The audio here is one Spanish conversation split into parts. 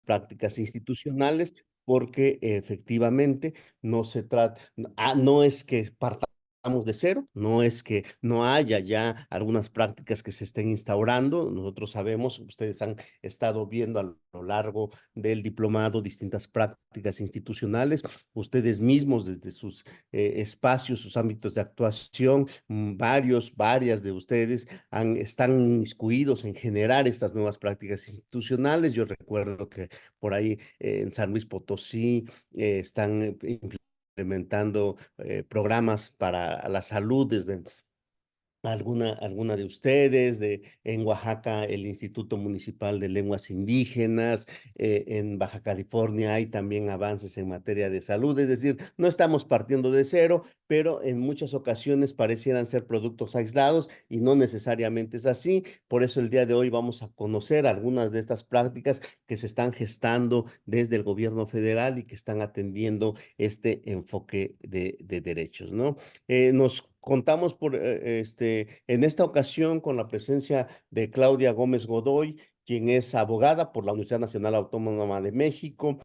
prácticas institucionales, porque efectivamente no se trata, no es que partamos de cero, no es que no haya ya algunas prácticas que se estén instaurando. Nosotros sabemos, ustedes han estado viendo a lo largo del diplomado distintas prácticas institucionales, ustedes mismos desde sus espacios, sus ámbitos de actuación, varias de ustedes están inmiscuidos en generar estas nuevas prácticas institucionales. Yo recuerdo que por ahí en San Luis Potosí están implementando programas para la salud desde alguna de ustedes, en Oaxaca el Instituto Municipal de Lenguas Indígenas, en Baja California hay también avances en materia de salud, es decir, no estamos partiendo de cero, pero en muchas ocasiones parecieran ser productos aislados y no necesariamente es así. Por eso el día de hoy vamos a conocer algunas de estas prácticas que se están gestando desde el gobierno federal y que están atendiendo este enfoque de derechos, ¿no? Nos contamos en esta ocasión con la presencia de Claudia Gómez Godoy, quien es abogada por la Universidad Nacional Autónoma de México,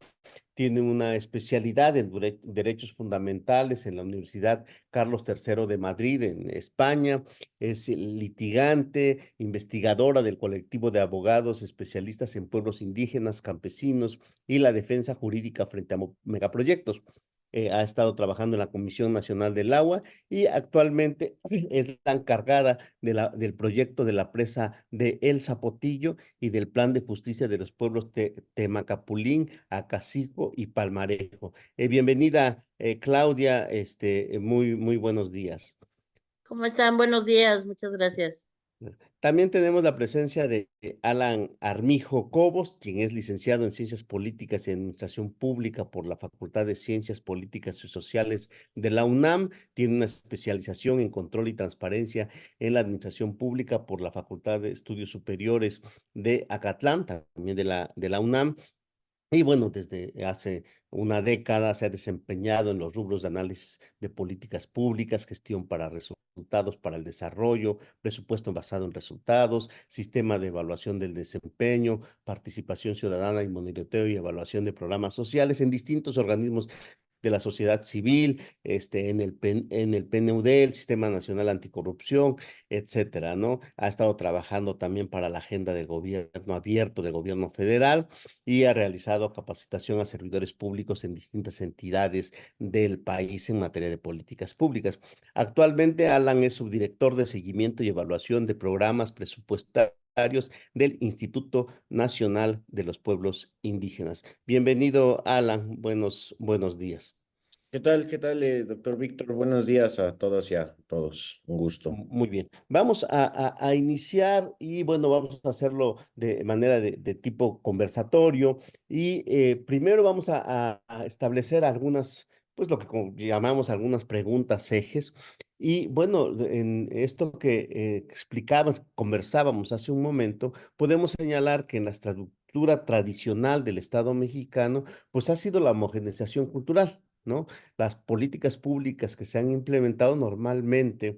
tiene una especialidad en derechos fundamentales en la Universidad Carlos III de Madrid, en España. Es litigante, investigadora del colectivo de abogados especialistas en pueblos indígenas, campesinos y la defensa jurídica frente a megaproyectos. Ha estado trabajando en la Comisión Nacional del Agua y actualmente es la encargada del proyecto de la presa de El Zapotillo y del Plan de Justicia de los Pueblos Temacapulín, Acacico y Palmarejo. Bienvenida, Claudia, muy buenos días. ¿Cómo están? Buenos días, muchas gracias. También tenemos la presencia de Alan Armijo Cobos, quien es licenciado en Ciencias Políticas y Administración Pública por la Facultad de Ciencias Políticas y Sociales de la UNAM. Tiene una especialización en Control y Transparencia en la Administración Pública por la Facultad de Estudios Superiores de Acatlán, también de la UNAM. Y bueno, desde hace una década se ha desempeñado en los rubros de análisis de políticas públicas, gestión para resultados para el desarrollo, presupuesto basado en resultados, sistema de evaluación del desempeño, participación ciudadana y monitoreo y evaluación de programas sociales en distintos organismos de la sociedad civil, en el PNUD, el Sistema Nacional Anticorrupción, etcétera, ¿no? Ha estado trabajando también para la agenda del gobierno abierto del gobierno federal y ha realizado capacitación a servidores públicos en distintas entidades del país en materia de políticas públicas. Actualmente, Alan es subdirector de seguimiento y evaluación de programas presupuestarios del Instituto Nacional de los Pueblos Indígenas. Bienvenido, Alan. Buenos días. ¿Qué tal, doctor Víctor? Buenos días a todas y a todos. Un gusto. Muy bien. Vamos a iniciar y bueno, vamos a hacerlo de manera de tipo conversatorio y primero vamos a establecer algunas, pues lo que llamamos algunas preguntas ejes. Y bueno, en esto que explicabas, conversábamos hace un momento, podemos señalar que en la estructura tradicional del Estado mexicano, pues ha sido la homogeneización cultural, ¿no? Las políticas públicas que se han implementado normalmente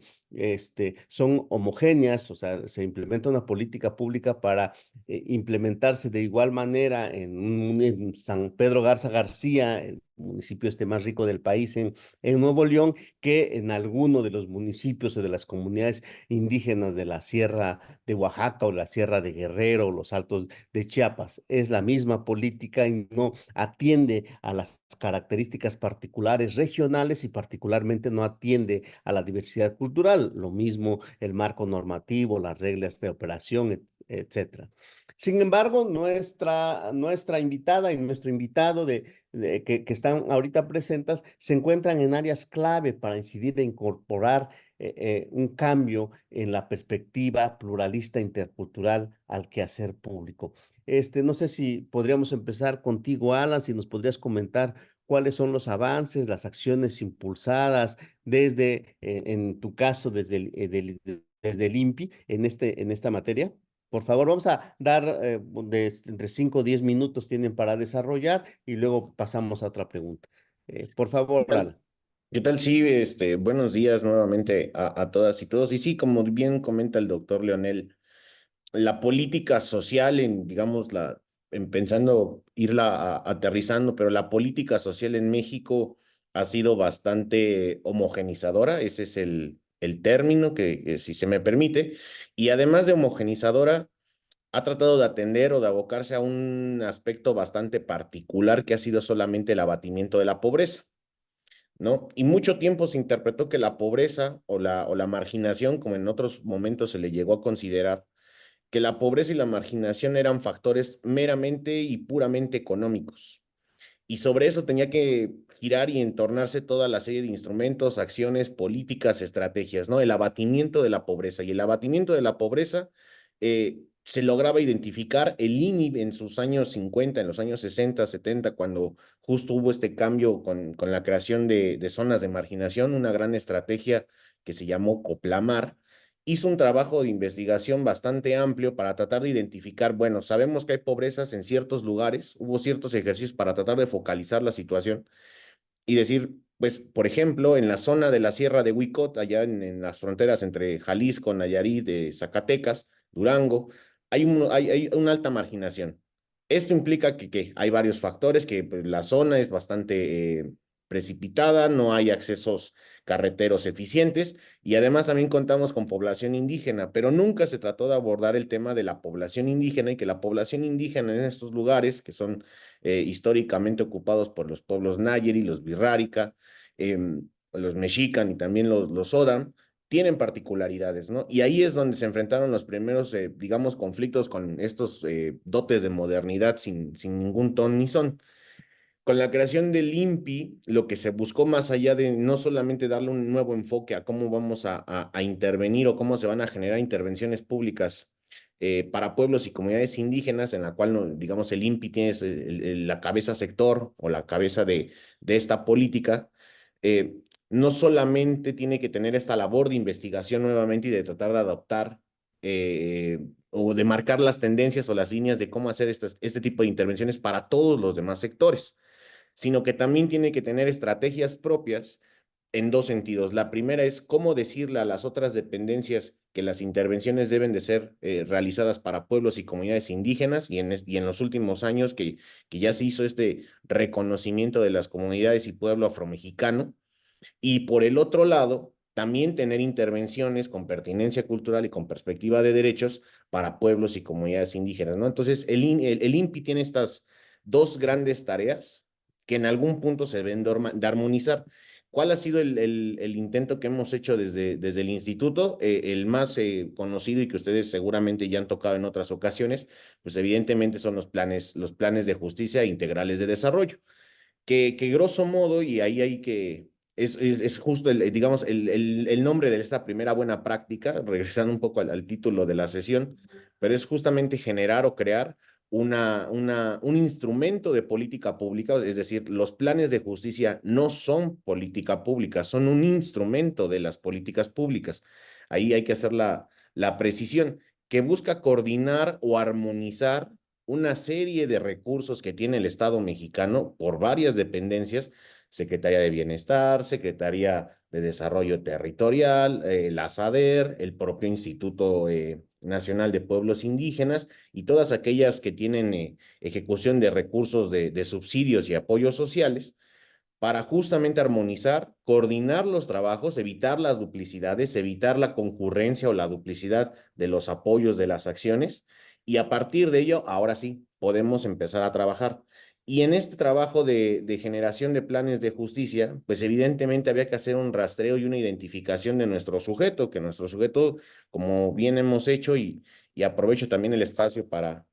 son homogéneas, o sea, se implementa una política pública para implementarse de igual manera en San Pedro Garza García, el municipio más rico del país, en Nuevo León, que en alguno de los municipios o de las comunidades indígenas de la Sierra de Oaxaca o la Sierra de Guerrero o los Altos de Chiapas. Es la misma política y no atiende a las características particulares regionales y particularmente no atiende a la diversidad cultural, lo mismo el marco normativo, las reglas de operación, etcétera. Sin embargo, nuestra invitada y nuestro invitado que están ahorita presentes se encuentran en áreas clave para incidir e incorporar un cambio en la perspectiva pluralista intercultural al quehacer público. No sé si podríamos empezar contigo, Alan, si nos podrías comentar cuáles son los avances, las acciones impulsadas desde, en tu caso, desde el INPI en esta materia. Por favor, vamos a dar entre 5 o 10 minutos tienen para desarrollar y luego pasamos a otra pregunta. Por ¿Qué favor, tal? Alan. ¿Qué tal? Sí, buenos días nuevamente a todas y todos. Y sí, como bien comenta el doctor Leonel, la política social en, digamos, la pensando irla aterrizando, pero la política social en México ha sido bastante homogenizadora, ese es el término que si se me permite, y además de homogenizadora, ha tratado de atender o de abocarse a un aspecto bastante particular que ha sido solamente el abatimiento de la pobreza, ¿no? Y mucho tiempo se interpretó que la pobreza o la marginación, como en otros momentos se le llegó a considerar, que la pobreza y la marginación eran factores meramente y puramente económicos. Y sobre eso tenía que girar y entornarse toda la serie de instrumentos, acciones, políticas, estrategias, ¿no? El abatimiento de la pobreza. Y el abatimiento de la pobreza se lograba identificar el INI en sus años 50, en los años 60, 70, cuando justo hubo este cambio con la creación de zonas de marginación, una gran estrategia que se llamó Coplamar. Hizo un trabajo de investigación bastante amplio para tratar de identificar, bueno, sabemos que hay pobrezas en ciertos lugares, hubo ciertos ejercicios para tratar de focalizar la situación y decir, pues, por ejemplo, en la zona de la Sierra de Huicot, allá en las fronteras entre Jalisco, Nayarit, Zacatecas, Durango, hay una alta marginación. Esto implica que hay varios factores, que pues, la zona es bastante precipitada, no hay accesos carreteros eficientes y además también contamos con población indígena, pero nunca se trató de abordar el tema de la población indígena y que la población indígena en estos lugares, que son históricamente ocupados por los pueblos Nayeri, los Birrárica, los Mexican y también los Odam, tienen particularidades, ¿no? Y ahí es donde se enfrentaron los primeros, digamos, conflictos con estos dotes de modernidad sin ningún ton ni son. Con la creación del INPI, lo que se buscó más allá de no solamente darle un nuevo enfoque a cómo vamos a intervenir o cómo se van a generar intervenciones públicas para pueblos y comunidades indígenas, en la cual, digamos, el INPI tiene la cabeza sector o la cabeza de esta política, eh, no solamente tiene que tener esta labor de investigación nuevamente y de tratar de adoptar o de marcar las tendencias o las líneas de cómo hacer este tipo de intervenciones para todos los demás sectores, sino que también tiene que tener estrategias propias en dos sentidos. La primera es cómo decirle a las otras dependencias que las intervenciones deben de ser realizadas para pueblos y comunidades indígenas y en los últimos años que ya se hizo este reconocimiento de las comunidades y pueblo afromexicano. Y por el otro lado, también tener intervenciones con pertinencia cultural y con perspectiva de derechos para pueblos y comunidades indígenas, ¿no? Entonces, el INPI tiene estas dos grandes tareas que en algún punto se deben de armonizar. ¿Cuál ha sido el intento que hemos hecho desde el instituto? El más conocido y que ustedes seguramente ya han tocado en otras ocasiones, pues evidentemente son los planes de justicia integrales de desarrollo que grosso modo, y ahí hay que, es justo, digamos, el nombre de esta primera buena práctica, regresando un poco al título de la sesión, pero es justamente generar o crear un instrumento de política pública, es decir, los planes de justicia no son política pública, son un instrumento de las políticas públicas. Ahí hay que hacer la precisión, que busca coordinar o armonizar una serie de recursos que tiene el Estado mexicano por varias dependencias, Secretaría de Bienestar, Secretaría de Desarrollo Territorial, la SADER, el propio Instituto Nacional de Pueblos Indígenas y todas aquellas que tienen ejecución de recursos de subsidios y apoyos sociales para justamente armonizar, coordinar los trabajos, evitar las duplicidades, evitar la concurrencia o la duplicidad de los apoyos de las acciones y a partir de ello, ahora sí, podemos empezar a trabajar. Y en este trabajo de generación de planes de justicia, pues evidentemente había que hacer un rastreo y una identificación de nuestro sujeto, que nuestro sujeto, como bien hemos hecho, y aprovecho también el espacio para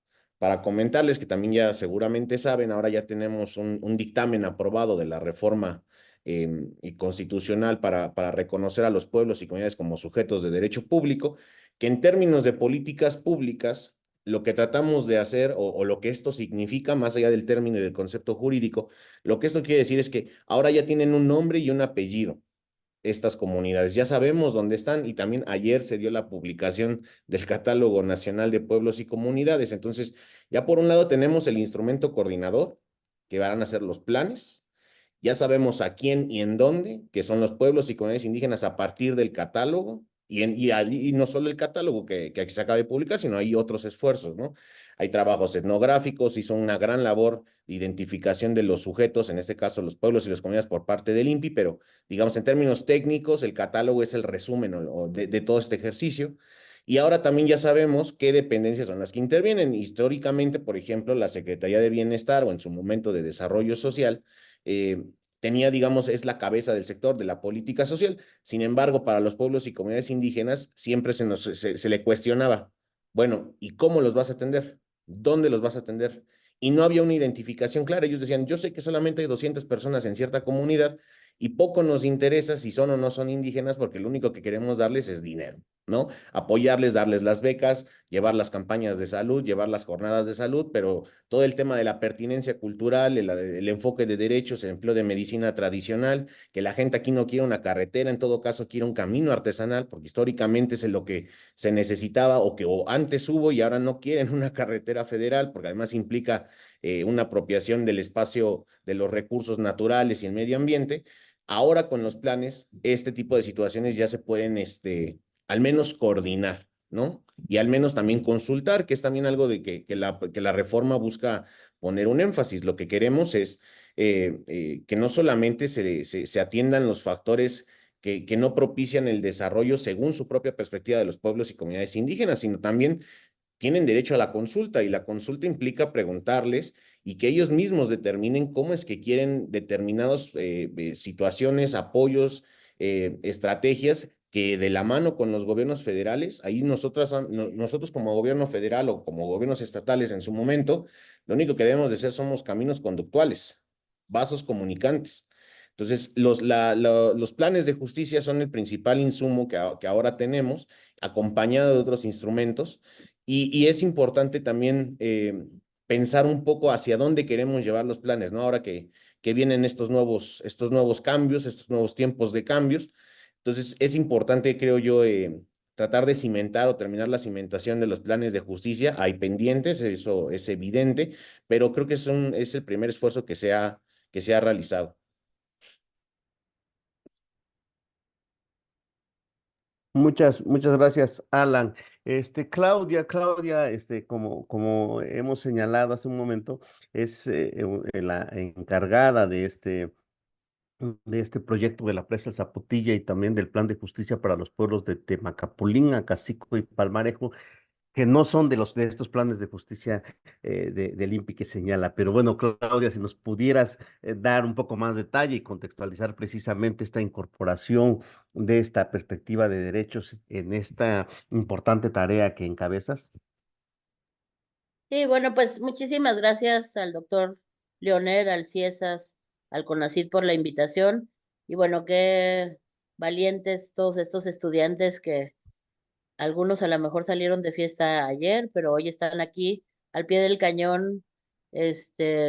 comentarles que también ya seguramente saben, ahora ya tenemos un dictamen aprobado de la reforma y constitucional para reconocer a los pueblos y comunidades como sujetos de derecho público, que en términos de políticas públicas, lo que tratamos de hacer o lo que esto significa, más allá del término y del concepto jurídico, lo que esto quiere decir es que ahora ya tienen un nombre y un apellido estas comunidades. Ya sabemos dónde están y también ayer se dio la publicación del Catálogo Nacional de Pueblos y Comunidades. Entonces, ya por un lado tenemos el instrumento coordinador, que van a ser los planes. Ya sabemos a quién y en dónde, que son los pueblos y comunidades indígenas a partir del catálogo. Y no solo el catálogo que aquí se acaba de publicar, sino hay otros esfuerzos, ¿no? hay trabajos etnográficos, hizo una gran labor de identificación de los sujetos, en este caso los pueblos y las comunidades por parte del INPI, pero digamos en términos técnicos, el catálogo es el resumen de todo este ejercicio. Y ahora también ya sabemos qué dependencias son las que intervienen. Históricamente, por ejemplo, la Secretaría de Bienestar o en su momento de Desarrollo Social eh, tenía, digamos, es la cabeza del sector de la política social. Sin embargo, para los pueblos y comunidades indígenas siempre se le cuestionaba, bueno, ¿y cómo los vas a atender? ¿Dónde los vas a atender? Y no había una identificación clara. Ellos decían, yo sé que solamente hay 200 personas en cierta comunidad y poco nos interesa si son o no son indígenas porque lo único que queremos darles es dinero, ¿no? Apoyarles, darles las becas, llevar las campañas de salud, llevar las jornadas de salud, pero todo el tema de la pertinencia cultural, el enfoque de derechos, el empleo de medicina tradicional, que la gente aquí no quiere una carretera, en todo caso quiere un camino artesanal, porque históricamente es lo que se necesitaba o antes hubo y ahora no quieren una carretera federal, porque además implica una apropiación del espacio de los recursos naturales y el medio ambiente. Ahora con los planes, este tipo de situaciones ya se pueden, al menos coordinar, ¿no? Y al menos también consultar, que es también algo de que la reforma busca poner un énfasis. Lo que queremos es que no solamente se atiendan los factores que no propician el desarrollo según su propia perspectiva de los pueblos y comunidades indígenas, sino también tienen derecho a la consulta y la consulta implica preguntarles y que ellos mismos determinen cómo es que quieren determinadas situaciones, apoyos, estrategias que de la mano con los gobiernos federales, ahí nosotros como gobierno federal o como gobiernos estatales en su momento, lo único que debemos de ser somos caminos conductuales, vasos comunicantes. Entonces, los planes de justicia son el principal insumo que ahora tenemos, acompañado de otros instrumentos, y es importante también pensar un poco hacia dónde queremos llevar los planes, ¿no? Ahora que vienen estos nuevos cambios, estos nuevos tiempos de cambios. Entonces, es importante, creo yo, tratar de cimentar o terminar la cimentación de los planes de justicia. Hay pendientes, eso es evidente, pero creo que es el primer esfuerzo que se ha realizado. Muchas gracias, Alan. Claudia, como hemos señalado hace un momento, es la encargada de este proyecto de la presa del Zapotilla y también del plan de justicia para los pueblos de Temacapulín, Acacico y Palmarejo, que no son de estos planes de justicia del INPI que señala. Pero bueno, Claudia, si nos pudieras dar un poco más detalle y contextualizar precisamente esta incorporación de esta perspectiva de derechos en esta importante tarea que encabezas. Sí, bueno, pues muchísimas gracias al doctor Leonel, al CIESAS, al CONACYT por la invitación. Y bueno, qué valientes todos estos estudiantes que algunos a lo mejor salieron de fiesta ayer, pero hoy están aquí al pie del cañón,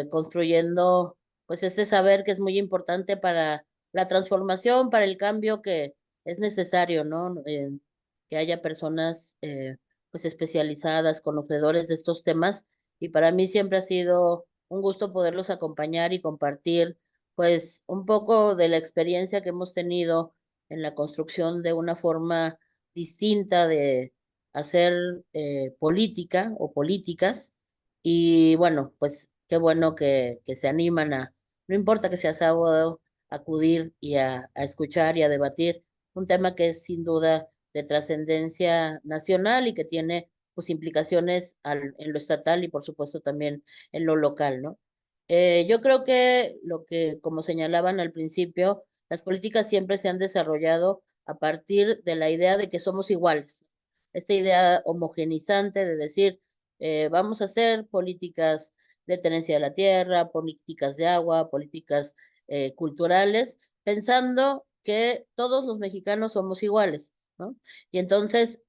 construyendo pues ese saber que es muy importante para la transformación, para el cambio que es necesario, ¿no? Que haya personas pues especializadas, conocedores de estos temas, y para mí siempre ha sido un gusto poderlos acompañar y compartir pues un poco de la experiencia que hemos tenido en la construcción de una forma distinta de hacer política o políticas. Y bueno, pues qué bueno que se animan a, no importa que sea sábado, acudir y a escuchar y a debatir un tema que es sin duda de trascendencia nacional y que tiene pues implicaciones en lo estatal y por supuesto también en lo local, ¿no? Yo creo que lo que, como señalaban al principio, las políticas siempre se han desarrollado a partir de la idea de que somos iguales. Esta idea homogenizante de decir, vamos a hacer políticas de tenencia de la tierra, políticas de agua, políticas culturales, pensando que todos los mexicanos somos iguales, ¿no? Y entonces,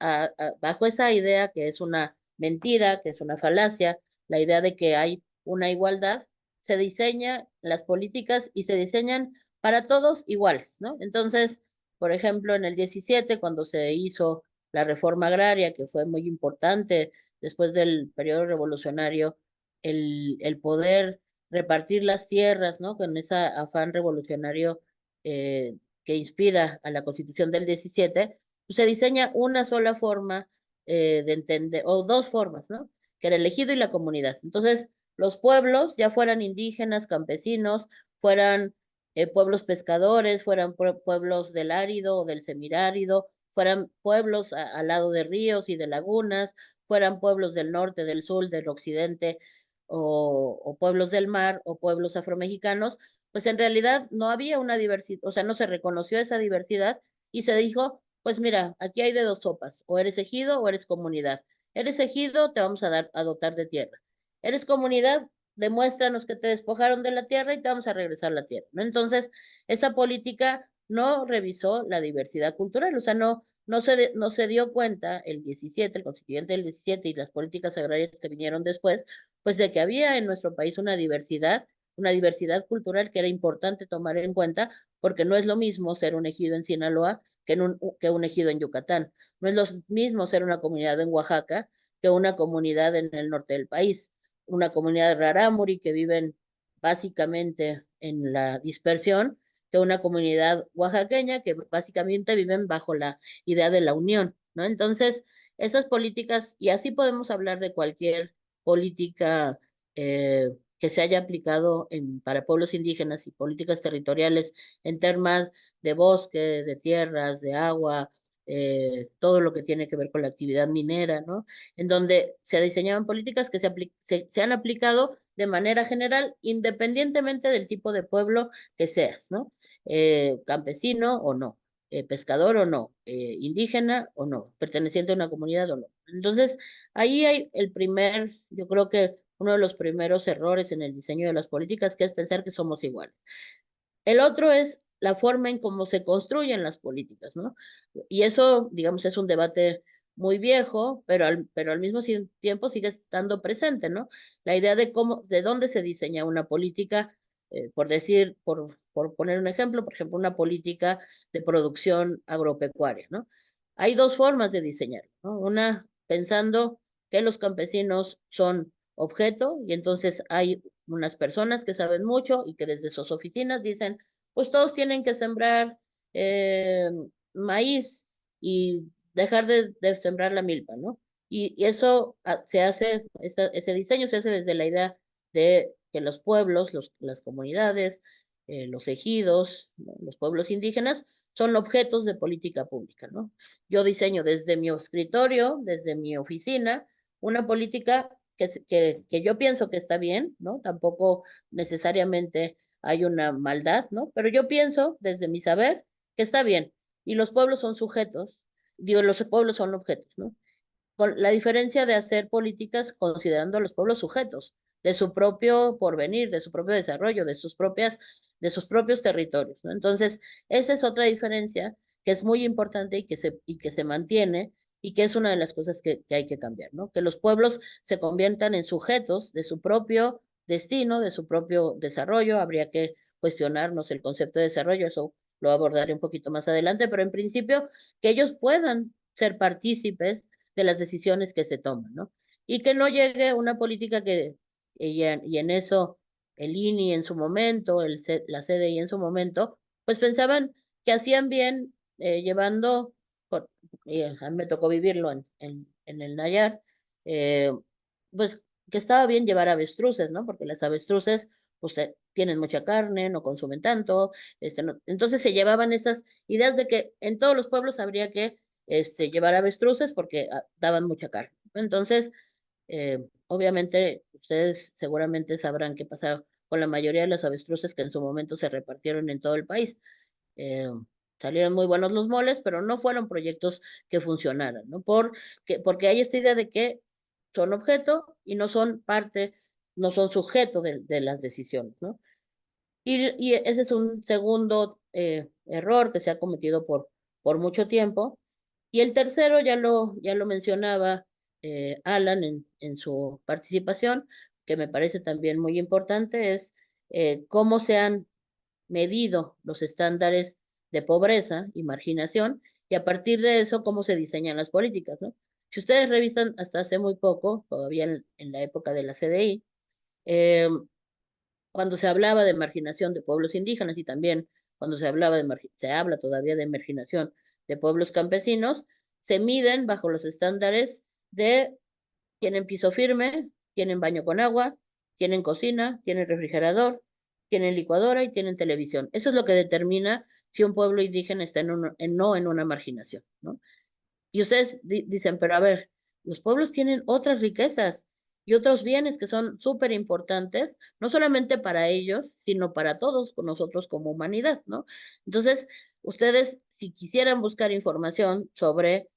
bajo esa idea que es una mentira, que es una falacia, la idea de que hay una igualdad, se diseñan las políticas y se diseñan para todos iguales, ¿no? Entonces, por ejemplo, en el 17, cuando se hizo la reforma agraria, que fue muy importante después del periodo revolucionario, el poder repartir las tierras, ¿no? Con ese afán revolucionario que inspira a la Constitución del 17, pues se diseña una sola forma de entender, o dos formas, ¿no? que era el ejido y la comunidad. Entonces, los pueblos, ya fueran indígenas, campesinos, fueran pueblos pescadores, fueran pueblos del árido o del semiárido, fueran pueblos al lado de ríos y de lagunas, fueran pueblos del norte, del sur, del occidente, o pueblos del mar, o pueblos afromexicanos, pues en realidad no había una diversidad, o sea, no se reconoció esa diversidad y se dijo, pues mira, aquí hay de dos sopas, o eres ejido o eres comunidad. Eres ejido, te vamos a dotar de tierra. Eres comunidad, demuéstranos que te despojaron de la tierra y te vamos a regresar la tierra, ¿no? Entonces, esa política no revisó la diversidad cultural, o sea, no se dio cuenta el 17, el constituyente del 17 y las políticas agrarias que vinieron después, pues de que había en nuestro país una diversidad cultural que era importante tomar en cuenta, porque no es lo mismo ser un ejido en Sinaloa que un ejido en Yucatán. No es lo mismo ser una comunidad en Oaxaca que una comunidad en el norte del país. Una comunidad de rarámuri que viven básicamente en la dispersión, que una comunidad oaxaqueña que básicamente viven bajo la idea de la unión, ¿no? Entonces, esas políticas, y así podemos hablar de cualquier política que se haya aplicado para pueblos indígenas y políticas territoriales en temas de bosque, de tierras, de agua, todo lo que tiene que ver con la actividad minera, ¿no? En donde se diseñaban políticas que se han aplicado de manera general, independientemente del tipo de pueblo que seas, ¿no? Campesino o no, pescador o no, indígena o no, perteneciente a una comunidad o no. Entonces, ahí hay yo creo que uno de los primeros errores en el diseño de las políticas, que es pensar que somos iguales. El otro es la forma en cómo se construyen las políticas, ¿no? Y eso, digamos, es un debate muy viejo, pero al mismo tiempo sigue estando presente, ¿no? La idea de dónde se diseña una política, por poner un ejemplo, por ejemplo, una política de producción agropecuaria, ¿no? Hay dos formas de diseñar, ¿no? Una pensando que los campesinos son objeto y entonces hay unas personas que saben mucho y que desde sus oficinas dicen, pues todos tienen que sembrar eh, maíz y dejar de sembrar la milpa, ¿no? Y eso ese diseño se hace desde la idea de que los pueblos, las comunidades, los ejidos, ¿no? Los pueblos indígenas son objetos de política pública, ¿no? Yo diseño desde mi escritorio, desde mi oficina, una política que yo pienso que está bien, ¿no? Tampoco necesariamente hay una maldad, ¿no? Pero yo pienso desde mi saber que está bien. Y los pueblos son sujetos, digo, los pueblos son objetos, ¿no? Con la diferencia de hacer políticas considerando a los pueblos sujetos de su propio porvenir, de su propio desarrollo, de sus propios territorios, ¿no? Entonces, esa es otra diferencia que es muy importante y que se mantiene y que es una de las cosas que hay que cambiar, ¿no? Que los pueblos se conviertan en sujetos de su propio destino, de su propio desarrollo. Habría que cuestionarnos el concepto de desarrollo, eso lo abordaré un poquito más adelante, pero en principio que ellos puedan ser partícipes de las decisiones que se toman, ¿no? Y que no llegue una política y en eso el INI en su momento, la CDI en su momento, pues pensaban que hacían bien llevando, a mí me tocó vivirlo en el Nayar, eh, pues que estaba bien llevar avestruces, ¿no? Porque las avestruces, pues tienen mucha carne, no consumen tanto, entonces se llevaban esas ideas de que en todos los pueblos habría que llevar avestruces porque daban mucha carne. Entonces, obviamente, ustedes seguramente sabrán qué pasó con la mayoría de las avestruces que en su momento se repartieron en todo el país. Eh, Salieron muy buenos los moles, pero no fueron proyectos que funcionaran, ¿no? Porque hay esta idea de que son objeto y no son parte, no son sujeto de las decisiones, ¿no? Y ese es un segundo error que se ha cometido por mucho tiempo. Y el tercero, ya lo mencionaba Alan en su participación, que me parece también muy importante, es cómo se han medido los estándares de pobreza y marginación, y a partir de eso, cómo se diseñan las políticas, ¿no? Si ustedes revisan hasta hace muy poco, todavía en la época de la CDI, eh, cuando se hablaba de marginación de pueblos indígenas y también cuando se habla todavía de marginación de pueblos campesinos, se miden bajo los estándares de tienen piso firme, tienen baño con agua, tienen cocina, tienen refrigerador, tienen licuadora y tienen televisión. Eso es lo que determina si un pueblo indígena está no en una marginación, ¿no? Y ustedes dicen, pero a ver, los pueblos tienen otras riquezas y otros bienes que son súper importantes, no solamente para ellos, sino para todos nosotros como humanidad, ¿no? Entonces, ustedes, si quisieran buscar información sobre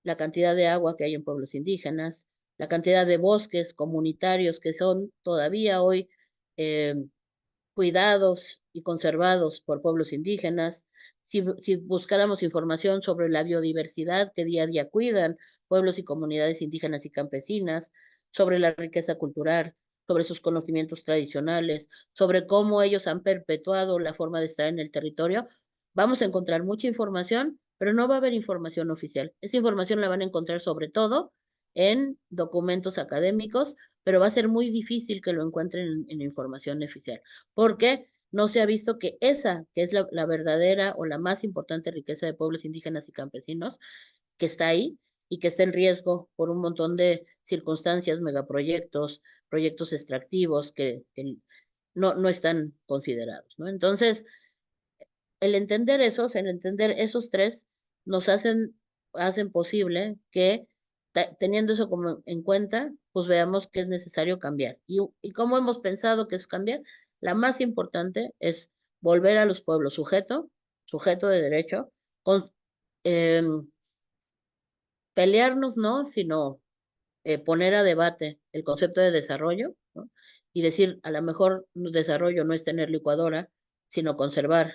la cantidad de agua que hay en pueblos indígenas, la cantidad de bosques comunitarios que son todavía hoy eh, cuidados y conservados por pueblos indígenas, si buscáramos información sobre la biodiversidad que día a día cuidan pueblos y comunidades indígenas y campesinas, sobre la riqueza cultural, sobre sus conocimientos tradicionales, sobre cómo ellos han perpetuado la forma de estar en el territorio, vamos a encontrar mucha información, pero no va a haber información oficial. Esa información la van a encontrar sobre todo en documentos académicos, pero va a ser muy difícil que lo encuentren en información oficial porque no se ha visto que esa, que es la verdadera o la más importante riqueza de pueblos indígenas y campesinos, que está ahí y que está en riesgo por un montón de circunstancias, megaproyectos, proyectos extractivos que no están considerados, ¿no? Entonces, el entender esos tres, nos hacen posible que, teniendo eso como en cuenta, pues veamos que es necesario cambiar. Y cómo hemos pensado que es cambiar, la más importante es volver a los pueblos sujeto de derecho, con, em, pelearnos no, sino poner a debate el concepto de desarrollo, ¿no? Y decir, a lo mejor desarrollo no es tener licuadora, sino conservar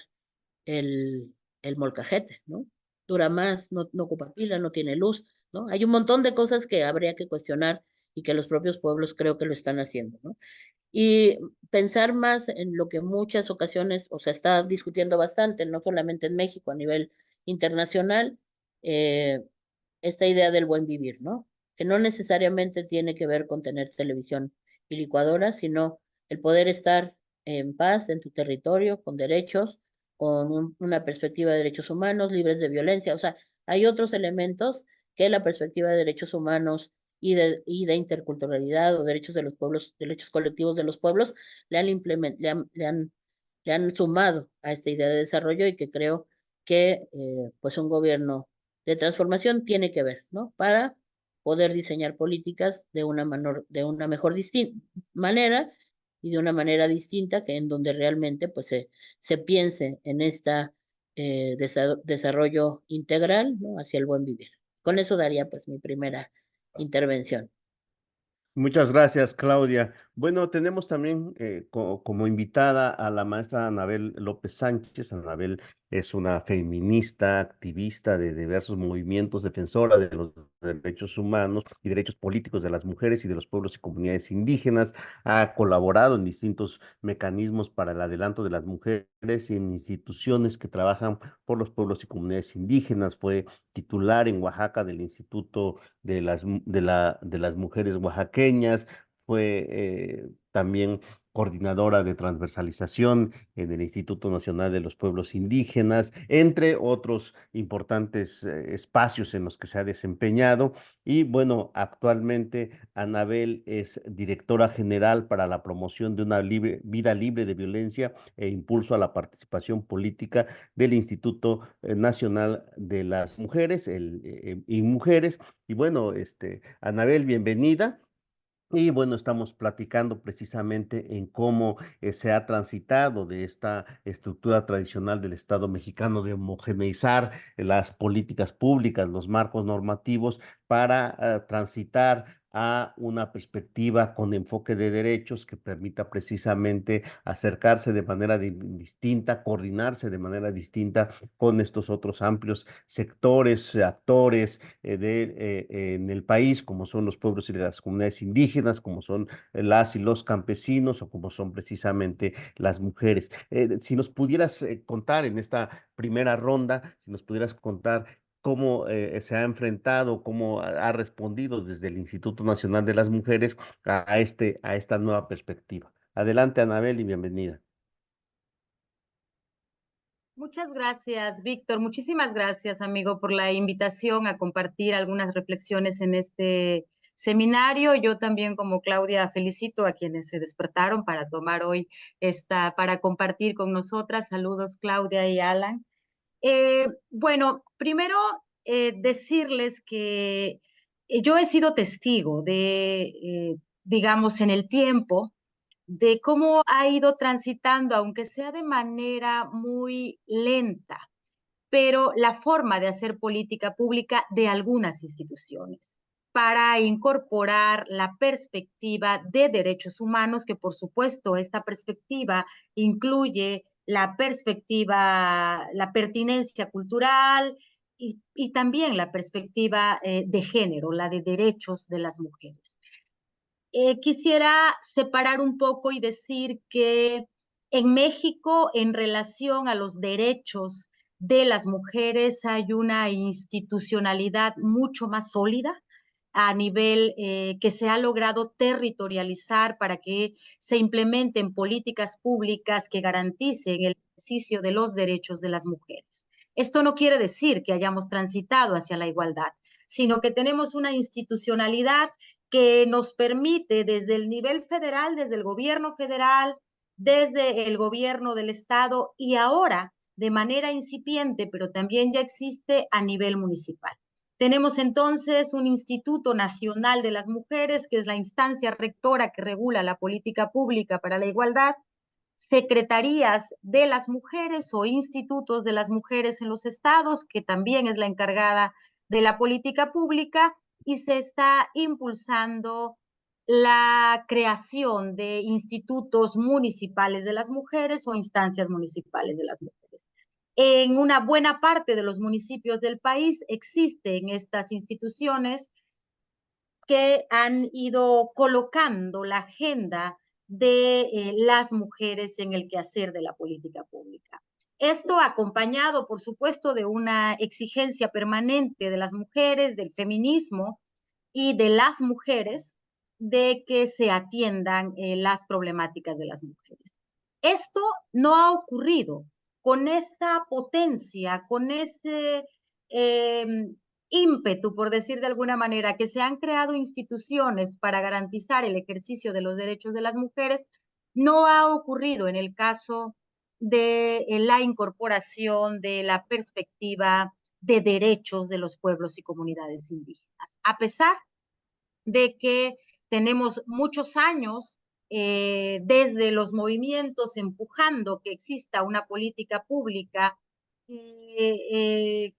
el molcajete, ¿no? Dura más, no ocupa pila, no tiene luz, ¿no? Hay un montón de cosas que habría que cuestionar y que los propios pueblos creo que lo están haciendo, ¿no? Y pensar más en lo que en muchas ocasiones, o sea, está discutiendo bastante, no solamente en México, a nivel internacional, eh, esta idea del buen vivir, ¿no? Que no necesariamente tiene que ver con tener televisión y licuadora, sino el poder estar en paz en tu territorio, con derechos, con una perspectiva de derechos humanos, libres de violencia. O sea, hay otros elementos que la perspectiva de derechos humanos y de interculturalidad o derechos de los pueblos, derechos colectivos de los pueblos, le han sumado a esta idea de desarrollo y que creo que pues un gobierno de transformación tiene que ver, ¿no? Para poder diseñar políticas de una mejor manera y de una manera distinta que en donde realmente pues se piense en esta desarrollo integral, ¿no? Hacia el buen vivir. Con eso daría pues mi primera intervención. Muchas gracias, Claudia. Bueno, tenemos también como invitada a la maestra Anabel López Sánchez. Anabel es una feminista, activista de diversos movimientos, defensora de los derechos humanos y derechos políticos de las mujeres y de los pueblos y comunidades indígenas. Ha colaborado en distintos mecanismos para el adelanto de las mujeres y en instituciones que trabajan por los pueblos y comunidades indígenas. Fue titular en Oaxaca del Instituto de las mujeres oaxaqueñas, fue también coordinadora de transversalización en el Instituto Nacional de los Pueblos Indígenas, entre otros importantes espacios en los que se ha desempeñado. Y bueno, actualmente Anabel es directora general para la promoción de una vida libre de violencia e impulso a la participación política del Instituto Nacional de las Mujeres y Mujeres. Y bueno, Anabel, bienvenida. Y bueno, estamos platicando precisamente en cómo se ha transitado de esta estructura tradicional del Estado mexicano de homogeneizar las políticas públicas, los marcos normativos para transitar a una perspectiva con enfoque de derechos que permita precisamente acercarse de manera distinta, coordinarse de manera distinta con estos otros amplios sectores, actores en el país, como son los pueblos y las comunidades indígenas, como son las y los campesinos o como son precisamente las mujeres. Si nos pudieras contar en esta primera ronda, si nos pudieras contar cómo se ha enfrentado, cómo ha respondido desde el Instituto Nacional de las Mujeres a esta nueva perspectiva. Adelante, Anabel, y bienvenida. Muchas gracias, Víctor. Muchísimas gracias, amigo, por la invitación a compartir algunas reflexiones en este seminario. Yo también, como Claudia, felicito a quienes se despertaron para tomar hoy para compartir con nosotras. Saludos, Claudia y Alan. Bueno, primero decirles que yo he sido testigo digamos, en el tiempo, de cómo ha ido transitando, aunque sea de manera muy lenta, pero la forma de hacer política pública de algunas instituciones para incorporar la perspectiva de derechos humanos, que por supuesto esta perspectiva incluye la perspectiva, la pertinencia cultural y también la perspectiva de género, la de derechos de las mujeres. Quisiera separar un poco y decir que en México, en relación a los derechos de las mujeres, hay una institucionalidad mucho más sólida a nivel que se ha logrado territorializar para que se implementen políticas públicas que garanticen el ejercicio de los derechos de las mujeres. Esto no quiere decir que hayamos transitado hacia la igualdad, sino que tenemos una institucionalidad que nos permite desde el nivel federal, desde el gobierno federal, desde el gobierno del estado y ahora de manera incipiente, pero también ya existe a nivel municipal. Tenemos entonces un Instituto Nacional de las Mujeres, que es la instancia rectora que regula la política pública para la igualdad, secretarías de las mujeres o institutos de las mujeres en los estados, que también es la encargada de la política pública, y se está impulsando la creación de institutos municipales de las mujeres o instancias municipales de las mujeres. En una buena parte de los municipios del país existen estas instituciones que han ido colocando la agenda de las mujeres en el quehacer de la política pública. Esto acompañado, por supuesto, de una exigencia permanente de las mujeres, del feminismo y de las mujeres, de que se atiendan las problemáticas de las mujeres. Esto no ha ocurrido con esa potencia, con ese ímpetu, por decir de alguna manera, que se han creado instituciones para garantizar el ejercicio de los derechos de las mujeres, no ha ocurrido en el caso de la incorporación de la perspectiva de derechos de los pueblos y comunidades indígenas. A pesar de que tenemos muchos años desde los movimientos empujando que exista una política pública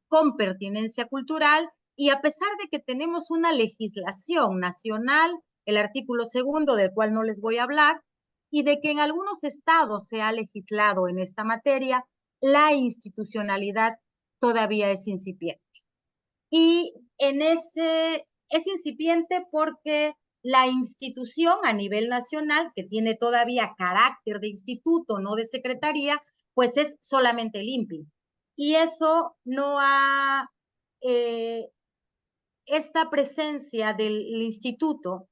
con pertinencia cultural, y a pesar de que tenemos una legislación nacional, el artículo 2, del cual no les voy a hablar, y de que en algunos estados se ha legislado en esta materia, la institucionalidad todavía es incipiente. Y es incipiente porque la institución a nivel nacional, que tiene todavía carácter de instituto, no de secretaría, pues es solamente el INPI. Y eso no ha, esta presencia del instituto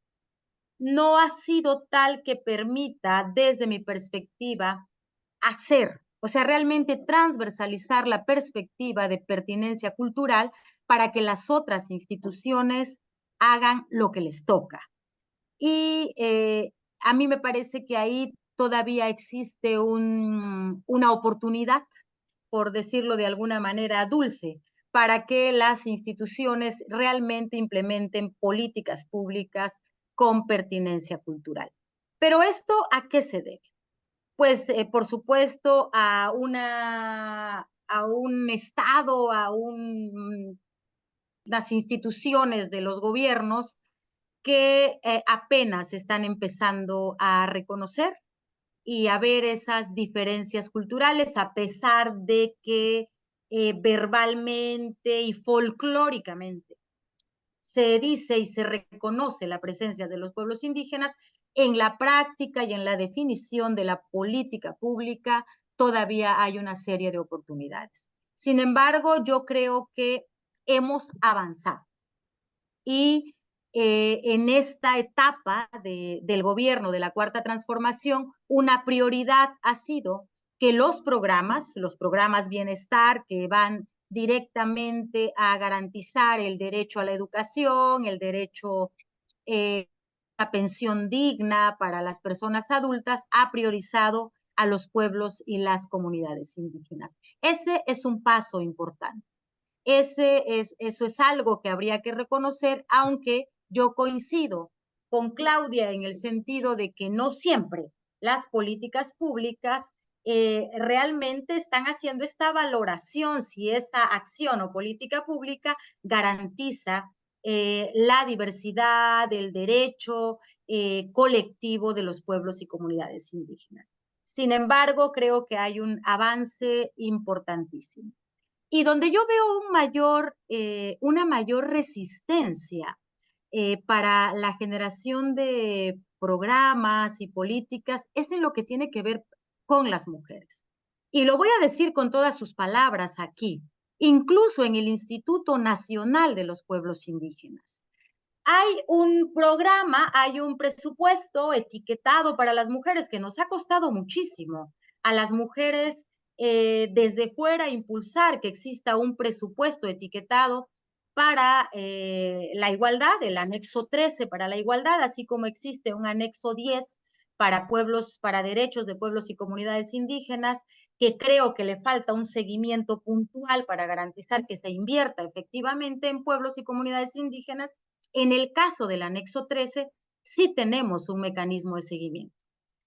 no ha sido tal que permita, desde mi perspectiva, o sea, realmente transversalizar la perspectiva de pertinencia cultural para que las otras instituciones hagan lo que les toca. Y a mí me parece que ahí todavía existe una oportunidad, por decirlo de alguna manera dulce, para que las instituciones realmente implementen políticas públicas con pertinencia cultural. Pero ¿esto a qué se debe? Pues, por supuesto, a un Estado, unas instituciones de los gobiernos que apenas están empezando a reconocer y a ver esas diferencias culturales, a pesar de que verbalmente y folclóricamente se dice y se reconoce la presencia de los pueblos indígenas, en la práctica y en la definición de la política pública todavía hay una serie de oportunidades. Sin embargo, yo creo que hemos avanzado y en esta etapa del gobierno de la Cuarta Transformación, una prioridad ha sido que los programas bienestar que van directamente a garantizar el derecho a la educación, el derecho una pensión digna para las personas adultas, ha priorizado a los pueblos y las comunidades indígenas. Ese es un paso importante. Eso es algo que habría que reconocer, aunque yo coincido con Claudia en el sentido de que no siempre las políticas públicas realmente están haciendo esta valoración si esa acción o política pública garantiza la diversidad, el derecho colectivo de los pueblos y comunidades indígenas. Sin embargo, creo que hay un avance importantísimo. Y donde yo veo una mayor resistencia para la generación de programas y políticas es en lo que tiene que ver con las mujeres. Y lo voy a decir con todas sus palabras aquí, incluso en el Instituto Nacional de los Pueblos Indígenas. Hay un programa, hay un presupuesto etiquetado para las mujeres que nos ha costado muchísimo a las mujeres desde fuera impulsar que exista un presupuesto etiquetado para la igualdad, el anexo 13 para la igualdad, así como existe un anexo 10 para pueblos, para derechos de pueblos y comunidades indígenas, que creo que le falta un seguimiento puntual para garantizar que se invierta efectivamente en pueblos y comunidades indígenas. En el caso del anexo 13, sí tenemos un mecanismo de seguimiento.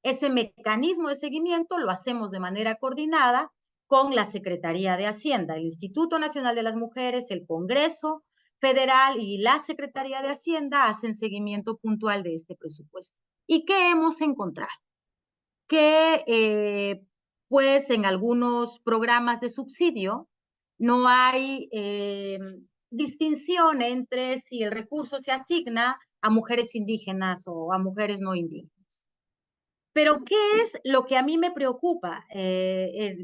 Ese mecanismo de seguimiento lo hacemos de manera coordinada con la Secretaría de Hacienda, el Instituto Nacional de las Mujeres, el Congreso Federal y la Secretaría de Hacienda hacen seguimiento puntual de este presupuesto. ¿Y qué hemos encontrado? Que pues en algunos programas de subsidio no hay distinción entre si el recurso se asigna a mujeres indígenas o a mujeres no indígenas. Pero ¿qué es lo que a mí me preocupa?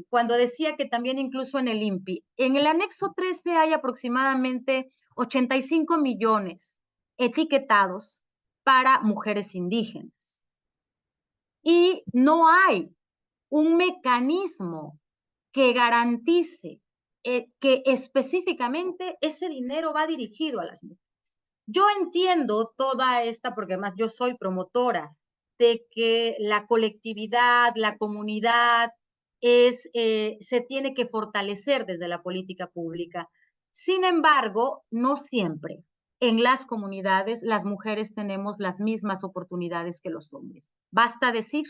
Cuando decía que también incluso en el INPI, en el anexo 13 hay aproximadamente 85 millones etiquetados para mujeres indígenas. Y no hay un mecanismo que garantice que específicamente ese dinero va dirigido a las mujeres. Yo entiendo toda esta, porque además yo soy promotora de que la colectividad, la comunidad, se tiene que fortalecer desde la política pública. Sin embargo, no siempre en las comunidades las mujeres tenemos las mismas oportunidades que los hombres. Basta decir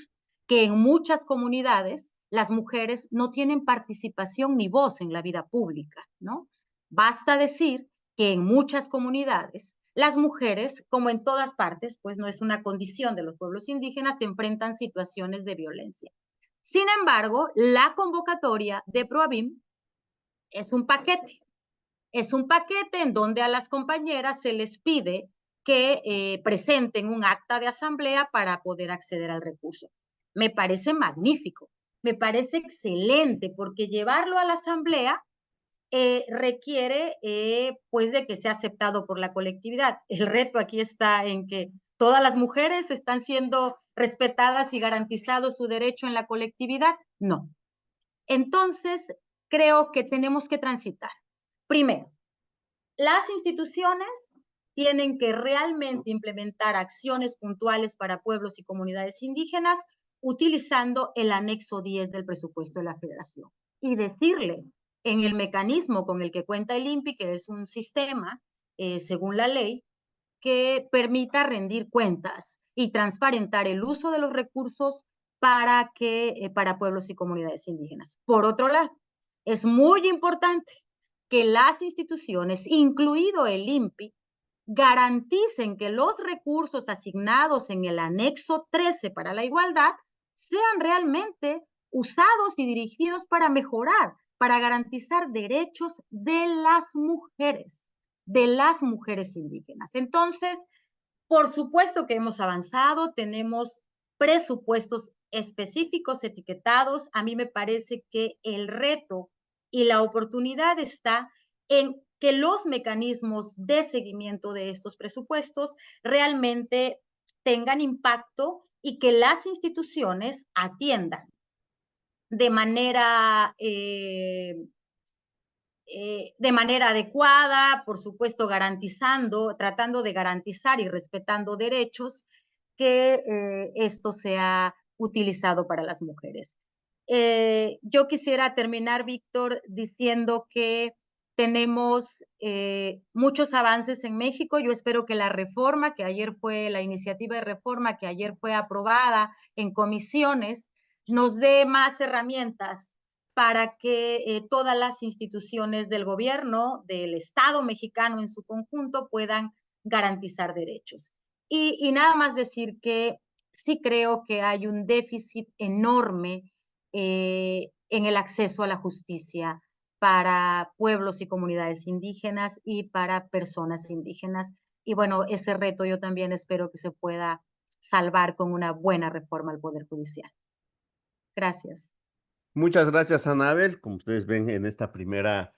que en muchas comunidades las mujeres no tienen participación ni voz en la vida pública, ¿no? Basta decir que en muchas comunidades las mujeres, como en todas partes, pues no es una condición de los pueblos indígenas, se enfrentan situaciones de violencia. Sin embargo, la convocatoria de PROAVIM es un paquete. Es un paquete en donde a las compañeras se les pide que presenten un acta de asamblea para poder acceder al recurso. Me parece magnífico, me parece excelente, porque llevarlo a la asamblea requiere pues de que sea aceptado por la colectividad. El reto aquí está en que todas las mujeres están siendo respetadas y garantizado su derecho en la colectividad. No. Entonces, creo que tenemos que transitar. Primero, las instituciones tienen que realmente implementar acciones puntuales para pueblos y comunidades indígenas utilizando el anexo 10 del presupuesto de la Federación y decirle en el mecanismo con el que cuenta el INPI, que es un sistema, según la ley, que permita rendir cuentas y transparentar el uso de los recursos para pueblos y comunidades indígenas. Por otro lado, es muy importante que las instituciones, incluido el INPI, garanticen que los recursos asignados en el anexo 13 para la igualdad sean realmente usados y dirigidos para mejorar, para garantizar derechos de las mujeres indígenas. Entonces, por supuesto que hemos avanzado, tenemos presupuestos específicos etiquetados. A mí me parece que el reto y la oportunidad está en que los mecanismos de seguimiento de estos presupuestos realmente tengan impacto y que las instituciones atiendan de manera de manera adecuada, por supuesto tratando de garantizar y respetando derechos, que esto sea utilizado para las mujeres. Yo quisiera terminar, Víctor, diciendo que tenemos muchos avances en México. Yo espero que la iniciativa de reforma que ayer fue aprobada en comisiones, nos dé más herramientas para que todas las instituciones del gobierno, del Estado mexicano en su conjunto, puedan garantizar derechos. Y nada más decir que sí creo que hay un déficit enorme en el acceso a la justicia para pueblos y comunidades indígenas y para personas indígenas. Y bueno, ese reto yo también espero que se pueda salvar con una buena reforma al Poder Judicial. Gracias. Muchas gracias, Anabel. Como ustedes ven en esta primera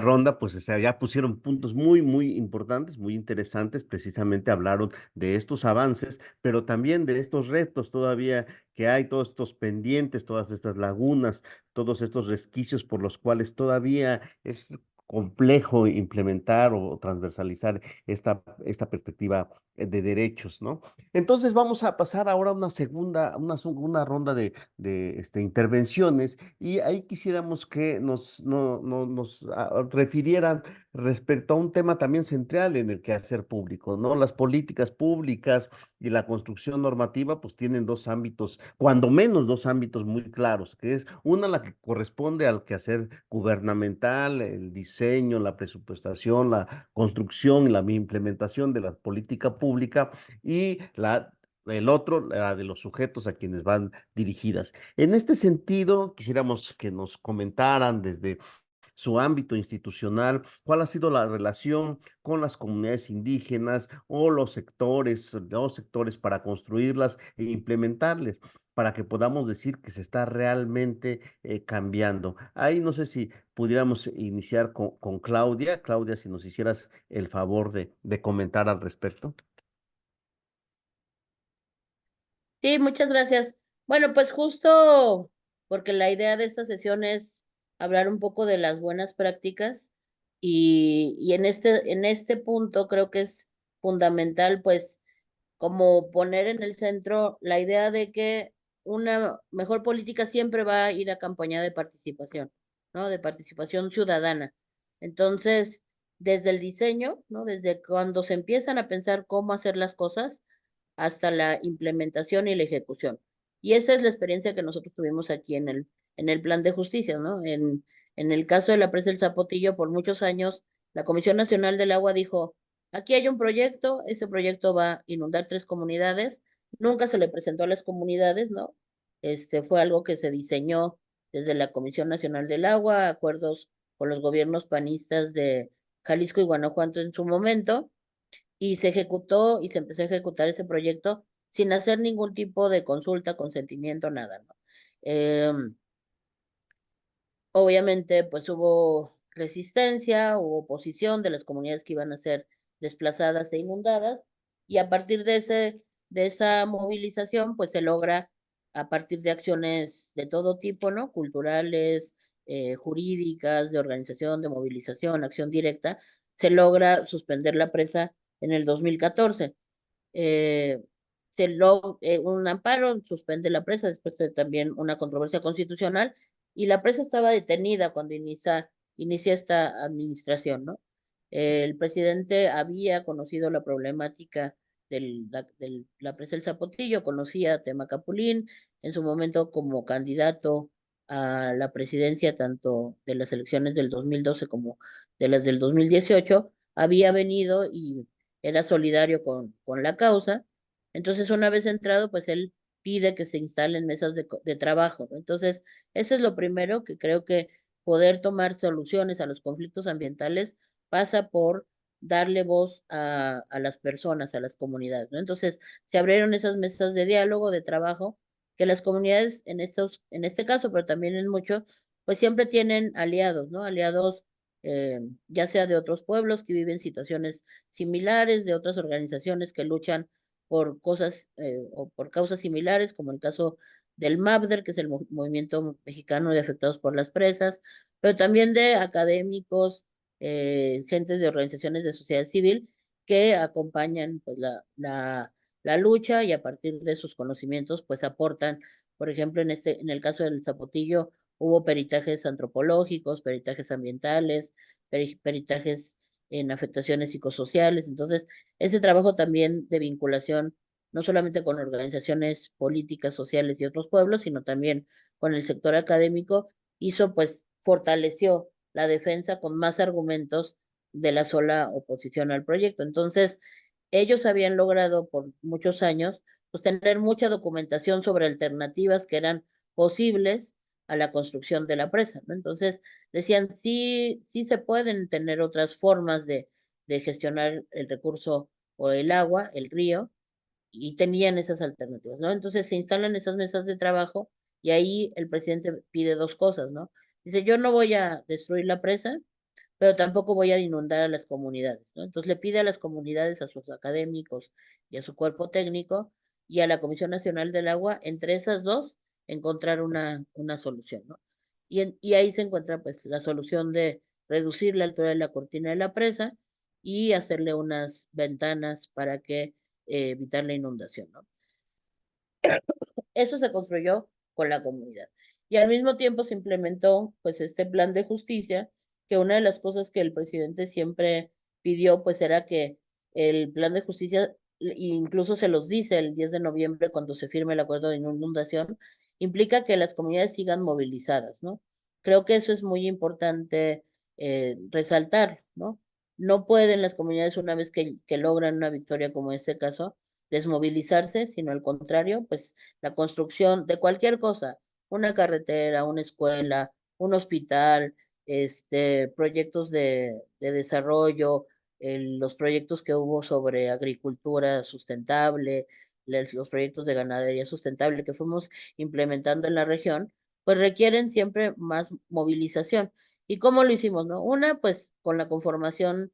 ronda, pues ya pusieron puntos muy, muy importantes, muy interesantes. Precisamente hablaron de estos avances, pero también de estos retos todavía que hay, todos estos pendientes, todas estas lagunas, todos estos resquicios por los cuales todavía es complejo implementar o transversalizar esta perspectiva de derechos, ¿no? Entonces vamos a pasar ahora a una segunda ronda de intervenciones, y ahí quisiéramos que nos refirieran respecto a un tema también central en el quehacer público, ¿no? Las políticas públicas y la construcción normativa pues tienen dos ámbitos, cuando menos dos ámbitos muy claros, que es una la que corresponde al quehacer gubernamental, el diseño, la presupuestación, la construcción y la implementación de la política pública, y el otro, la de los sujetos a quienes van dirigidas. En este sentido, quisiéramos que nos comentaran desde su ámbito institucional, cuál ha sido la relación con las comunidades indígenas o los sectores para construirlas e implementarles, para que podamos decir que se está realmente cambiando. Ahí no sé si pudiéramos iniciar con Claudia. Claudia, si nos hicieras el favor de comentar al respecto. Sí, muchas gracias. Bueno, pues justo porque la idea de esta sesión es hablar un poco de las buenas prácticas y en este punto creo que es fundamental pues como poner en el centro la idea de que una mejor política siempre va a ir acompañada de participación, ¿no? De participación ciudadana. Entonces, desde el diseño, ¿no? Desde cuando se empiezan a pensar cómo hacer las cosas hasta la implementación y la ejecución. Y esa es la experiencia que nosotros tuvimos aquí en el plan de justicia, ¿no? En el caso de la presa del Zapotillo, por muchos años, la Comisión Nacional del Agua dijo, aquí hay un proyecto, ese proyecto va a inundar 3 comunidades, nunca se le presentó a las comunidades, ¿no? Fue algo que se diseñó desde la Comisión Nacional del Agua, acuerdos con los gobiernos panistas de Jalisco y Guanajuato en su momento, y se ejecutó y se empezó a ejecutar ese proyecto sin hacer ningún tipo de consulta, consentimiento, nada, ¿no? Obviamente, pues hubo resistencia, hubo oposición de las comunidades que iban a ser desplazadas e inundadas, y a partir de esa movilización, pues se logra, a partir de acciones de todo tipo, ¿no? Culturales, jurídicas, de organización, de movilización, acción directa, se logra suspender la presa en el 2014. Eh, un amparo suspende la presa después de también una controversia constitucional, y la presa estaba detenida cuando inicia esta administración, ¿no? El presidente había conocido la problemática de la presa del Zapotillo, conocía a Temacapulín en su momento como candidato a la presidencia tanto de las elecciones del 2012 como de las del 2018, había venido y era solidario con la causa. Entonces, una vez entrado, pues él pide que se instalen mesas de trabajo, ¿no? Entonces, eso es lo primero, que creo que poder tomar soluciones a los conflictos ambientales pasa por darle voz a las personas, a las comunidades, ¿no? Entonces, se abrieron esas mesas de diálogo, de trabajo, que las comunidades en este caso, pero también en muchos, pues siempre tienen aliados, ¿no? Aliados, ya sea de otros pueblos que viven situaciones similares, de otras organizaciones que luchan por cosas o por causas similares, como el caso del MAPDER, que es el Movimiento Mexicano de Afectados por las Presas, pero también de académicos, gentes de organizaciones de sociedad civil que acompañan pues, la lucha y a partir de sus conocimientos pues aportan, por ejemplo, en el caso del Zapotillo hubo peritajes antropológicos, peritajes ambientales, peritajes en afectaciones psicosociales. Entonces, ese trabajo también de vinculación, no solamente con organizaciones políticas, sociales y otros pueblos, sino también con el sector académico, pues, fortaleció la defensa con más argumentos de la sola oposición al proyecto. Entonces, ellos habían logrado por muchos años, pues, tener mucha documentación sobre alternativas que eran posibles a la construcción de la presa, ¿no? Entonces, decían, sí, sí se pueden tener otras formas de gestionar el recurso o el agua, el río, y tenían esas alternativas, ¿no? Entonces se instalan esas mesas de trabajo y ahí el presidente pide dos cosas, ¿no? Dice, yo no voy a destruir la presa, pero tampoco voy a inundar a las comunidades, ¿no? Entonces le pide a las comunidades, a sus académicos y a su cuerpo técnico y a la Comisión Nacional del Agua, entre esas dos, encontrar una solución, ¿no? Y ahí se encuentra pues la solución de reducir la altura de la cortina de la presa y hacerle unas ventanas para que evitar la inundación, ¿no? Eso se construyó con la comunidad. Y al mismo tiempo se implementó pues este plan de justicia, que una de las cosas que el presidente siempre pidió pues era que el plan de justicia, incluso se los dice el 10 de noviembre cuando se firme el acuerdo de inundación, implica que las comunidades sigan movilizadas, ¿no? Creo que eso es muy importante resaltar, ¿no? No pueden las comunidades una vez que logran una victoria como en este caso, desmovilizarse, sino al contrario, pues la construcción de cualquier cosa, una carretera, una escuela, un hospital, proyectos de desarrollo, los proyectos que hubo sobre agricultura sustentable, los proyectos de ganadería sustentable que fuimos implementando en la región, pues requieren siempre más movilización. ¿Y cómo lo hicimos, no? Una, pues con la conformación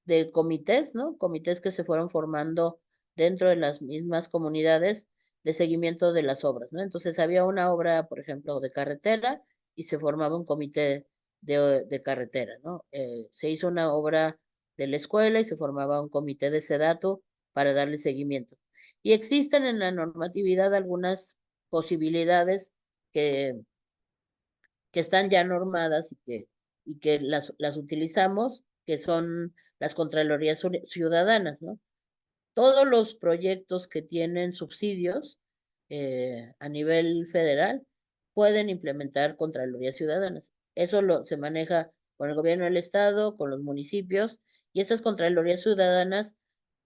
de comités, ¿no? Comités que se fueron formando dentro de las mismas comunidades de seguimiento de las obras, ¿no? Entonces había una obra, por ejemplo, de carretera y se formaba un comité de carretera, ¿no? Se hizo una obra de la escuela y se formaba un comité de SEDATU para darle seguimiento. Y existen en la normatividad algunas posibilidades que, que están ya normadas y que las utilizamos, que son las Contralorías Ciudadanas, ¿no? Todos los proyectos que tienen subsidios a nivel federal pueden implementar Contralorías Ciudadanas. Se maneja con el gobierno del estado, con los municipios, y esas Contralorías Ciudadanas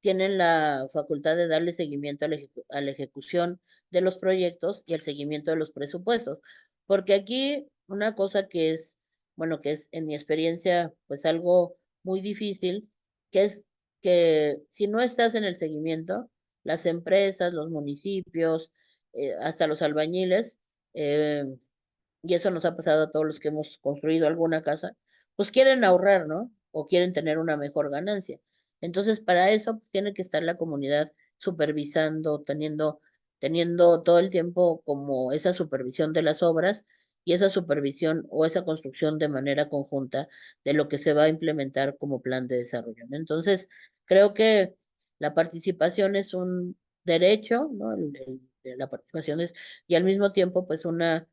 tienen la facultad de darle seguimiento a la ejecución de los proyectos y al seguimiento de los presupuestos. Porque aquí una cosa que es, bueno, que es en mi experiencia, pues algo muy difícil, que es que si no estás en el seguimiento, las empresas, los municipios, hasta los albañiles, eh, y eso nos ha pasado a todos los que hemos construido alguna casa, pues quieren ahorrar, ¿no? O quieren tener una mejor ganancia. Entonces, para eso pues, tiene que estar la comunidad supervisando, teniendo todo el tiempo como esa supervisión de las obras y esa supervisión o esa construcción de manera conjunta de lo que se va a implementar como plan de desarrollo, ¿no? Entonces, creo que la participación es un derecho, ¿no? La participación y al mismo tiempo, pues una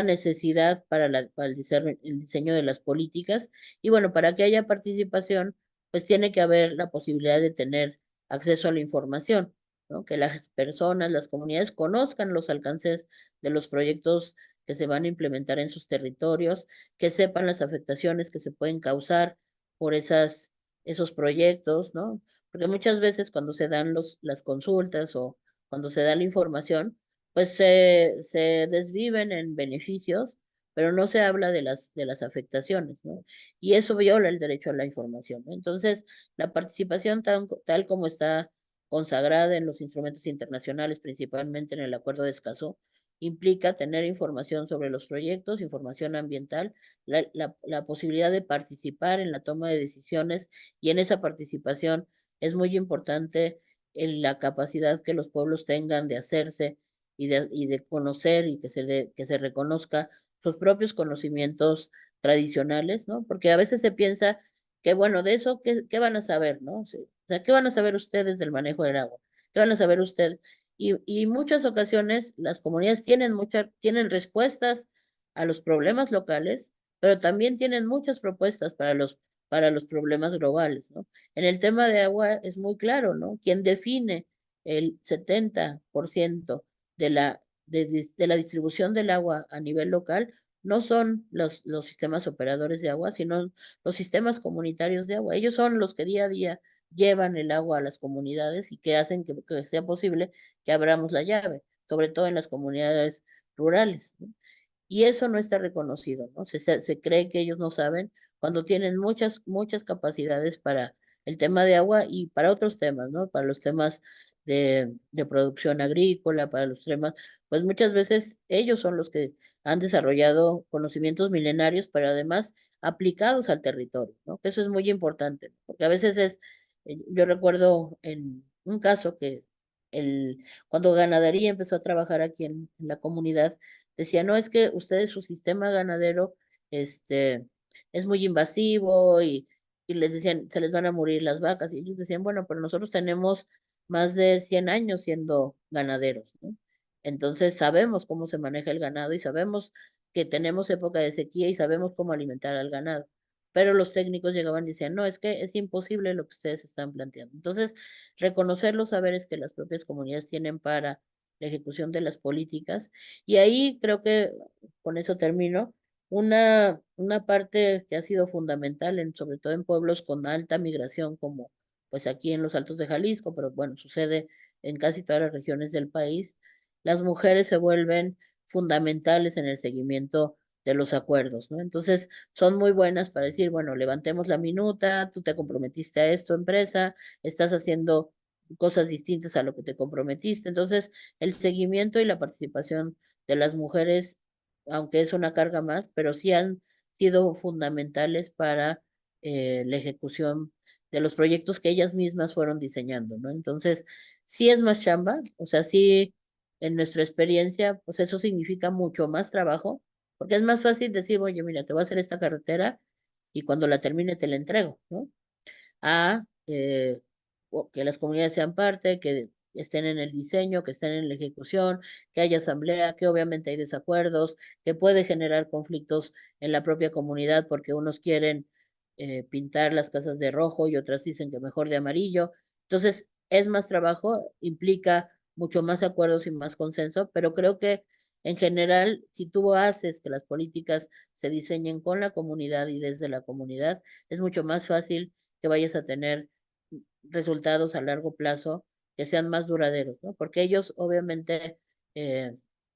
necesidad para el diseño de las políticas. Y bueno, para que haya participación, pues tiene que haber la posibilidad de tener acceso a la información, ¿no? Que las personas, las comunidades conozcan los alcances de los proyectos que se van a implementar en sus territorios, que sepan las afectaciones que se pueden causar por esos proyectos, ¿no? Porque muchas veces cuando se dan las consultas o cuando se da la información, pues se desviven en beneficios, pero no se habla de las afectaciones, ¿no? Y eso viola el derecho a la información, ¿no? Entonces, la participación tal como está consagrada en los instrumentos internacionales, principalmente en el Acuerdo de Escazú, implica tener información sobre los proyectos, información ambiental, la posibilidad de participar en la toma de decisiones y en esa participación es muy importante en la capacidad que los pueblos tengan de hacerse y de conocer y que se reconozca sus propios conocimientos tradicionales, ¿no? Porque a veces se piensa que, bueno, de eso, ¿qué van a saber, no? O sea, ¿qué van a saber ustedes del manejo del agua? ¿Qué van a saber ustedes? Y muchas ocasiones las comunidades tienen respuestas a los problemas locales, pero también tienen muchas propuestes para los problemas globales, ¿no? En el tema de agua es muy claro, ¿no? Quien define el 70% de la distribución del agua a nivel local no son los sistemas operadores de agua, sino los sistemas comunitarios de agua. Ellos son los que día a día llevan el agua a las comunidades y que hacen que sea posible que abramos la llave, sobre todo en las comunidades rurales, ¿no? Y eso no está reconocido, ¿no? Se cree que ellos no saben cuando tienen muchas capacidades para el tema de agua y para otros temas, ¿no? Para los temas de producción agrícola, para los temas, pues muchas veces ellos son los que han desarrollado conocimientos milenarios, pero además aplicados al territorio, ¿no? Que eso es muy importante, porque a veces yo recuerdo en un caso que cuando Ganadería empezó a trabajar aquí en la comunidad, decía, no, es que ustedes, su sistema ganadero, este, es muy invasivo y les decían, se les van a morir las vacas. Y ellos decían, bueno, pero nosotros tenemos más de 100 años siendo ganaderos, ¿no? Entonces sabemos cómo se maneja el ganado y sabemos que tenemos época de sequía y sabemos cómo alimentar al ganado. Pero los técnicos llegaban y decían, no, es que es imposible lo que ustedes están planteando. Entonces, reconocer los saberes que las propias comunidades tienen para la ejecución de las políticas. Y ahí creo que, con eso termino, una parte que ha sido fundamental, sobre todo en pueblos con alta migración, como pues aquí en los Altos de Jalisco, pero bueno, sucede en casi todas las regiones del país, las mujeres se vuelven fundamentales en el seguimiento de los acuerdos, ¿no? Entonces, son muy buenas para decir, bueno, levantemos la minuta, tú te comprometiste a esto, empresa, estás haciendo cosas distintas a lo que te comprometiste. Entonces, el seguimiento y la participación de las mujeres, aunque es una carga más, pero sí han sido fundamentales para la ejecución de los proyectos que ellas mismas fueron diseñando, ¿no? Entonces, sí es más chamba, o sea, sí, en nuestra experiencia, pues eso significa mucho más trabajo, porque es más fácil decir, oye, mira, te voy a hacer esta carretera y cuando la termine te la entrego, ¿no? A que las comunidades sean parte, que estén en el diseño, que estén en la ejecución, que haya asamblea, que obviamente hay desacuerdos, que puede generar conflictos en la propia comunidad porque unos quieren pintar las casas de rojo y otras dicen que mejor de amarillo. Entonces, es más trabajo, implica mucho más acuerdos y más consenso, pero creo que en general, si tú haces que las políticas se diseñen con la comunidad y desde la comunidad, es mucho más fácil que vayas a tener resultados a largo plazo que sean más duraderos, ¿no? Porque ellos, obviamente,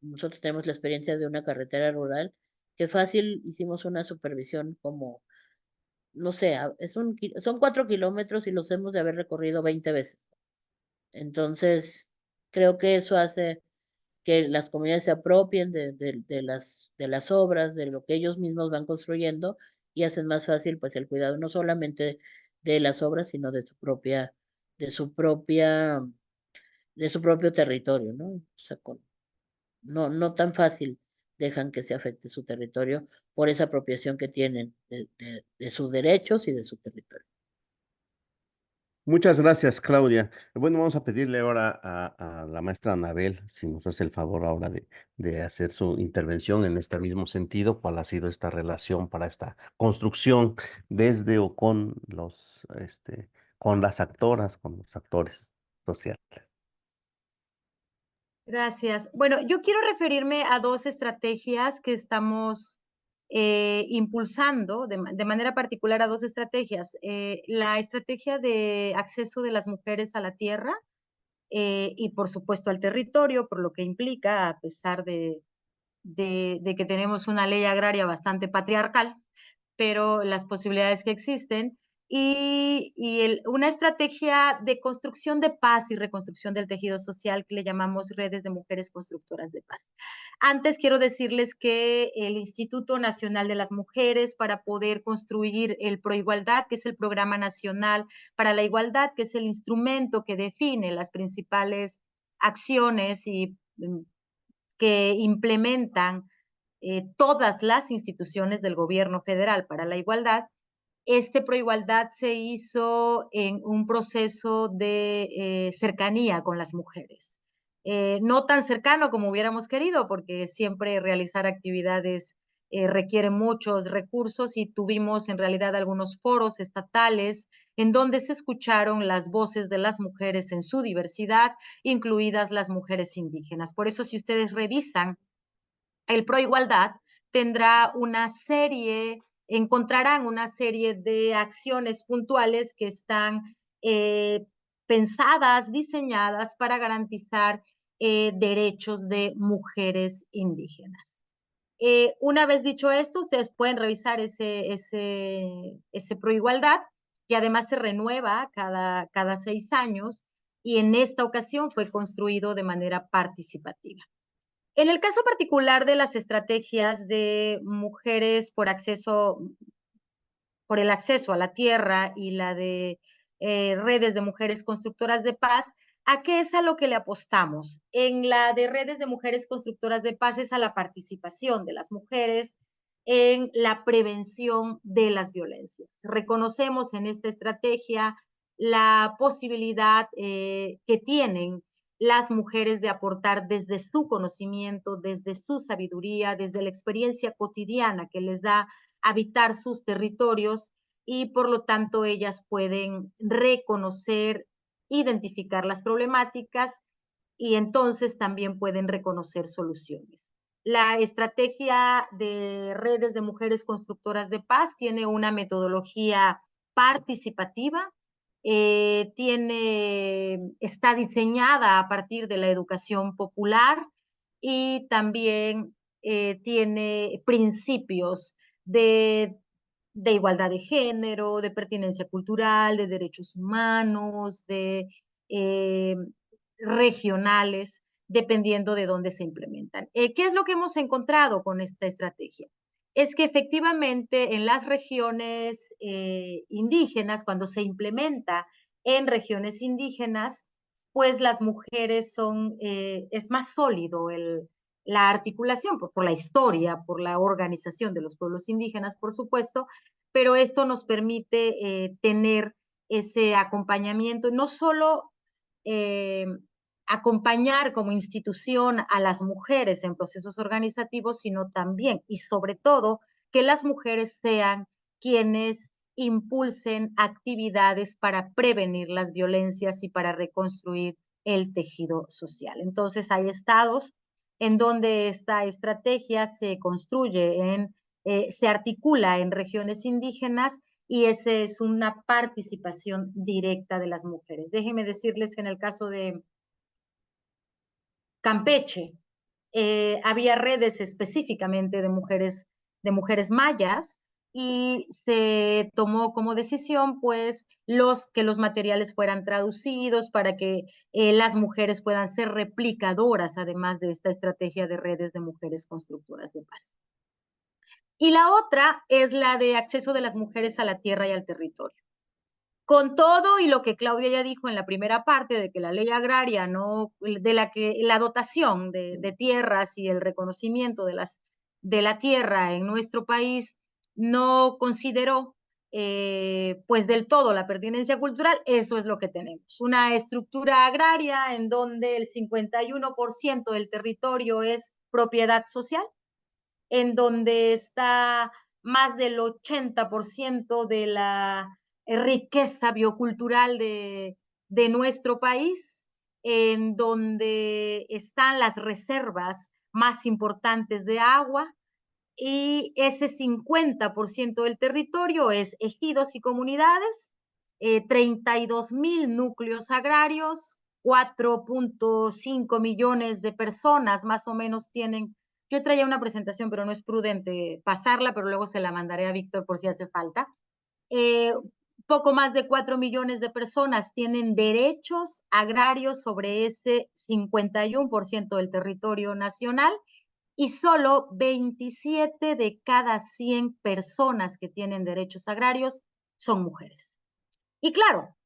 nosotros tenemos la experiencia de una carretera rural, que fácil hicimos una supervisión como, no sé, son 4 kilómetros y los hemos de haber recorrido 20 veces. Entonces, creo que eso hace que las comunidades se apropien de las obras, de lo que ellos mismos van construyendo y hacen más fácil pues el cuidado no solamente de las obras, sino de su propia, de su propio territorio, ¿no? O sea, no tan fácil dejan que se afecte su territorio por esa apropiación que tienen de sus derechos y de su territorio. Muchas gracias, Claudia. Bueno, vamos a pedirle ahora a la maestra Anabel si nos hace el favor ahora de hacer su intervención en este mismo sentido, cuál ha sido esta relación para esta construcción desde o con con las actoras, con los actores sociales. Gracias. Bueno, yo quiero referirme a dos estrategias que estamos impulsando de manera particular a dos estrategias. La estrategia de acceso de las mujeres a la tierra y por supuesto al territorio, por lo que implica, a pesar de que tenemos una ley agraria bastante patriarcal, pero las posibilidades que existen, una estrategia de construcción de paz y reconstrucción del tejido social que le llamamos redes de mujeres constructoras de paz. Antes quiero decirles que el Instituto Nacional de las Mujeres, para poder construir el Proigualdad, que es el Programa Nacional para la Igualdad, que es el instrumento que define las principales acciones y que implementan todas las instituciones del gobierno federal para la igualdad. Este Proigualdad se hizo en un proceso de cercanía con las mujeres. No tan cercano como hubiéramos querido, porque siempre realizar actividades requiere muchos recursos, y tuvimos en realidad algunos foros estatales en donde se escucharon las voces de las mujeres en su diversidad, incluidas las mujeres indígenas. Por eso, si ustedes revisan el Proigualdad, encontrarán una serie de acciones puntuales que están pensadas, diseñadas para garantizar derechos de mujeres indígenas. Una vez dicho esto, ustedes pueden revisar ese Proigualdad, que además se renueva cada 6 años, y en esta ocasión fue construido de manera participativa. En el caso particular de las estrategias de mujeres por el acceso a la tierra, y la de redes de mujeres constructoras de paz, ¿a qué es a lo que le apostamos? En la de redes de mujeres constructoras de paz es a la participación de las mujeres en la prevención de las violencias. Reconocemos en esta estrategia la posibilidad que tienen las mujeres de aportar desde su conocimiento, desde su sabiduría, desde la experiencia cotidiana que les da habitar sus territorios, y por lo tanto ellas pueden reconocer, identificar las problemáticas, y entonces también pueden reconocer soluciones. La estrategia de redes de mujeres constructoras de paz tiene una metodología participativa, está diseñada a partir de la educación popular, y también tiene principios de igualdad de género, de pertinencia cultural, de derechos humanos, de regionales, dependiendo de dónde se implementan. ¿Qué es lo que hemos encontrado con esta estrategia? Es que efectivamente en las regiones indígenas, cuando se implementa en regiones indígenas, pues las mujeres es más sólido la articulación por la historia, por la organización de los pueblos indígenas, por supuesto, pero esto nos permite tener ese acompañamiento, no solo acompañar como institución a las mujeres en procesos organizativos, sino también y sobre todo que las mujeres sean quienes impulsen actividades para prevenir las violencias y para reconstruir el tejido social. Entonces hay estados en donde esta estrategia se construye se articula en regiones indígenas, y esa es una participación directa de las mujeres. Déjenme decirles que en el caso de Campeche había redes específicamente de mujeres mayas, y se tomó como decisión pues que los materiales fueran traducidos para que las mujeres puedan ser replicadoras, además de esta estrategia de redes de mujeres constructoras de paz. Y la otra es la de acceso de las mujeres a la tierra y al territorio. Con todo y lo que Claudia ya dijo en la primera parte, de que la ley agraria la dotación de tierras y el reconocimiento de la tierra en nuestro país no consideró pues del todo la pertinencia cultural, eso es lo que tenemos. Una estructura agraria en donde el 51% del territorio es propiedad social, en donde está más del 80% de la riqueza biocultural de nuestro país, en donde están las reservas más importantes de agua, y ese 50% del territorio es ejidos y comunidades, 32,000 núcleos agrarios, 4.5 millones de personas más o menos tienen. Yo traía una presentación, pero no es prudente pasarla, pero luego se la mandaré a Víctor por si hace falta. Poco más de 4 millones de personas tienen derechos agrarios sobre ese 51% del territorio nacional, y solo 27 de cada 100 personas que tienen derechos agrarios son mujeres. Y claro,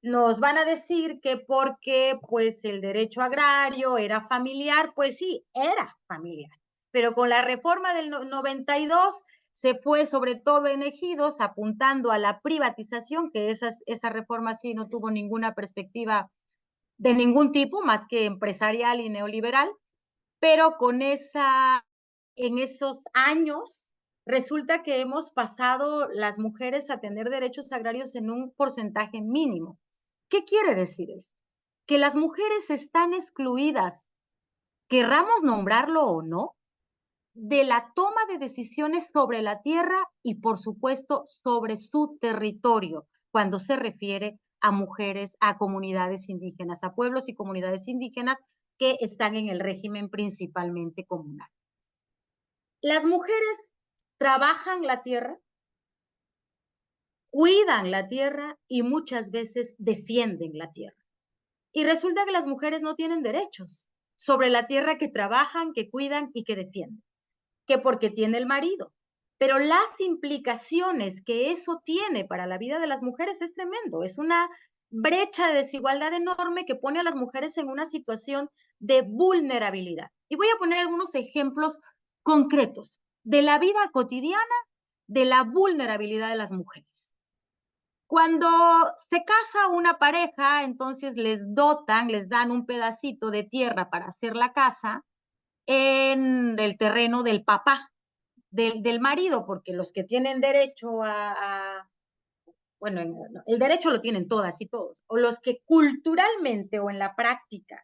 nos van a decir que porque pues el derecho agrario era familiar, pues sí, era familiar. Pero con la reforma del 92 se fue sobre todo en ejidos apuntando a la privatización, que esa reforma sí no tuvo ninguna perspectiva de ningún tipo, más que empresarial y neoliberal, pero en esos años resulta que hemos pasado las mujeres a tener derechos agrarios en un porcentaje mínimo. ¿Qué quiere decir esto? Que las mujeres están excluidas, querramos nombrarlo o no, de la toma de decisiones sobre la tierra y, por supuesto, sobre su territorio, cuando se refiere a mujeres, a comunidades indígenas, a pueblos y comunidades indígenas que están en el régimen principalmente comunal. Las mujeres trabajan la tierra, cuidan la tierra y muchas veces defienden la tierra. Y resulta que las mujeres no tienen derechos sobre la tierra que trabajan, que cuidan y que defienden, que porque tiene el marido. Pero las implicaciones que eso tiene para la vida de las mujeres es tremendo. Es una brecha de desigualdad enorme que pone a las mujeres en una situación de vulnerabilidad. Y voy a poner algunos ejemplos concretos de la vida cotidiana de la vulnerabilidad de las mujeres. Cuando se casa una pareja, entonces les dan un pedacito de tierra para hacer la casa en el terreno del papá, del marido, porque los que tienen derecho bueno, el derecho lo tienen todas y todos, o los que culturalmente o en la práctica,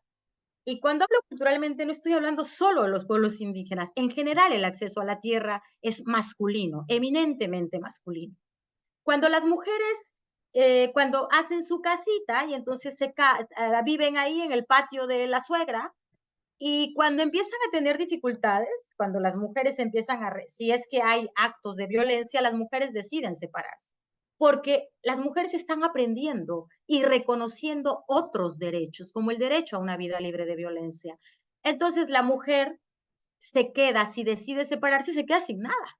y cuando hablo culturalmente no estoy hablando solo de los pueblos indígenas, en general el acceso a la tierra es masculino, eminentemente masculino. Cuando las mujeres, cuando hacen su casita y entonces viven ahí en el patio de la suegra, y cuando empiezan a tener dificultades, cuando las mujeres empiezan si es que hay actos de violencia, las mujeres deciden separarse, porque las mujeres están aprendiendo y reconociendo otros derechos, como el derecho a una vida libre de violencia. Entonces la mujer se queda, si decide separarse, se queda sin nada.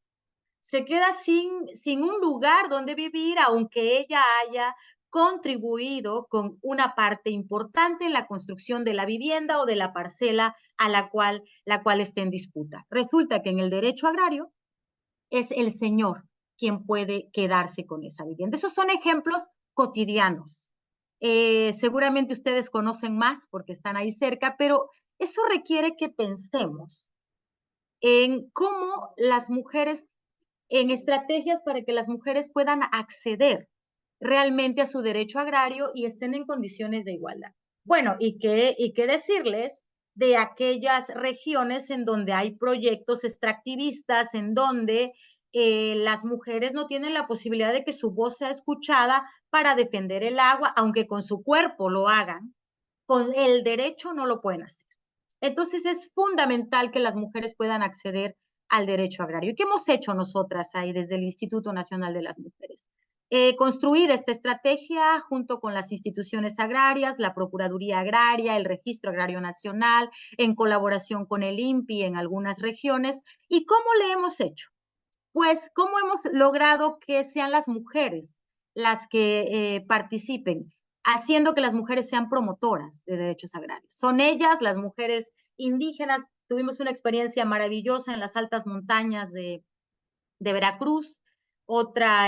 Se queda sin un lugar donde vivir, aunque ella haya contribuido con una parte importante en la construcción de la vivienda o de la parcela a la cual esté en disputa. Resulta que en el derecho agrario es el señor quien puede quedarse con esa vivienda. Esos son ejemplos cotidianos. Seguramente ustedes conocen más porque están ahí cerca, pero eso requiere que pensemos en cómo las mujeres, en estrategias para que las mujeres puedan acceder realmente a su derecho agrario y estén en condiciones de igualdad. Bueno, y qué decirles de aquellas regiones en donde hay proyectos extractivistas, en donde las mujeres no tienen la posibilidad de que su voz sea escuchada para defender el agua, aunque con su cuerpo lo hagan, con el derecho no lo pueden hacer. Entonces es fundamental que las mujeres puedan acceder al derecho agrario. ¿Y qué hemos hecho nosotras ahí desde el Instituto Nacional de las Mujeres? Construir esta estrategia junto con las instituciones agrarias, la Procuraduría Agraria, el Registro Agrario Nacional, en colaboración con el INPI en algunas regiones. ¿Y cómo le hemos hecho? Pues, ¿cómo hemos logrado que sean las mujeres las que participen, haciendo que las mujeres sean promotoras de derechos agrarios? Son ellas, las mujeres indígenas. Tuvimos una experiencia maravillosa en las altas montañas de Veracruz, otra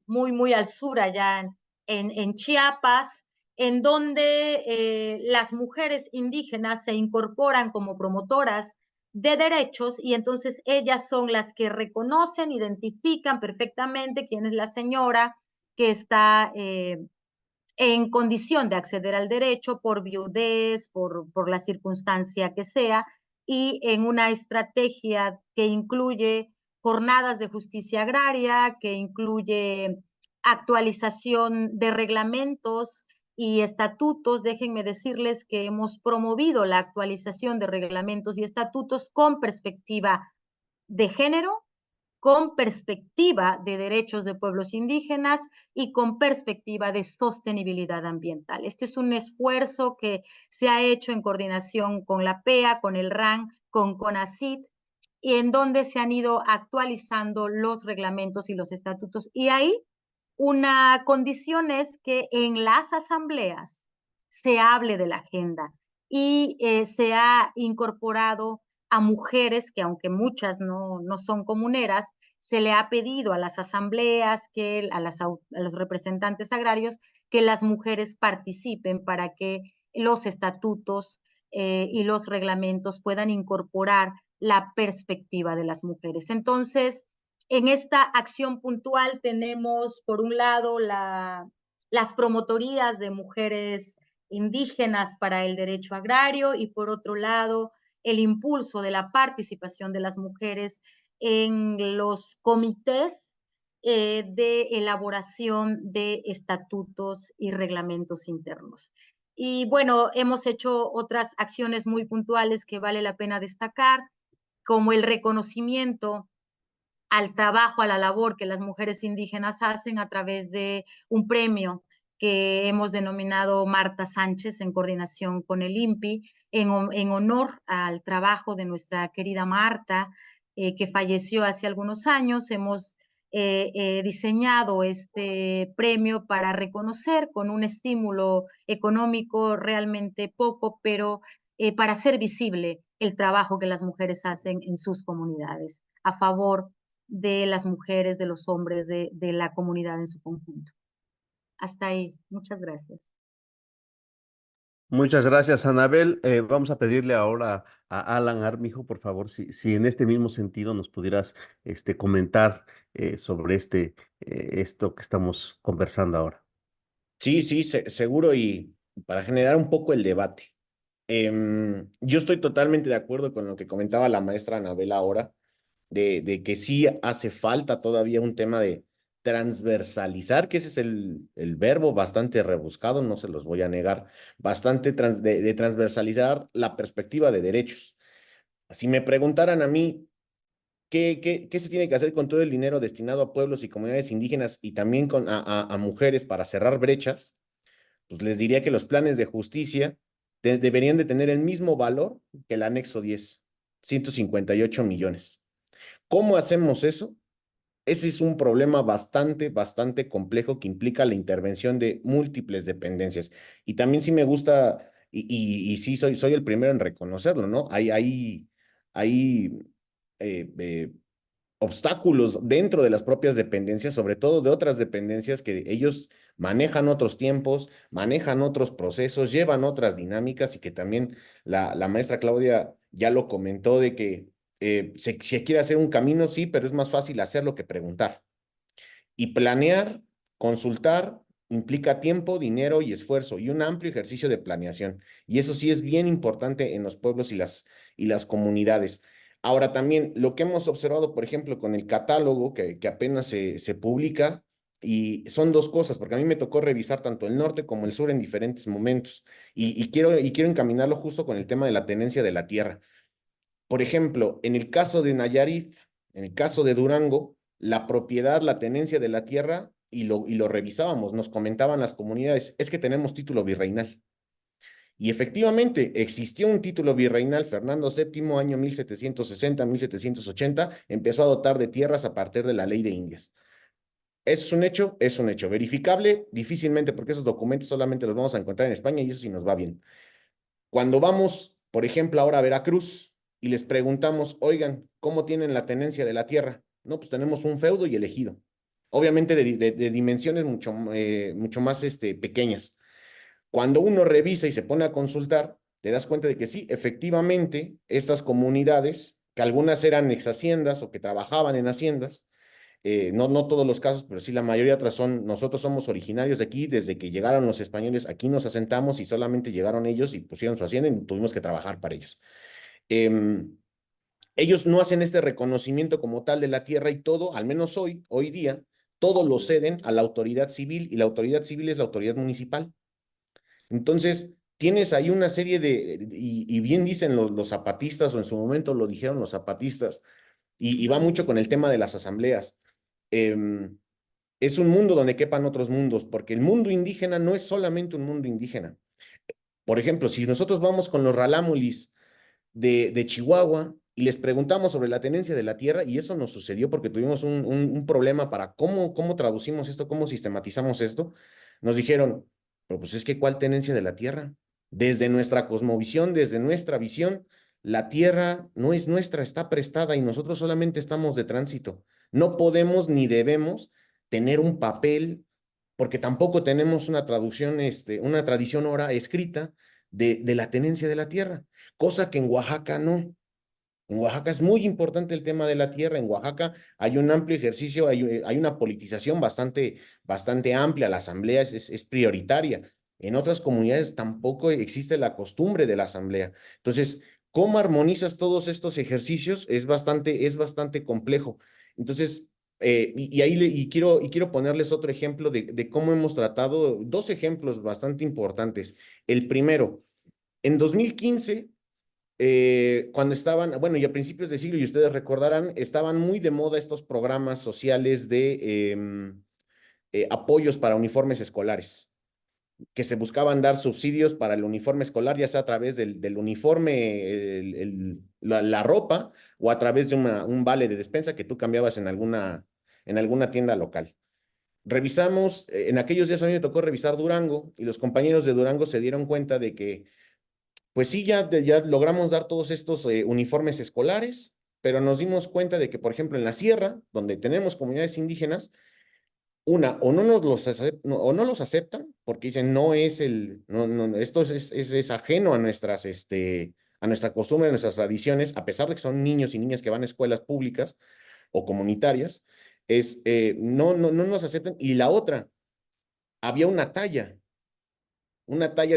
muy al sur, allá en Chiapas, en donde las mujeres indígenas se incorporan como promotoras de derechos y entonces ellas son las que reconocen, identifican perfectamente quién es la señora que está en condición de acceder al derecho por viudez, por la circunstancia que sea, y en una estrategia que incluye jornadas de justicia agraria, que incluye actualización de reglamentos y estatutos. Déjenme decirles que hemos promovido la actualización de reglamentos y estatutos con perspectiva de género, con perspectiva de derechos de pueblos indígenas y con perspectiva de sostenibilidad ambiental. Este es un esfuerzo que se ha hecho en coordinación con la PEA, con el RAN, con CONACYT, y en donde se han ido actualizando los reglamentos y los estatutos. Y ahí Una condición es que en las asambleas se hable de la agenda y se ha incorporado a mujeres que, aunque muchas no son comuneras, se le ha pedido a las asambleas, a los representantes agrarios, que las mujeres participen para que los estatutos y los reglamentos puedan incorporar la perspectiva de las mujeres. Entonces, en esta acción puntual tenemos, por un lado, las promotorías de mujeres indígenas para el derecho agrario y, por otro lado, el impulso de la participación de las mujeres en los comités de elaboración de estatutos y reglamentos internos. Y bueno, hemos hecho otras acciones muy puntuales que vale la pena destacar, como el reconocimiento al trabajo, a la labor que las mujeres indígenas hacen a través de un premio que hemos denominado Marta Sánchez en coordinación con el INPI, en honor al trabajo de nuestra querida Marta, que falleció hace algunos años. Hemos diseñado este premio para reconocer con un estímulo económico realmente poco, pero para hacer visible el trabajo que las mujeres hacen en sus comunidades a favor de las mujeres, de los hombres, de la comunidad en su conjunto. Hasta ahí. Muchas gracias. Muchas gracias, Anabel. Vamos a pedirle ahora a Alan Armijo, por favor, si en este mismo sentido nos pudieras comentar sobre esto que estamos conversando ahora. Sí, sí, seguro, y para generar un poco el debate. Yo estoy totalmente de acuerdo con lo que comentaba la maestra Anabel ahora, de que sí hace falta todavía un tema de transversalizar, que ese es el verbo bastante rebuscado, no se los voy a negar, bastante de transversalizar la perspectiva de derechos. Si me preguntaran a mí qué se tiene que hacer con todo el dinero destinado a pueblos y comunidades indígenas y también a mujeres para cerrar brechas, pues les diría que los planes de justicia deberían de tener el mismo valor que el anexo 10, 158 millones. ¿Cómo hacemos eso? Ese es un problema bastante complejo que implica la intervención de múltiples dependencias. Y también sí me gusta, y sí soy el primero en reconocerlo, ¿no? Hay obstáculos dentro de las propias dependencias, sobre todo de otras dependencias que ellos manejan otros tiempos, manejan otros procesos, llevan otras dinámicas, y que también la maestra Claudia ya lo comentó, de que se quiere hacer un camino, sí, pero es más fácil hacerlo que preguntar. Y planear, consultar, implica tiempo, dinero y esfuerzo, y un amplio ejercicio de planeación. Y eso sí es bien importante en los pueblos y las comunidades. Ahora también, lo que hemos observado, por ejemplo, con el catálogo que apenas se publica, y son dos cosas, porque a mí me tocó revisar tanto el norte como el sur en diferentes momentos, y quiero encaminarlo justo con el tema de la tenencia de la tierra. Por ejemplo, en el caso de Nayarit, en el caso de Durango, la propiedad, la tenencia de la tierra, y lo revisábamos, nos comentaban las comunidades, es que tenemos título virreinal. Y efectivamente, existió un título virreinal. Fernando VII, año 1760, 1780, empezó a dotar de tierras a partir de la ley de Indias. ¿Es un hecho? Es un hecho. ¿Verificable? Difícilmente, porque esos documentos solamente los vamos a encontrar en España, y eso sí nos va bien. Cuando vamos, por ejemplo, ahora a Veracruz y les preguntamos, oigan, ¿cómo tienen la tenencia de la tierra? No, pues tenemos un feudo y el ejido. Obviamente de dimensiones mucho más pequeñas. Cuando uno revisa y se pone a consultar, te das cuenta de que sí, efectivamente, estas comunidades, que algunas eran ex haciendas o que trabajaban en haciendas, no todos los casos, pero sí la mayoría otras nosotros somos originarios de aquí. Desde que llegaron los españoles, aquí nos asentamos, y solamente llegaron ellos y pusieron su hacienda y tuvimos que trabajar para ellos. Ellos no hacen este reconocimiento como tal de la tierra, y todo, al menos hoy día, todo lo ceden a la autoridad civil, y la autoridad civil es la autoridad municipal. Entonces, tienes ahí una serie y bien dicen los zapatistas, o en su momento lo dijeron los zapatistas, y va mucho con el tema de las asambleas. Es un mundo donde quepan otros mundos, porque el mundo indígena no es solamente un mundo indígena. Por ejemplo, si nosotros vamos con los ralámulis de Chihuahua, y les preguntamos sobre la tenencia de la tierra y eso nos sucedió porque tuvimos un problema para cómo traducimos esto, cómo sistematizamos esto. Nos dijeron, pero pues es que ¿cuál tenencia de la tierra? Desde nuestra cosmovisión, desde nuestra visión, la tierra no es nuestra, está prestada y nosotros solamente estamos de tránsito. No podemos ni debemos tener un papel, porque tampoco tenemos una traducción, una tradición ahora escrita de la tenencia de la tierra, cosa que en Oaxaca no. En Oaxaca es muy importante el tema de la tierra. En Oaxaca hay un amplio ejercicio, hay una politización bastante amplia. La asamblea es prioritaria. En otras comunidades tampoco existe la costumbre de la asamblea. Entonces, ¿cómo armonizas todos estos ejercicios? Es bastante complejo. Entonces, quiero ponerles otro ejemplo de cómo hemos tratado, dos ejemplos bastante importantes. El primero, en 2015 cuando estaban, bueno, y a principios de siglo, y ustedes recordarán, estaban muy de moda estos programas sociales de apoyos para uniformes escolares, que se buscaban dar subsidios para el uniforme escolar, ya sea a través del uniforme, la ropa, o a través de un vale de despensa que tú cambiabas en alguna tienda local. Revisamos, en aquellos días a mí me tocó revisar Durango, y los compañeros de Durango se dieron cuenta de que pues sí, ya logramos dar todos estos uniformes escolares, pero nos dimos cuenta de que, por ejemplo, en la sierra, donde tenemos comunidades indígenas, o o no los aceptan, porque dicen, esto es ajeno a a nuestra costumbre, a nuestras tradiciones, a pesar de que son niños y niñas que van a escuelas públicas o comunitarias, no nos aceptan. Y la otra, había una talla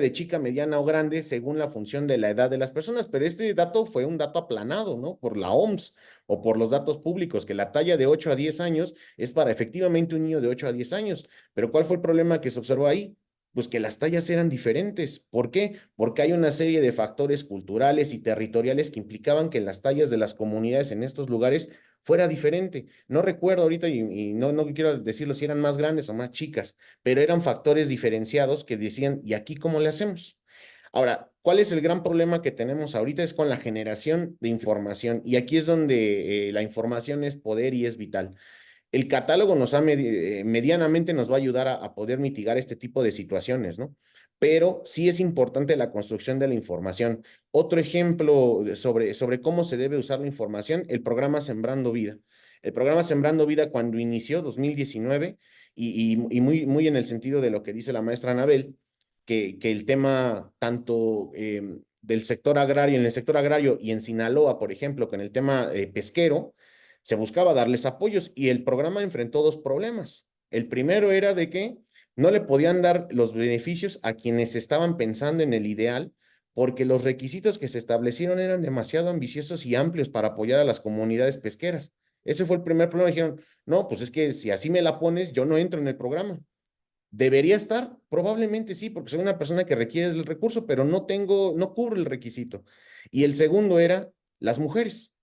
de chica, mediana o grande según la función de la edad de las personas, pero este dato fue un dato aplanado, ¿no? Por la OMS o por los datos públicos, que la talla de 8 a 10 años es para efectivamente un niño de 8 a 10 años. Pero ¿cuál fue el problema que se observó ahí? Pues que las tallas eran diferentes. ¿Por qué? Porque hay una serie de factores culturales y territoriales que implicaban que las tallas de las comunidades en estos lugares fuera diferente. No recuerdo ahorita y no quiero decirlo si eran más grandes o más chicas, pero eran factores diferenciados que decían, ¿y aquí cómo le hacemos? Ahora, ¿cuál es el gran problema que tenemos ahorita? Es con la generación de información y aquí es donde la información es poder y es vital. El catálogo medianamente nos va a ayudar a poder mitigar este tipo de situaciones, ¿no? Pero sí es importante la construcción de la información. Otro ejemplo sobre cómo se debe usar la información, el programa Sembrando Vida. El programa Sembrando Vida cuando inició 2019 y muy en el sentido de lo que dice la maestra Anabel, que el tema tanto del sector agrario, en el sector agrario y en Sinaloa, por ejemplo, con el tema pesquero, se buscaba darles apoyos y el programa enfrentó dos problemas. El primero era de que no le podían dar los beneficios a quienes estaban pensando en el ideal porque los requisitos que se establecieron eran demasiado ambiciosos y amplios para apoyar a las comunidades pesqueras. Ese fue el primer problema. Dijeron, no, pues es que si así me la pones, yo no entro en el programa. ¿Debería estar? Probablemente sí, porque soy una persona que requiere el recurso, pero no cubro el requisito. Y el segundo era las mujeres.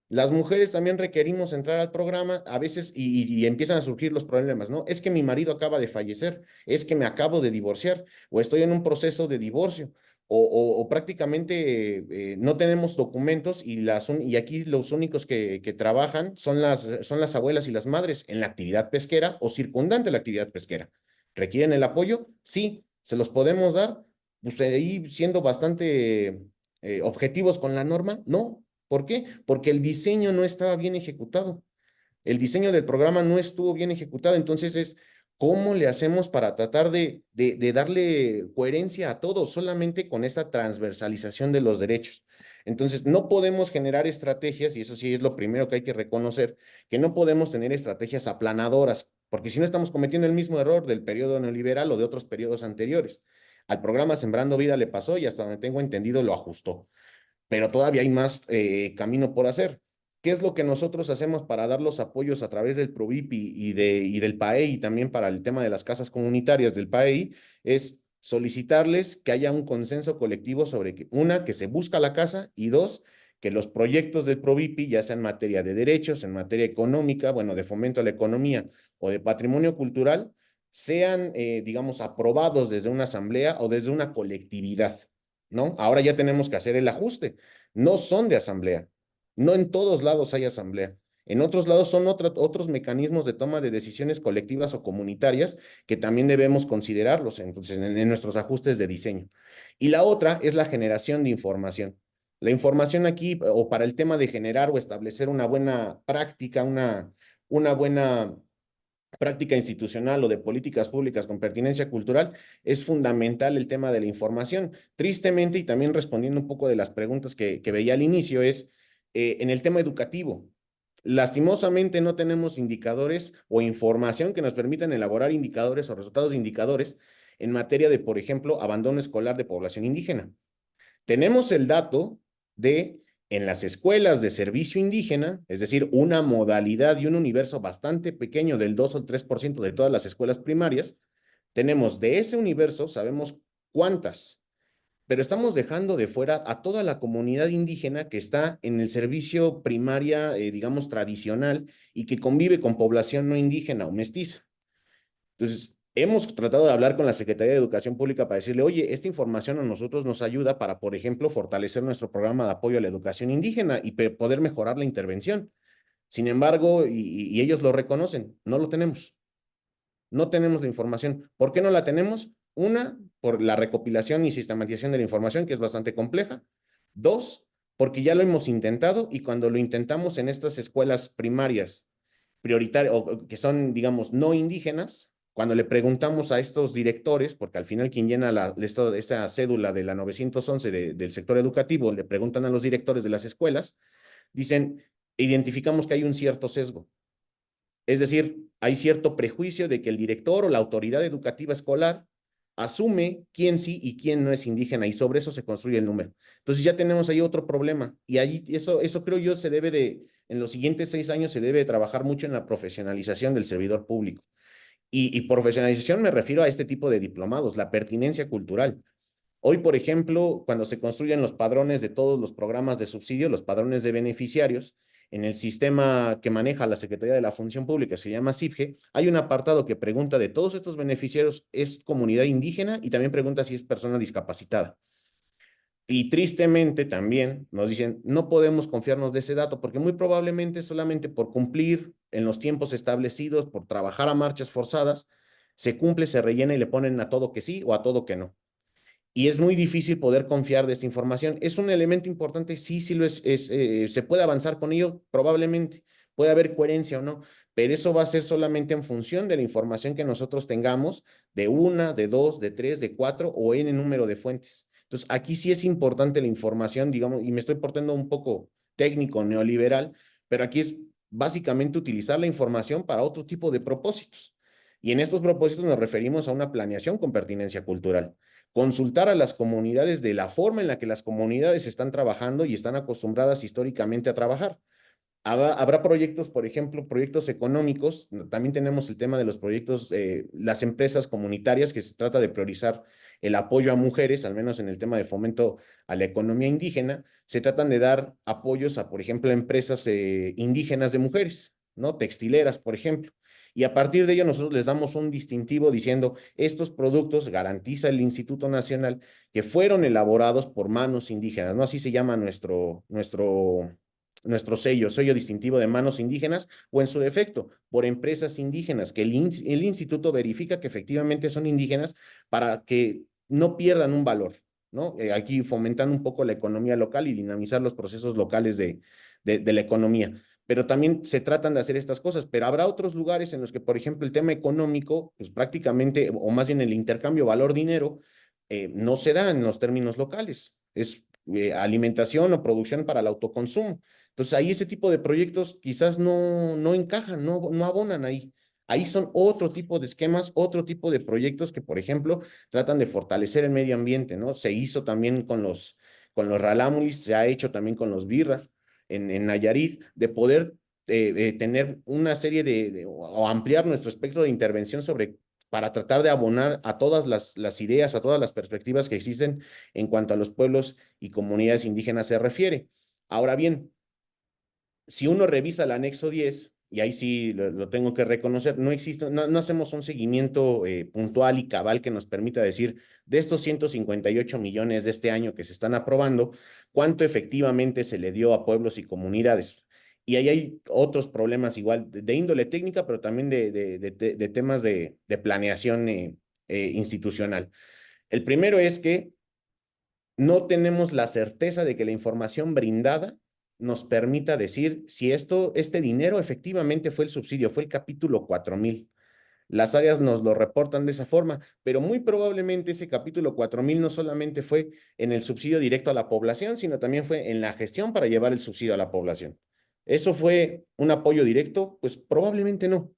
Las mujeres también requerimos entrar al programa a veces y empiezan a surgir los problemas, ¿no? Es que mi marido acaba de fallecer, es que me acabo de divorciar o estoy en un proceso de divorcio o prácticamente no tenemos documentos y aquí los únicos que trabajan son las abuelas y las madres en la actividad pesquera o circundante a la actividad pesquera. ¿Requieren el apoyo? Sí, se los podemos dar. Pues ahí siendo bastante objetivos con la norma, no. ¿Por qué? Porque el diseño no estaba bien ejecutado. El diseño del programa no estuvo bien ejecutado. Entonces ¿cómo le hacemos para tratar de darle coherencia a todo solamente con esa transversalización de los derechos? Entonces, no podemos generar estrategias, y eso sí es lo primero que hay que reconocer, que no podemos tener estrategias aplanadoras, porque si no estamos cometiendo el mismo error del periodo neoliberal o de otros periodos anteriores. Al programa Sembrando Vida le pasó y hasta donde tengo entendido lo ajustó, pero todavía hay más camino por hacer. ¿Qué es lo que nosotros hacemos para dar los apoyos a través del PROVIPI y del PAEI y también para el tema de las casas comunitarias del PAEI? Es solicitarles que haya un consenso colectivo sobre que, una, que se busca la casa y dos, que los proyectos del PROVIPI, ya sea en materia de derechos, en materia económica, bueno, de fomento a la economía o de patrimonio cultural, sean, digamos, aprobados desde una asamblea o desde una colectividad. ¿No? Ahora ya tenemos que hacer el ajuste. no son de asamblea. No en todos lados hay asamblea. En otros lados son otros mecanismos de toma de decisiones colectivas o comunitarias que también debemos considerarlos entonces, en nuestros ajustes de diseño. Y la otra es la generación de información. La información aquí, o para el tema de generar o establecer una buena práctica, una buena práctica institucional o de políticas públicas con pertinencia cultural, es fundamental el tema de la información. Tristemente, y también respondiendo un poco de las preguntas que veía al inicio, es en el tema educativo. Lastimosamente no tenemos indicadores o información que nos permitan elaborar indicadores o resultados de indicadores en materia de, por ejemplo, abandono escolar de población indígena. Tenemos el dato de en las escuelas de servicio indígena, es decir, una modalidad y un universo bastante pequeño del 2 o 3% de todas las escuelas primarias, tenemos de ese universo, sabemos cuántas, pero estamos dejando de fuera a toda la comunidad indígena que está en el servicio primaria, digamos, tradicional y que convive con población no indígena o mestiza. Entonces, hemos tratado de hablar con la Secretaría de Educación Pública para decirle, oye, esta información a nosotros nos ayuda para, por ejemplo, fortalecer nuestro programa de apoyo a la educación indígena y poder mejorar la intervención. Sin embargo, y ellos lo reconocen, no lo tenemos. No tenemos la información. ¿Por qué no la tenemos? Una, por la recopilación y sistematización de la información, que es bastante compleja. Dos, porque ya lo hemos intentado y cuando lo intentamos en estas escuelas primarias prioritarias, o que son, digamos, no indígenas, cuando le preguntamos a estos directores, porque al final quien llena esa cédula de la 911 del sector educativo, le preguntan a los directores de las escuelas, dicen, identificamos que hay un cierto sesgo. Es decir, hay cierto prejuicio de que el director o la autoridad educativa escolar asume quién sí y quién no es indígena y sobre eso se construye el número. Entonces ya tenemos ahí otro problema y allí eso creo yo se debe de, en los siguientes 6 años se debe de trabajar mucho en la profesionalización del servidor público. Y profesionalización me refiero a este tipo de diplomados, la pertinencia cultural. Hoy, por ejemplo, cuando se construyen los padrones de todos los programas de subsidio, los padrones de beneficiarios, en el sistema que maneja la Secretaría de la Función Pública, se llama SIFGE, hay un apartado que pregunta de todos estos beneficiarios, ¿es comunidad indígena? Y también pregunta si es persona discapacitada. Y tristemente también nos dicen, no podemos confiarnos de ese dato porque muy probablemente solamente por cumplir en los tiempos establecidos, por trabajar a marchas forzadas, se cumple, se rellena y le ponen a todo que sí o a todo que no. Y es muy difícil poder confiar de esta información. ¿Es un elemento importante? Sí, sí lo es. ¿Se puede avanzar con ello? Probablemente. Puede haber coherencia o no, pero eso va a ser solamente en función de la información que nosotros tengamos de una, de dos, de tres, de cuatro o en el número de fuentes. Entonces, aquí sí es importante la información, digamos, y me estoy portando un poco técnico, neoliberal, pero aquí es básicamente utilizar la información para otro tipo de propósitos. Y en estos propósitos nos referimos a una planeación con pertinencia cultural, consultar a las comunidades de la forma en la que las comunidades están trabajando y están acostumbradas históricamente a trabajar. Habrá proyectos, por ejemplo, proyectos económicos. También tenemos el tema de los proyectos, las empresas comunitarias, que se trata de priorizar el apoyo a mujeres, al menos en el tema de fomento a la economía indígena. Se tratan de dar apoyos a, por ejemplo, empresas indígenas de mujeres, ¿no? Textileras, por ejemplo. Y a partir de ello nosotros les damos un distintivo diciendo, estos productos garantiza el Instituto Nacional que fueron elaborados por manos indígenas, ¿no? Así se llama nuestro sello distintivo de manos indígenas o en su defecto por empresas indígenas, que el instituto verifica que efectivamente son indígenas para que no pierdan un valor, ¿no? Aquí fomentando un poco la economía local y dinamizar los procesos locales de la economía. Pero también se tratan de hacer estas cosas, pero habrá otros lugares en los que, por ejemplo, el tema económico, pues prácticamente, o más bien el intercambio valor-dinero, no se da en los términos locales. Es alimentación o producción para el autoconsumo. Entonces ahí ese tipo de proyectos quizás no encajan, no abonan ahí. Ahí son otro tipo de esquemas, otro tipo de proyectos que, por ejemplo, tratan de fortalecer el medio ambiente, ¿no? Se hizo también con los ralámulis, se ha hecho también con los birras en Nayarit, de poder tener una serie o ampliar nuestro espectro de intervención para tratar de abonar a todas las ideas, a todas las perspectivas que existen en cuanto a los pueblos y comunidades indígenas se refiere. Ahora bien, si uno revisa el anexo 10, y ahí sí lo tengo que reconocer, no existe, no hacemos un seguimiento puntual y cabal que nos permita decir, de estos 158 millones de este año que se están aprobando, cuánto efectivamente se le dio a pueblos y comunidades. Y ahí hay otros problemas igual de índole técnica, pero también de temas de planeación institucional. El primero es que no tenemos la certeza de que la información brindada nos permita decir si este dinero efectivamente fue el subsidio, fue el capítulo 4000. Las áreas nos lo reportan de esa forma, pero muy probablemente ese capítulo 4000 no solamente fue en el subsidio directo a la población, sino también fue en la gestión para llevar el subsidio a la población. ¿Eso fue un apoyo directo? Pues probablemente no,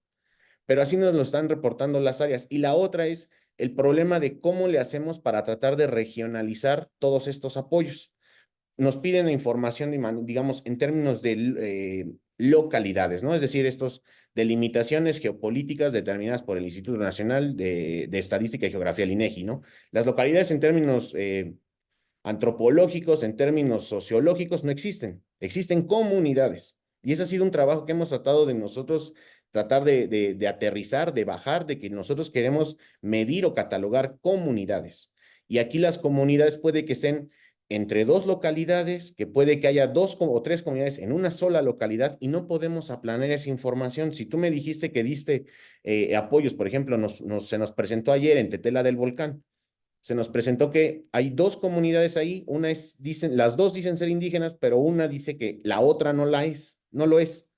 pero así nos lo están reportando las áreas. Y la otra es el problema de cómo le hacemos para tratar de regionalizar todos estos apoyos. Nos piden información, digamos, en términos de localidades, ¿no? Es decir, estos delimitaciones geopolíticas determinadas por el Instituto Nacional de Estadística y Geografía, el INEGI, ¿no? Las localidades en términos antropológicos, en términos sociológicos, no existen. Existen comunidades. Y ese ha sido un trabajo que hemos tratado de nosotros tratar de aterrizar, de bajar, de que nosotros queremos medir o catalogar comunidades. Y aquí las comunidades puede que estén entre dos localidades, que puede que haya dos o tres comunidades en una sola localidad y no podemos aplanar esa información. Si tú me dijiste que diste apoyos, por ejemplo, se nos presentó ayer en Tetela del Volcán, se nos presentó que hay dos comunidades ahí, las dos dicen ser indígenas, pero una dice que la otra no lo es.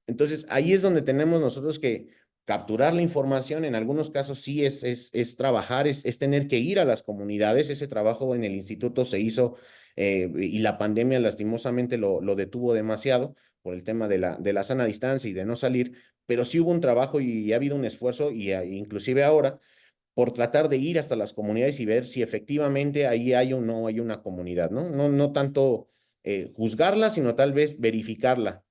Entonces, ahí es donde tenemos nosotros que capturar la información. En algunos casos sí es trabajar, es tener que ir a las comunidades. Ese trabajo en el instituto se hizo y la pandemia lastimosamente lo detuvo demasiado por el tema de la sana distancia y de no salir, pero sí hubo un trabajo y ha habido un esfuerzo y inclusive ahora por tratar de ir hasta las comunidades y ver si efectivamente ahí hay o no hay una comunidad, ¿no? No tanto juzgarla, sino tal vez verificarla,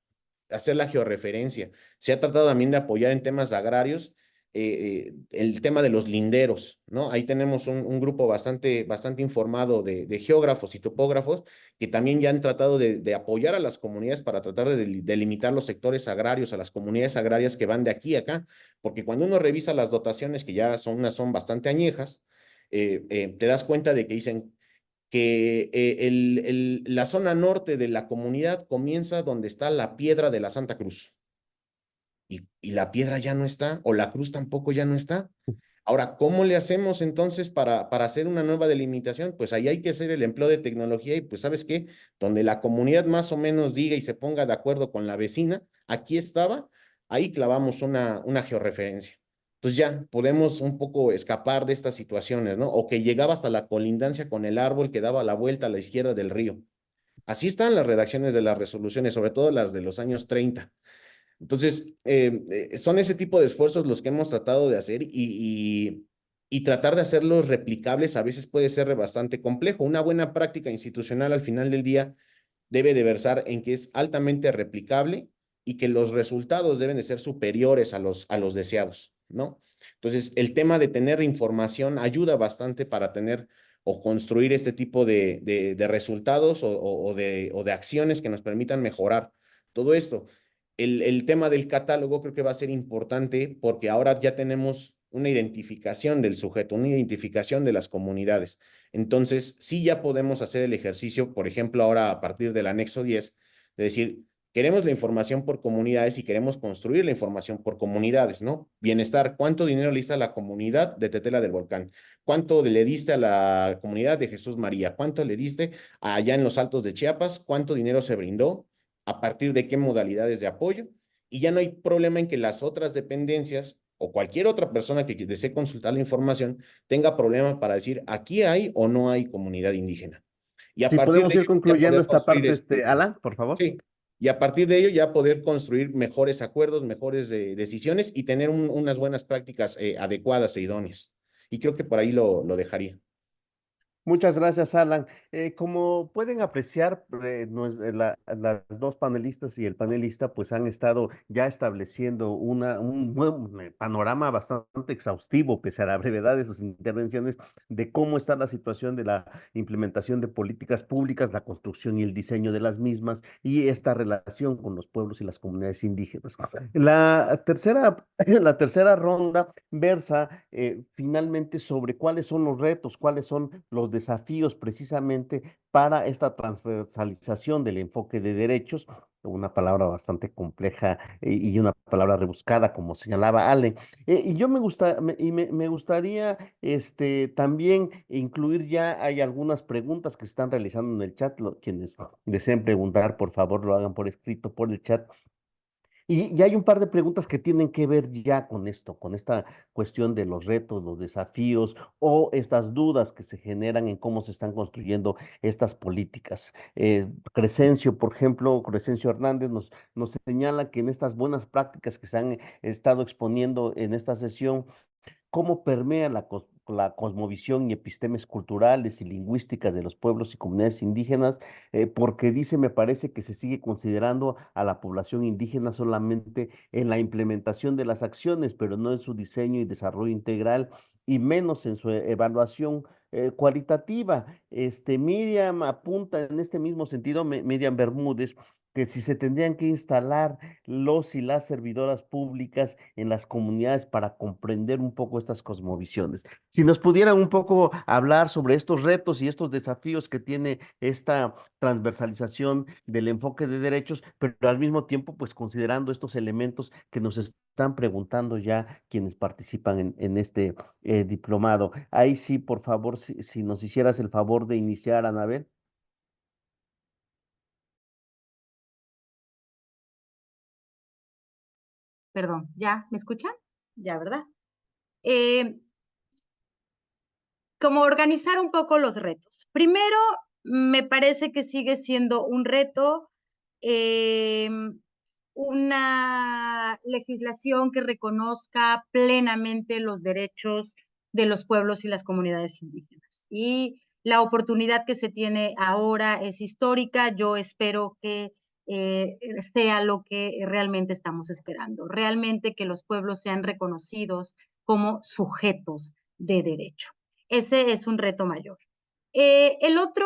hacer la georreferencia. Se ha tratado también de apoyar en temas agrarios el tema de los linderos, ¿no? Ahí tenemos un grupo bastante informado de geógrafos y topógrafos que también ya han tratado de apoyar a las comunidades para tratar de delimitar los sectores agrarios, a las comunidades agrarias que van de aquí a acá, porque cuando uno revisa las dotaciones, que ya son bastante añejas, te das cuenta de que dicen que la zona norte de la comunidad comienza donde está la piedra de la Santa Cruz. Y la piedra ya no está, o la cruz tampoco ya no está. Ahora, ¿cómo le hacemos entonces para hacer una nueva delimitación? Pues ahí hay que hacer el empleo de tecnología y pues ¿sabes qué? Donde la comunidad más o menos diga y se ponga de acuerdo con la vecina, aquí estaba, ahí clavamos una georreferencia. Entonces ya podemos un poco escapar de estas situaciones, ¿no? O que llegaba hasta la colindancia con el árbol que daba la vuelta a la izquierda del río. Así están las redacciones de las resoluciones, sobre todo las de los años 30. Entonces, son ese tipo de esfuerzos los que hemos tratado de hacer y tratar de hacerlos replicables a veces puede ser bastante complejo. Una buena práctica institucional al final del día debe de versar en que es altamente replicable y que los resultados deben de ser superiores a los deseados, ¿no? Entonces, el tema de tener información ayuda bastante para tener o construir este tipo de resultados o de acciones que nos permitan mejorar todo esto. El tema del catálogo creo que va a ser importante porque ahora ya tenemos una identificación del sujeto, una identificación de las comunidades. Entonces, sí ya podemos hacer el ejercicio, por ejemplo, ahora a partir del anexo 10, de decir, queremos la información por comunidades y queremos construir la información por comunidades, ¿no? Bienestar, ¿cuánto dinero le diste a la comunidad de Tetela del Volcán? ¿Cuánto le diste a la comunidad de Jesús María? ¿Cuánto le diste allá en los Altos de Chiapas? ¿Cuánto dinero se brindó? ¿A partir de qué modalidades de apoyo? Y ya no hay problema en que las otras dependencias o cualquier otra persona que desee consultar la información tenga problema para decir aquí hay o no hay comunidad indígena. Y a Si partir podemos de ir ello ya concluyendo poder esta construir parte, Alan, por favor. sí, y a partir de ello ya poder construir mejores acuerdos, mejores decisiones y tener unas buenas prácticas adecuadas e idóneas. Y creo que por ahí lo dejaría. Muchas gracias, Alan. Como pueden apreciar, las dos panelistas y el panelista pues han estado ya estableciendo un buen panorama bastante exhaustivo, pese a la brevedad de sus intervenciones, de cómo está la situación de la implementación de políticas públicas, la construcción y el diseño de las mismas y esta relación con los pueblos y las comunidades indígenas. La tercera ronda versa finalmente sobre cuáles son los retos, cuáles son los desafíos precisamente para esta transversalización del enfoque de derechos, una palabra bastante compleja y una palabra rebuscada, como señalaba Ale. Y yo me gustaría también incluir ya, hay algunas preguntas que se están realizando en el chat, quienes deseen preguntar, por favor, lo hagan por escrito, por el chat. Y hay un par de preguntas que tienen que ver ya con esto, con esta cuestión de los retos, los desafíos o estas dudas que se generan en cómo se están construyendo estas políticas. Crescencio, por ejemplo, Crescencio Hernández nos señala que en estas buenas prácticas que se han estado exponiendo en esta sesión, cómo permea la cosmovisión y epistemes culturales y lingüísticas de los pueblos y comunidades indígenas, porque dice, me parece que se sigue considerando a la población indígena solamente en la implementación de las acciones, pero no en su diseño y desarrollo integral, y menos en su evaluación cualitativa. Miriam apunta en este mismo sentido, Miriam Bermúdez, que si se tendrían que instalar los y las servidoras públicas en las comunidades para comprender un poco estas cosmovisiones. Si nos pudieran un poco hablar sobre estos retos y estos desafíos que tiene esta transversalización del enfoque de derechos, pero al mismo tiempo, pues considerando estos elementos que nos están preguntando ya quienes participan en este diplomado. Ahí sí, por favor, si nos hicieras el favor de iniciar, Anabel. Perdón, ¿ya me escuchan? Ya, ¿verdad? Eh, Como organizar un poco los retos. Primero, me parece que sigue siendo un reto eh, una legislación que reconozca plenamente los derechos de los pueblos y las comunidades indígenas. Y la oportunidad que se tiene ahora es histórica. Yo espero que sea lo que realmente estamos esperando, realmente que los pueblos sean reconocidos como sujetos de derecho. Ese es un reto mayor. El otro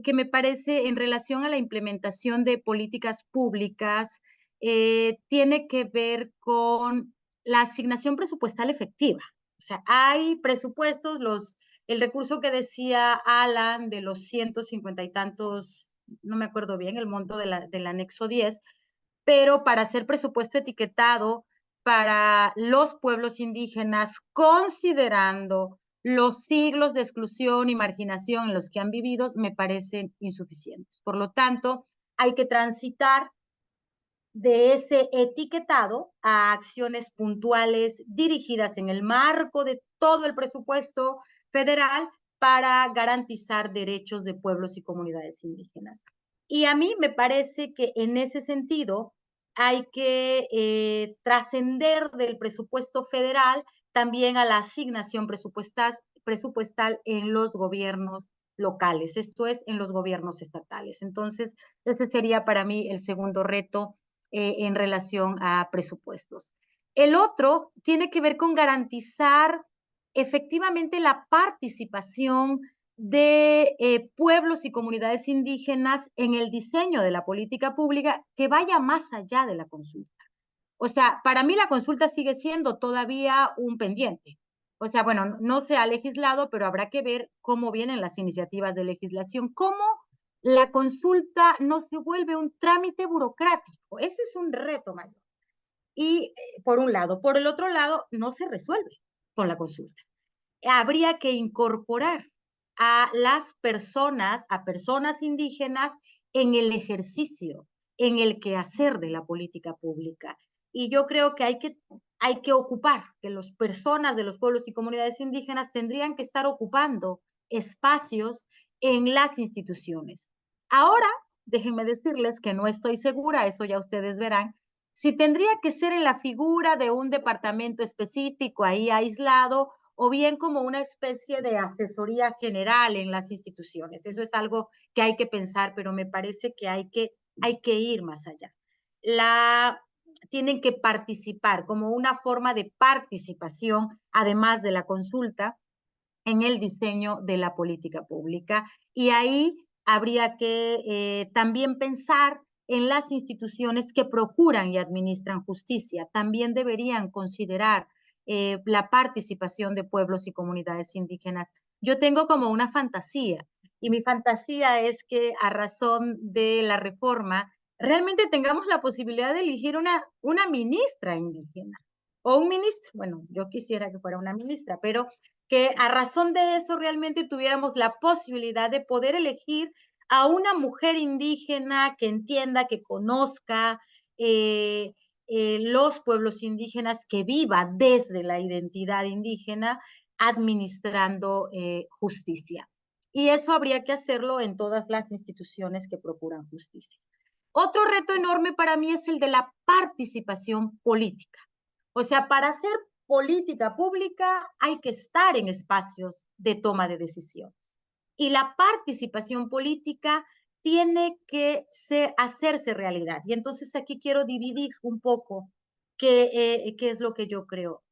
que me parece en relación a la implementación de políticas públicas tiene que ver con la asignación presupuestal efectiva. O sea, hay presupuestos, el recurso que decía Alan de los 150 y tantos, no me acuerdo bien el monto del anexo 10, pero para hacer presupuesto etiquetado para los pueblos indígenas, considerando los siglos de exclusión y marginación en los que han vivido, me parecen insuficientes. Por lo tanto, hay que transitar de ese etiquetado a acciones puntuales dirigidas en el marco de todo el presupuesto federal para garantizar derechos de pueblos y comunidades indígenas. Y a mí me parece que en ese sentido hay que trascender del presupuesto federal también a la asignación presupuestal en los gobiernos locales, esto es, en los gobiernos estatales. Entonces, este sería para mí el segundo reto en relación a presupuestos. El otro tiene que ver con garantizar efectivamente la participación de pueblos y comunidades indígenas en el diseño de la política pública que vaya más allá de la consulta. O sea, para mí la consulta sigue siendo todavía un pendiente. O sea, bueno, no se ha legislado, pero habrá que ver cómo vienen las iniciativas de legislación, cómo la consulta no se vuelve un trámite burocrático. Ese es un reto mayor. Y por un lado. Por el otro lado, no se resuelve con la consulta. Habría que incorporar a las personas, a personas indígenas, en el ejercicio, en el quehacer de la política pública. Y yo creo que hay que ocupar, que las personas de los pueblos y comunidades indígenas tendrían que estar ocupando espacios en las instituciones. Ahora, déjenme decirles que no estoy segura, eso ya ustedes verán, si tendría que ser en la figura de un departamento específico ahí aislado o bien como una especie de asesoría general en las instituciones. Eso es algo que hay que pensar, pero me parece que hay que ir más allá. Tienen que participar como una forma de participación, además de la consulta, en el diseño de la política pública. Y ahí habría que también pensar en las instituciones que procuran y administran justicia. También deberían considerar la participación de pueblos y comunidades indígenas. Yo tengo como una fantasía, y mi fantasía es que a razón de la reforma realmente tengamos la posibilidad de elegir una ministra indígena o un ministro. Bueno, yo quisiera que fuera una ministra, pero que a razón de eso realmente tuviéramos la posibilidad de poder elegir a una mujer indígena que entienda, que conozca los pueblos indígenas, que viva desde la identidad indígena, administrando justicia. Y eso habría que hacerlo en todas las instituciones que procuran justicia. Otro reto enorme para mí es el de la participación política. O sea, para hacer política pública hay que estar en espacios de toma de decisiones. Y la participación política tiene que hacerse realidad. Y entonces aquí quiero dividir un poco qué es lo que yo creo.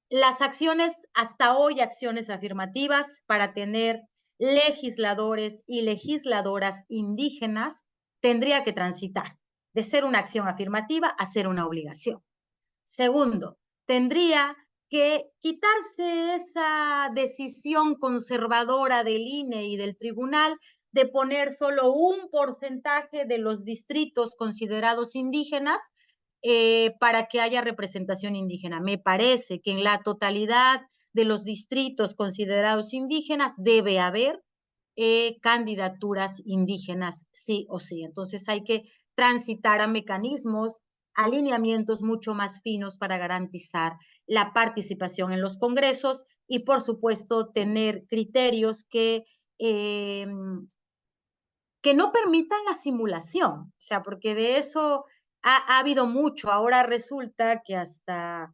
Las acciones, hasta hoy, acciones afirmativas para tener legisladores y legisladoras indígenas, tendría que transitar de ser una acción afirmativa a ser una obligación. Segundo, tendría que quitarse esa decisión conservadora del INE y del tribunal de poner solo un porcentaje de los distritos considerados indígenas para que haya representación indígena. Me parece que en la totalidad de los distritos considerados indígenas debe haber candidaturas indígenas, sí o sí. Entonces hay que transitar a mecanismos, alineamientos mucho más finos para garantizar la participación en los congresos y, por supuesto, tener criterios que no permitan la simulación. O sea, porque de eso ha habido mucho. Ahora resulta que hasta,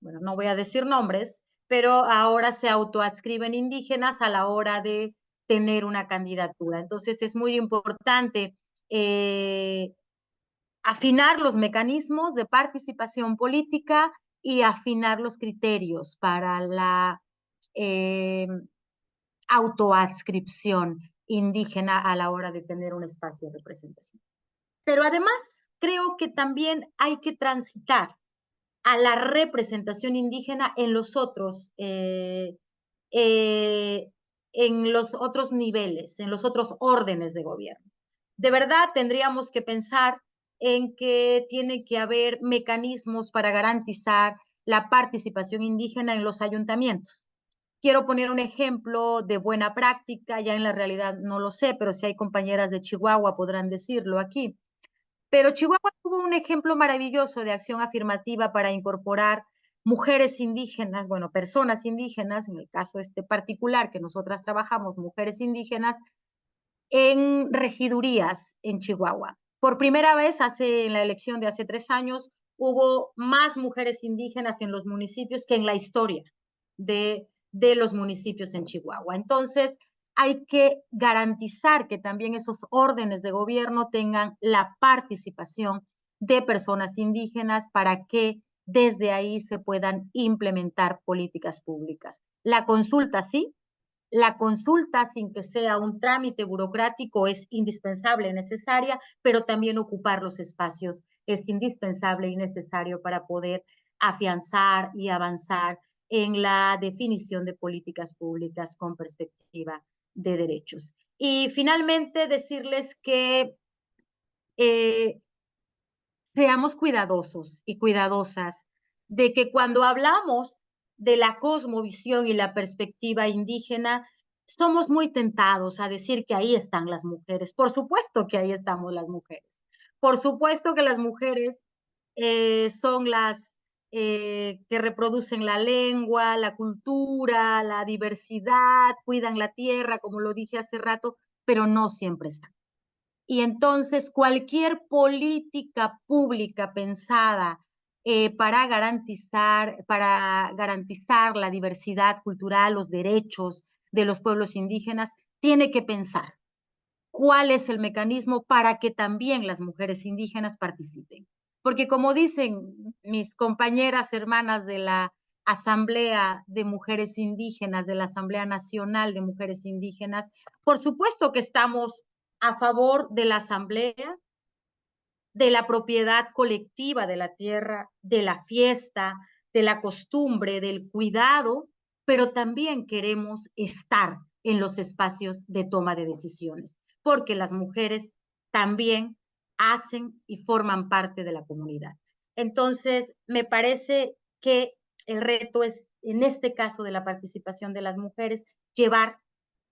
bueno, no voy a decir nombres, pero ahora se autoadscriben indígenas a la hora de tener una candidatura. Entonces es muy importante afinar los mecanismos de participación política y afinar los criterios para la autoadscripción indígena a la hora de tener un espacio de representación. Pero además creo que también hay que transitar a la representación indígena en los otros niveles, en los otros órdenes de gobierno. De verdad tendríamos que pensar en que tiene que haber mecanismos para garantizar la participación indígena en los ayuntamientos. Quiero poner un ejemplo de buena práctica, ya en la realidad no lo sé, pero si hay compañeras de Chihuahua podrán decirlo aquí. Pero Chihuahua tuvo un ejemplo maravilloso de acción afirmativa para incorporar mujeres indígenas, bueno, personas indígenas, en el caso este particular que nosotras trabajamos, mujeres indígenas, en regidurías en Chihuahua. Por primera vez, en la elección de hace 3 años, hubo más mujeres indígenas en los municipios que en la historia de los municipios en Chihuahua. Entonces, hay que garantizar que también esos órdenes de gobierno tengan la participación de personas indígenas para que desde ahí se puedan implementar políticas públicas. La consulta sí, la consulta sin que sea un trámite burocrático es indispensable, necesaria, pero también ocupar los espacios es indispensable y necesario para poder afianzar y avanzar en la definición de políticas públicas con perspectiva de derechos. Y finalmente decirles que seamos cuidadosos y cuidadosas de que cuando hablamos de la cosmovisión y la perspectiva indígena, somos muy tentados a decir que ahí están las mujeres. Por supuesto que ahí estamos las mujeres. Por supuesto que las mujeres son las que reproducen la lengua, la cultura, la diversidad, cuidan la tierra, como lo dije hace rato, pero no siempre están. Y entonces cualquier política pública pensada para garantizar la diversidad cultural, los derechos de los pueblos indígenas, tiene que pensar cuál es el mecanismo para que también las mujeres indígenas participen. Porque como dicen mis compañeras hermanas de la Asamblea de Mujeres Indígenas, de la Asamblea Nacional de Mujeres Indígenas, por supuesto que estamos a favor de la asamblea, de la propiedad colectiva de la tierra, de la fiesta, de la costumbre, del cuidado, pero también queremos estar en los espacios de toma de decisiones, porque las mujeres también hacen y forman parte de la comunidad. Entonces, me parece que el reto es, en este caso de la participación de las mujeres, llevar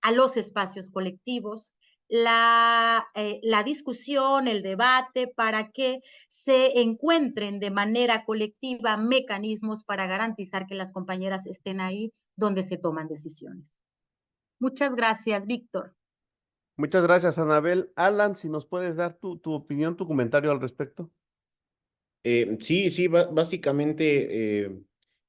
a los espacios colectivos la discusión, el debate, para que se encuentren de manera colectiva mecanismos para garantizar que las compañeras estén ahí donde se toman decisiones. Muchas gracias, Víctor. Muchas gracias, Anabel. Alan, si nos puedes dar tu opinión, tu comentario al respecto. Sí, básicamente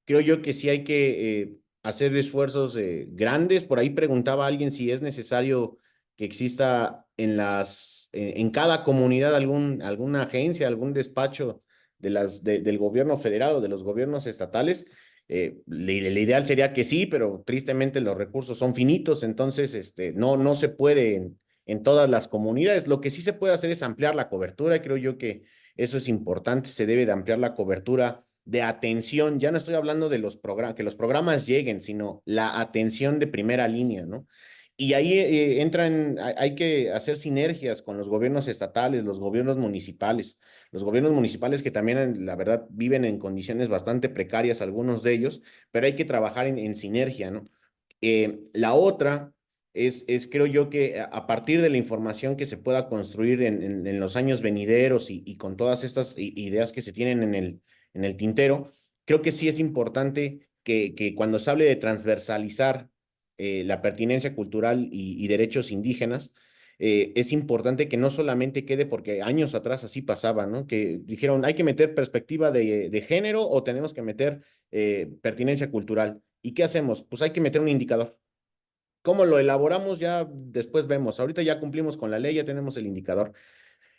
creo yo que sí hay que hacer esfuerzos grandes. Por ahí preguntaba alguien si es necesario que exista en cada comunidad alguna agencia, algún despacho del gobierno federal o de los gobiernos estatales. La ideal sería que sí, pero tristemente los recursos son finitos, entonces no se puede en todas las comunidades. Lo que sí se puede hacer es ampliar la cobertura. Creo yo que eso es importante, se debe de ampliar la cobertura de atención. Ya no estoy hablando de que los programas lleguen, sino la atención de primera línea, ¿no? Y ahí hay que hacer sinergias con los gobiernos estatales, los gobiernos municipales. Los gobiernos municipales que también, la verdad, viven en condiciones bastante precarias, algunos de ellos, pero hay que trabajar en sinergia, ¿no? La otra creo yo que a partir de la información que se pueda construir en los años venideros y con todas estas ideas que se tienen en el tintero, creo que sí es importante que cuando se hable de transversalizar la pertinencia cultural y derechos indígenas, es importante que no solamente quede, porque años atrás así pasaba, ¿no? Que dijeron, hay que meter perspectiva de género o tenemos que meter pertinencia cultural. ¿Y qué hacemos? Pues hay que meter un indicador. ¿Cómo lo elaboramos? Ya después vemos. Ahorita ya cumplimos con la ley, ya tenemos el indicador.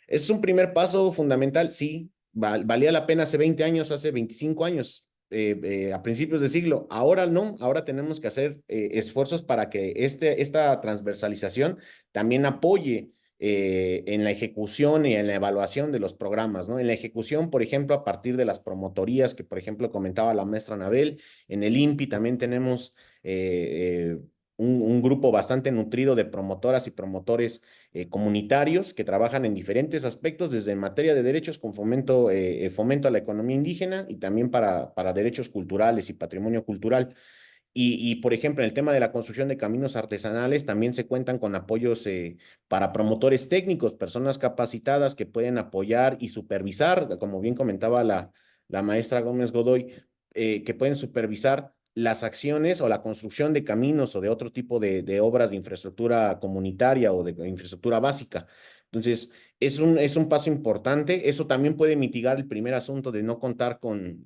¿Es un primer paso fundamental? Sí. Valía la pena hace 20 años, hace 25 años, a principios de siglo. Ahora no, ahora tenemos que hacer esfuerzos para que esta transversalización también apoye en la ejecución y en la evaluación de los programas, ¿no? En la ejecución, por ejemplo, a partir de las promotorías que, por ejemplo, comentaba la maestra Anabel, en el INPI también tenemos un grupo bastante nutrido de promotoras y promotores comunitarios que trabajan en diferentes aspectos, desde en materia de derechos con fomento a la economía indígena y también para derechos culturales y patrimonio cultural. Por ejemplo, en el tema de la construcción de caminos artesanales, también se cuentan con apoyos para promotores técnicos, personas capacitadas que pueden apoyar y supervisar, como bien comentaba la maestra Gómez Godoy, que pueden supervisar las acciones o la construcción de caminos o de otro tipo de obras de infraestructura comunitaria o de infraestructura básica. Entonces, es un paso importante. Eso también puede mitigar el primer asunto de no contar con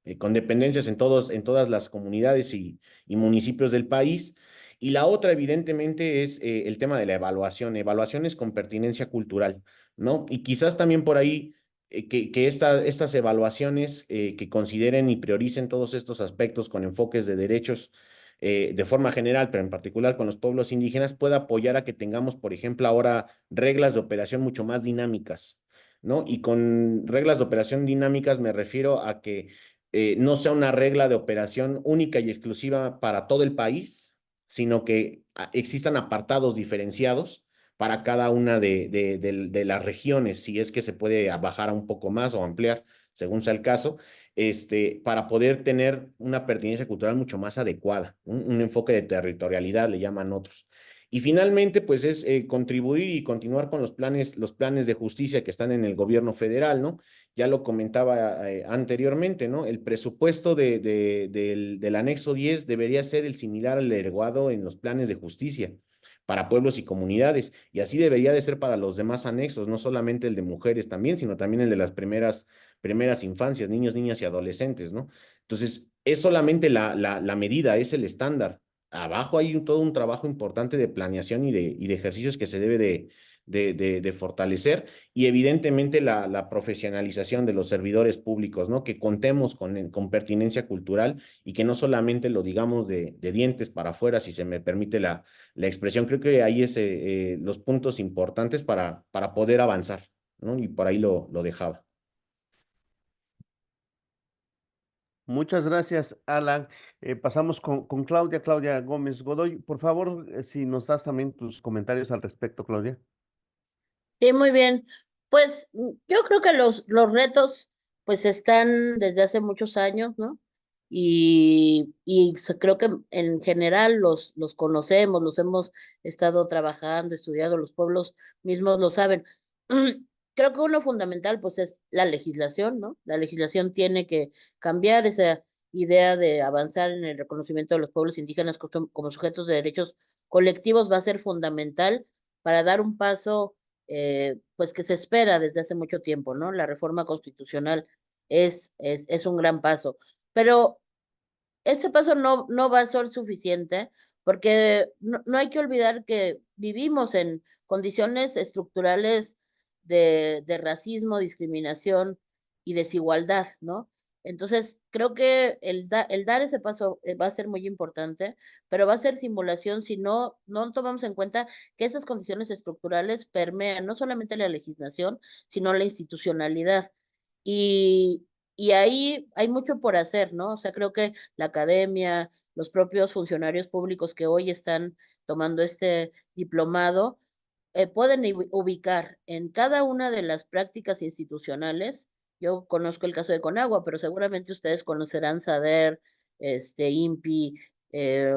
dependencias en todas las comunidades y municipios del país. Y la otra, evidentemente, es el tema de la evaluación, evaluaciones con pertinencia cultural, ¿no? Y quizás también por ahí que estas evaluaciones que consideren y prioricen todos estos aspectos con enfoques de derechos de forma general, pero en particular con los pueblos indígenas, pueda apoyar a que tengamos, por ejemplo, ahora reglas de operación mucho más dinámicas, ¿no? Y con reglas de operación dinámicas me refiero a que no sea una regla de operación única y exclusiva para todo el país, sino que existan apartados diferenciados para cada una de las regiones, si es que se puede bajar a un poco más o ampliar, según sea el caso, para poder tener una pertinencia cultural mucho más adecuada, un enfoque de territorialidad, le llaman otros. Y finalmente, pues es contribuir y continuar con los planes de justicia que están en el gobierno federal, ¿no? Ya lo comentaba anteriormente, ¿no? El presupuesto del anexo 10 debería ser el similar al erguado en los planes de justicia, para pueblos y comunidades. Y así debería de ser para los demás anexos, no solamente el de mujeres también, sino también el de las primeras infancias, niños, niñas y adolescentes, ¿no? Entonces, es solamente la medida, es el estándar. Abajo hay todo un trabajo importante de planeación y de ejercicios que se debe de fortalecer y evidentemente la profesionalización de los servidores públicos, ¿no? Que contemos con pertinencia cultural y que no solamente lo digamos de dientes para afuera, si se me permite la expresión. Creo que ahí es los puntos importantes para poder avanzar, ¿no? Y por ahí lo dejaba. Muchas gracias, Alan. Pasamos con Claudia Gómez Godoy. Por favor, si nos das también tus comentarios al respecto, Claudia. Sí, muy bien. Pues yo creo que los retos pues están desde hace muchos años, ¿no? Creo que en general los conocemos, los hemos estado trabajando, estudiado, los pueblos mismos lo saben. Creo que uno fundamental pues es la legislación, ¿no? La legislación tiene que cambiar esa idea de avanzar en el reconocimiento de los pueblos indígenas como sujetos de derechos colectivos va a ser fundamental para dar un paso pues que se espera desde hace mucho tiempo, ¿no? La reforma constitucional es un gran paso, pero ese paso no va a ser suficiente porque no hay que olvidar que vivimos en condiciones estructurales de racismo, discriminación y desigualdad, ¿no? Entonces, creo que el dar ese paso va a ser muy importante, pero va a ser simulación si no tomamos en cuenta que esas condiciones estructurales permean no solamente la legislación, sino la institucionalidad. Y, y ahí hay mucho por hacer, ¿no? O sea, creo que la academia, los propios funcionarios públicos que hoy están tomando este diplomado, pueden ubicar en cada una de las prácticas institucionales. Yo conozco el caso de Conagua, pero seguramente ustedes conocerán SADER, INPI, eh,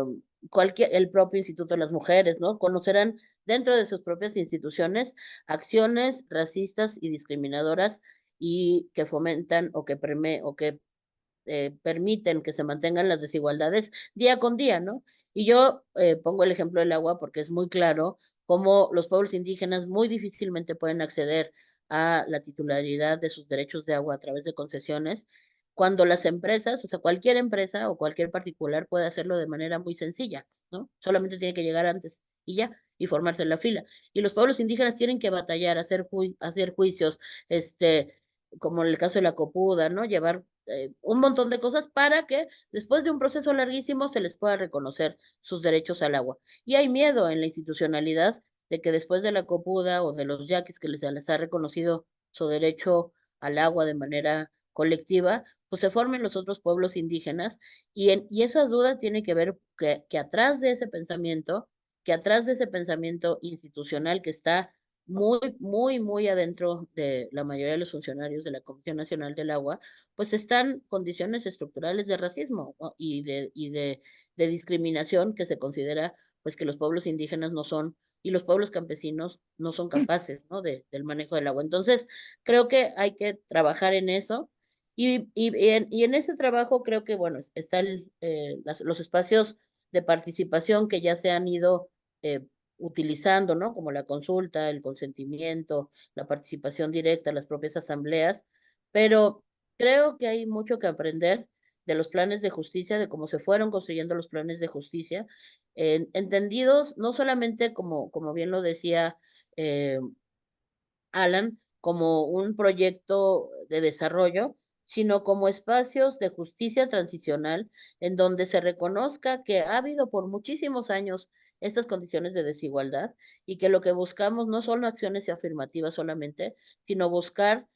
el propio Instituto de las Mujeres, ¿no? Conocerán dentro de sus propias instituciones acciones racistas y discriminadoras y que fomentan o que permiten que se mantengan las desigualdades día con día, ¿no? Y yo pongo el ejemplo del agua porque es muy claro cómo los pueblos indígenas muy difícilmente pueden acceder a la titularidad de sus derechos de agua a través de concesiones, cuando las empresas, o sea, cualquier empresa o cualquier particular puede hacerlo de manera muy sencilla, ¿no? Solamente tiene que llegar antes y ya, y formarse en la fila. Y los pueblos indígenas tienen que batallar, hacer juicios, como en el caso de la copuda, ¿no? Llevar un montón de cosas para que después de un proceso larguísimo se les pueda reconocer sus derechos al agua. Y hay miedo en la institucionalidad de que después de la copuda o de los yaquis que se les ha reconocido su derecho al agua de manera colectiva, pues se formen los otros pueblos indígenas y esa duda tiene que ver que atrás de ese pensamiento, que atrás de ese pensamiento institucional que está muy adentro de la mayoría de los funcionarios de la Comisión Nacional del Agua, pues están condiciones estructurales de racismo, ¿no? De discriminación que se considera pues que los pueblos indígenas no son y los pueblos campesinos no son capaces, ¿no? Del manejo del agua. Entonces, creo que hay que trabajar en eso y en ese trabajo creo que, bueno, están los espacios de participación que ya se han ido eh, utilizando, ¿no? Como la consulta, el consentimiento, la participación directa, las propias asambleas, pero creo que hay mucho que aprender de los planes de justicia, de cómo se fueron construyendo los planes de justicia, entendidos no solamente como bien lo decía eh, Alan, como un proyecto de desarrollo, sino como espacios de justicia transicional en donde se reconozca que ha habido por muchísimos años estas condiciones de desigualdad y que lo que buscamos no son acciones afirmativas solamente, sino buscar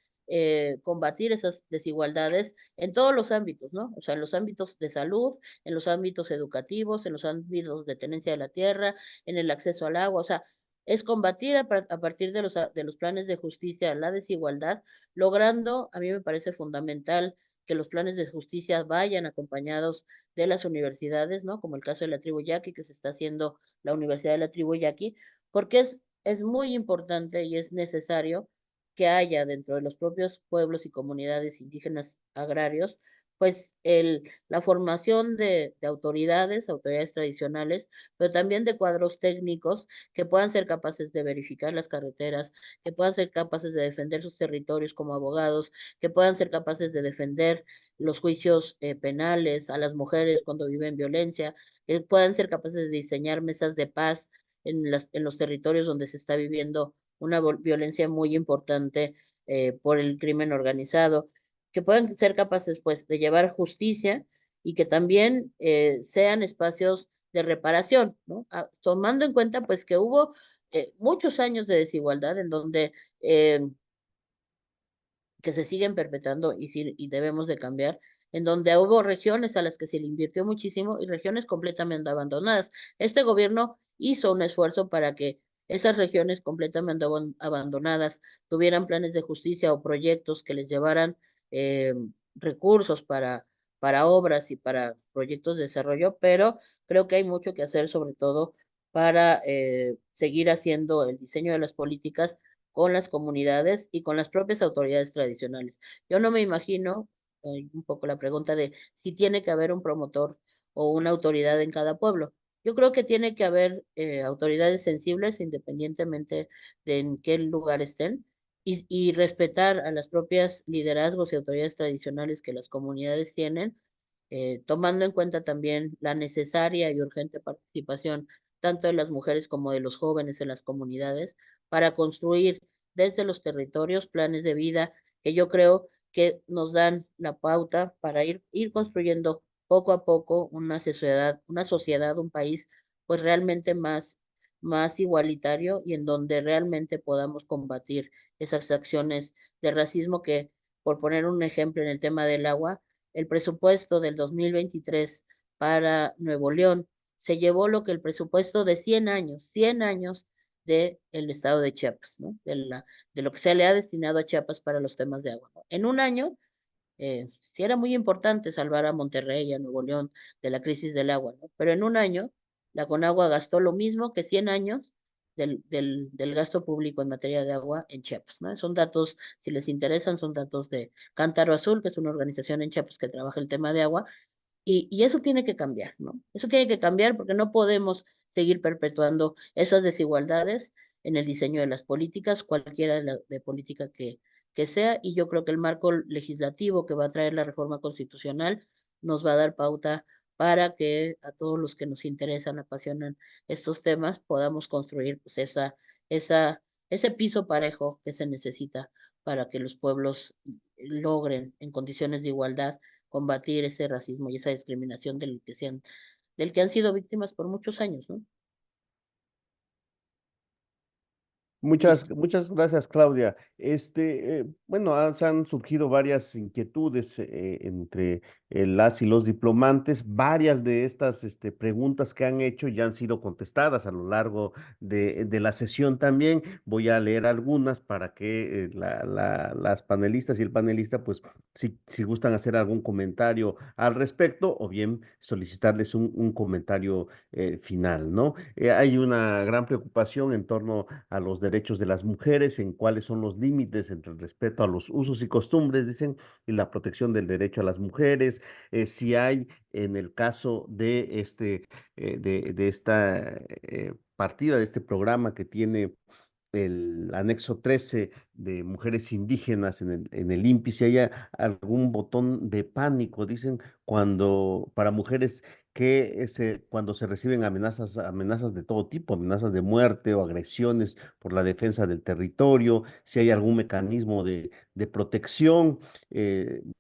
combatir esas desigualdades en todos los ámbitos, ¿no? O sea, en los ámbitos de salud, en los ámbitos educativos, en los ámbitos de tenencia de la tierra, en el acceso al agua, o sea, es combatir a partir de los planes de justicia la desigualdad, logrando, a mí me parece fundamental que los planes de justicia vayan acompañados de las universidades, ¿no? Como el caso de la tribu Yaqui, que se está haciendo la Universidad de la Tribu Yaqui, porque es muy importante y es necesario que haya dentro de los propios pueblos y comunidades indígenas agrarios, pues la formación de autoridades tradicionales, pero también de cuadros técnicos que puedan ser capaces de verificar las carreteras, que puedan ser capaces de defender sus territorios como abogados, que puedan ser capaces de defender los juicios penales a las mujeres cuando viven violencia, que puedan ser capaces de diseñar mesas de paz en los territorios donde se está viviendo una violencia muy importante por el crimen organizado, que puedan ser capaces pues de llevar justicia y que también sean espacios de reparación, ¿no? Tomando en cuenta pues que hubo muchos años de desigualdad en donde que se siguen perpetrando y debemos de cambiar, en donde hubo regiones a las que se le invirtió muchísimo y regiones completamente abandonadas. Este gobierno hizo un esfuerzo para que esas regiones completamente abandonadas tuvieran planes de justicia o proyectos que les llevaran eh, recursos para obras y para proyectos de desarrollo, pero creo que hay mucho que hacer, sobre todo para seguir haciendo el diseño de las políticas con las comunidades y con las propias autoridades tradicionales. Yo no me imagino, un poco la pregunta de si tiene que haber un promotor o una autoridad en cada pueblo. Yo creo que tiene que haber autoridades sensibles independientemente de en qué lugar estén y respetar a las propias liderazgos y autoridades tradicionales que las comunidades tienen, tomando en cuenta también la necesaria y urgente participación tanto de las mujeres como de los jóvenes en las comunidades para construir desde los territorios planes de vida que yo creo que nos dan la pauta para ir construyendo poco a poco una sociedad, un país, pues realmente más igualitario y en donde realmente podamos combatir esas acciones de racismo que, por poner un ejemplo en el tema del agua, el presupuesto del 2023 para Nuevo León se llevó lo que el presupuesto de 100 años del estado de Chiapas, ¿no? De lo que se le ha destinado a Chiapas para los temas de agua, ¿no? En un año, sí era muy importante salvar a Monterrey y a Nuevo León de la crisis del agua, ¿no? Pero en un año, la Conagua gastó lo mismo que 100 años del gasto público en materia de agua en Chiapas, ¿no? Son datos, si les interesan, son datos de Cántaro Azul, que es una organización en Chiapas que trabaja el tema de agua, y eso tiene que cambiar, ¿no? Eso tiene que cambiar porque no podemos seguir perpetuando esas desigualdades en el diseño de las políticas, cualquiera de política que sea, y yo creo que el marco legislativo que va a traer la reforma constitucional nos va a dar pauta para que a todos los que nos interesan, apasionan estos temas, podamos construir pues ese piso parejo que se necesita para que los pueblos logren en condiciones de igualdad combatir ese racismo y esa discriminación del que han sido víctimas por muchos años, ¿no? Listo. Muchas gracias, Claudia. Bueno, se han surgido varias inquietudes entre las y los diplomantes. Varias de estas preguntas que han hecho ya han sido contestadas a lo largo de la sesión también. Voy a leer algunas para que las panelistas y el panelista, pues, si gustan hacer algún comentario al respecto o bien solicitarles un comentario final, ¿no? Hay una gran preocupación en torno a los derechos de las mujeres, en cuáles son los límites entre el respeto a los usos y costumbres, dicen, y la protección del derecho a las mujeres, si hay en el caso de de esta partida, de este programa que tiene el anexo 13 de mujeres indígenas en el INPI, si haya algún botón de pánico, dicen, para mujeres cuando se reciben amenazas de todo tipo, amenazas de muerte o agresiones por la defensa del territorio, si hay algún mecanismo de protección.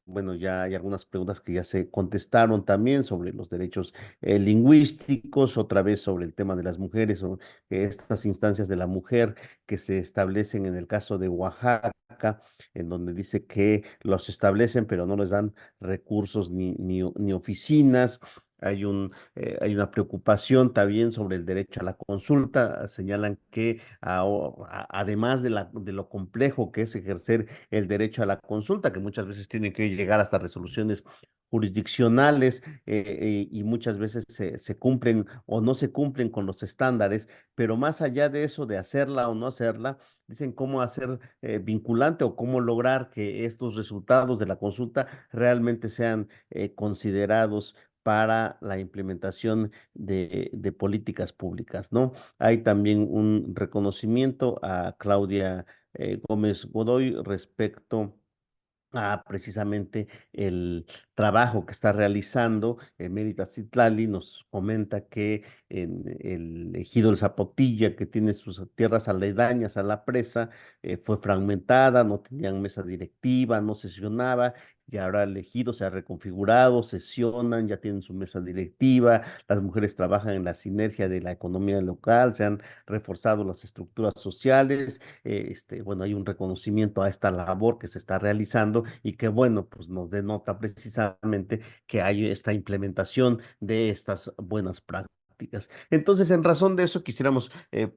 Bueno, ya hay algunas preguntas que ya se contestaron también sobre los derechos lingüísticos, otra vez sobre el tema de las mujeres o estas instancias de la mujer que se establecen en el caso de Oaxaca, en donde dice que los establecen, pero no les dan recursos ni oficinas. Hay una preocupación también sobre el derecho a la consulta. Señalan que además de lo complejo que es ejercer el derecho a la consulta, que muchas veces tiene que llegar hasta resoluciones jurisdiccionales y muchas veces se cumplen o no se cumplen con los estándares, pero más allá de eso, de hacerla o no hacerla, dicen cómo hacer vinculante o cómo lograr que estos resultados de la consulta realmente sean considerados para la implementación de políticas públicas, ¿no? Hay también un reconocimiento a Claudia Gómez Godoy respecto a precisamente el trabajo que está realizando. Mérida Citlali nos comenta que en el ejido El Zapotilla, que tiene sus tierras aledañas a la presa, fue fragmentada, no tenían mesa directiva, no sesionaba. Y ahora el ejido se ha reconfigurado, sesionan, ya tienen su mesa directiva, las mujeres trabajan en la sinergia de la economía local, se han reforzado las estructuras sociales. Bueno, hay un reconocimiento a esta labor que se está realizando y que, bueno, pues nos denota precisamente que hay esta implementación de estas buenas prácticas. Entonces, en razón de eso, quisiéramos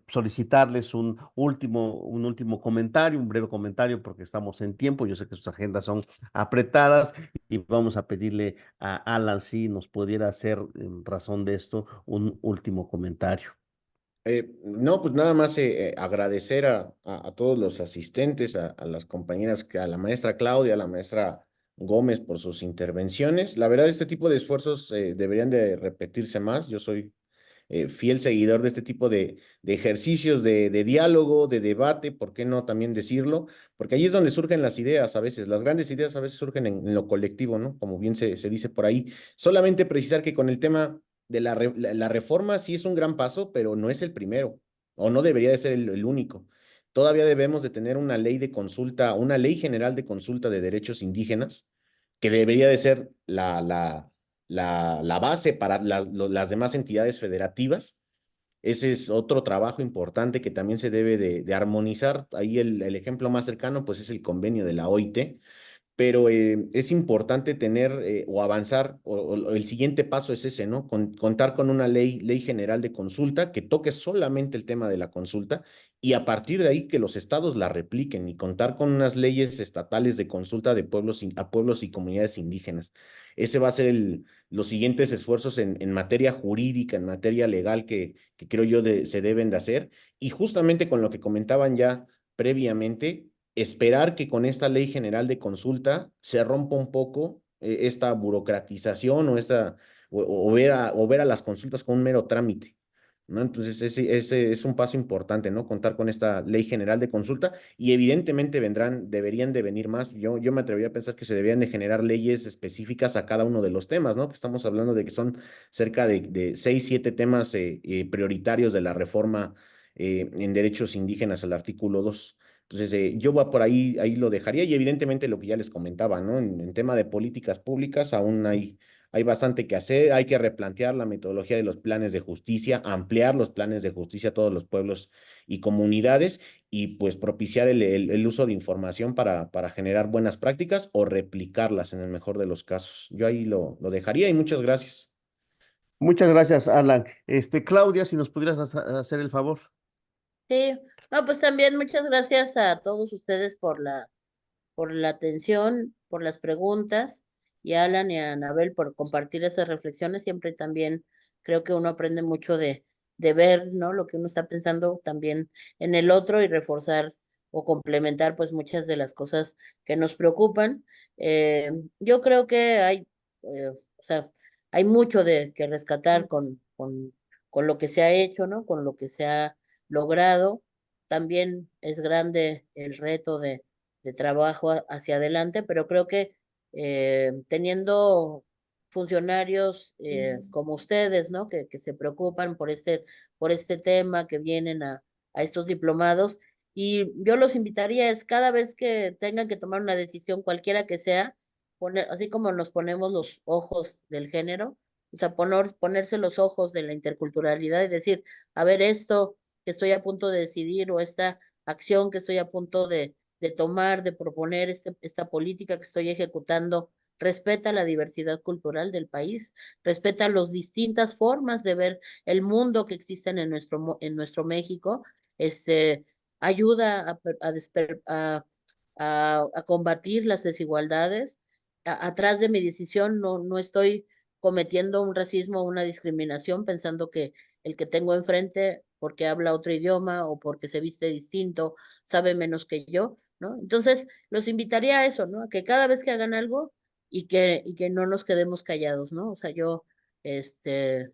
solicitarles un último comentario, un breve comentario, porque estamos en tiempo. Yo sé que sus agendas son apretadas y vamos a pedirle a Alan si nos pudiera hacer, en razón de esto, un último comentario. No, pues nada más agradecer a todos los asistentes, a las compañeras, a la maestra Claudia, a la maestra Gómez por sus intervenciones. La verdad, este tipo de esfuerzos deberían de repetirse más. Yo soy fiel seguidor de este tipo de ejercicios de diálogo, de debate, ¿por qué no también decirlo? Porque ahí es donde surgen las ideas a veces. Las grandes ideas a veces surgen en lo colectivo, ¿no? Como bien se dice por ahí. Solamente precisar que con el tema de la reforma sí es un gran paso, pero no es el primero, o no debería de ser el único. Todavía debemos de tener una ley de consulta, una ley general de consulta de derechos indígenas, que debería de ser la base para las demás entidades federativas. Ese es otro trabajo importante que también se debe de armonizar. Ahí el ejemplo más cercano, pues, es el convenio de la OIT, pero es importante tener o avanzar, o el siguiente paso es ese, ¿no? Contar con una ley general de consulta que toque solamente el tema de la consulta y a partir de ahí que los estados la repliquen y contar con unas leyes estatales de consulta de pueblos a pueblos y comunidades indígenas. Ese va a ser los siguientes esfuerzos en materia jurídica, en materia legal que creo yo se deben de hacer y justamente con lo que comentaban ya previamente esperar que con esta ley general de consulta se rompa un poco esta burocratización o ver a las consultas como un mero trámite, ¿no? Entonces, ese es un paso importante, ¿no? Contar con esta ley general de consulta y evidentemente deberían de venir más. Yo me atrevería a pensar que se deberían de generar leyes específicas a cada uno de los temas, ¿no? Que estamos hablando de que son cerca de 6, 7 temas prioritarios de la reforma en derechos indígenas, el artículo 2. Entonces, yo va por ahí lo dejaría y evidentemente lo que ya les comentaba, ¿no? En tema de políticas públicas aún hay bastante que hacer, hay que replantear la metodología de los planes de justicia, ampliar los planes de justicia a todos los pueblos y comunidades y pues propiciar el uso de información para generar buenas prácticas o replicarlas en el mejor de los casos. Yo ahí lo dejaría y muchas gracias. Muchas gracias, Alan. Claudia, si nos pudieras hacer el favor. Sí, no, pues también muchas gracias a todos ustedes por la atención, por las preguntas, y a Alan y a Anabel por compartir esas reflexiones. Siempre también creo que uno aprende mucho de ver, ¿no? Lo que uno está pensando también en el otro y reforzar o complementar pues muchas de las cosas que nos preocupan. Yo creo que o sea, hay mucho de que rescatar con lo que se ha hecho, ¿no? Con lo que se ha logrado. También es grande el reto de trabajo hacia adelante, pero creo que teniendo funcionarios como ustedes, ¿no? Que se preocupan por este tema, que vienen a estos diplomados, y yo los invitaría es cada vez que tengan que tomar una decisión, cualquiera que sea, así como nos ponemos los ojos del género, o sea, ponerse los ojos de la interculturalidad y decir, a ver, esto que estoy a punto de decidir o esta acción que estoy a punto de tomar, de proponer esta política que estoy ejecutando, respeta la diversidad cultural del país, respeta las distintas formas de ver el mundo que existen en nuestro México, este, ayuda a combatir las desigualdades. Atrás de mi decisión no estoy cometiendo un racismo o una discriminación pensando que el que tengo enfrente porque habla otro idioma o porque se viste distinto, sabe menos que yo, ¿no? Entonces, los invitaría a eso, ¿no? A que cada vez que hagan algo y que no nos quedemos callados, ¿no? O sea, yo,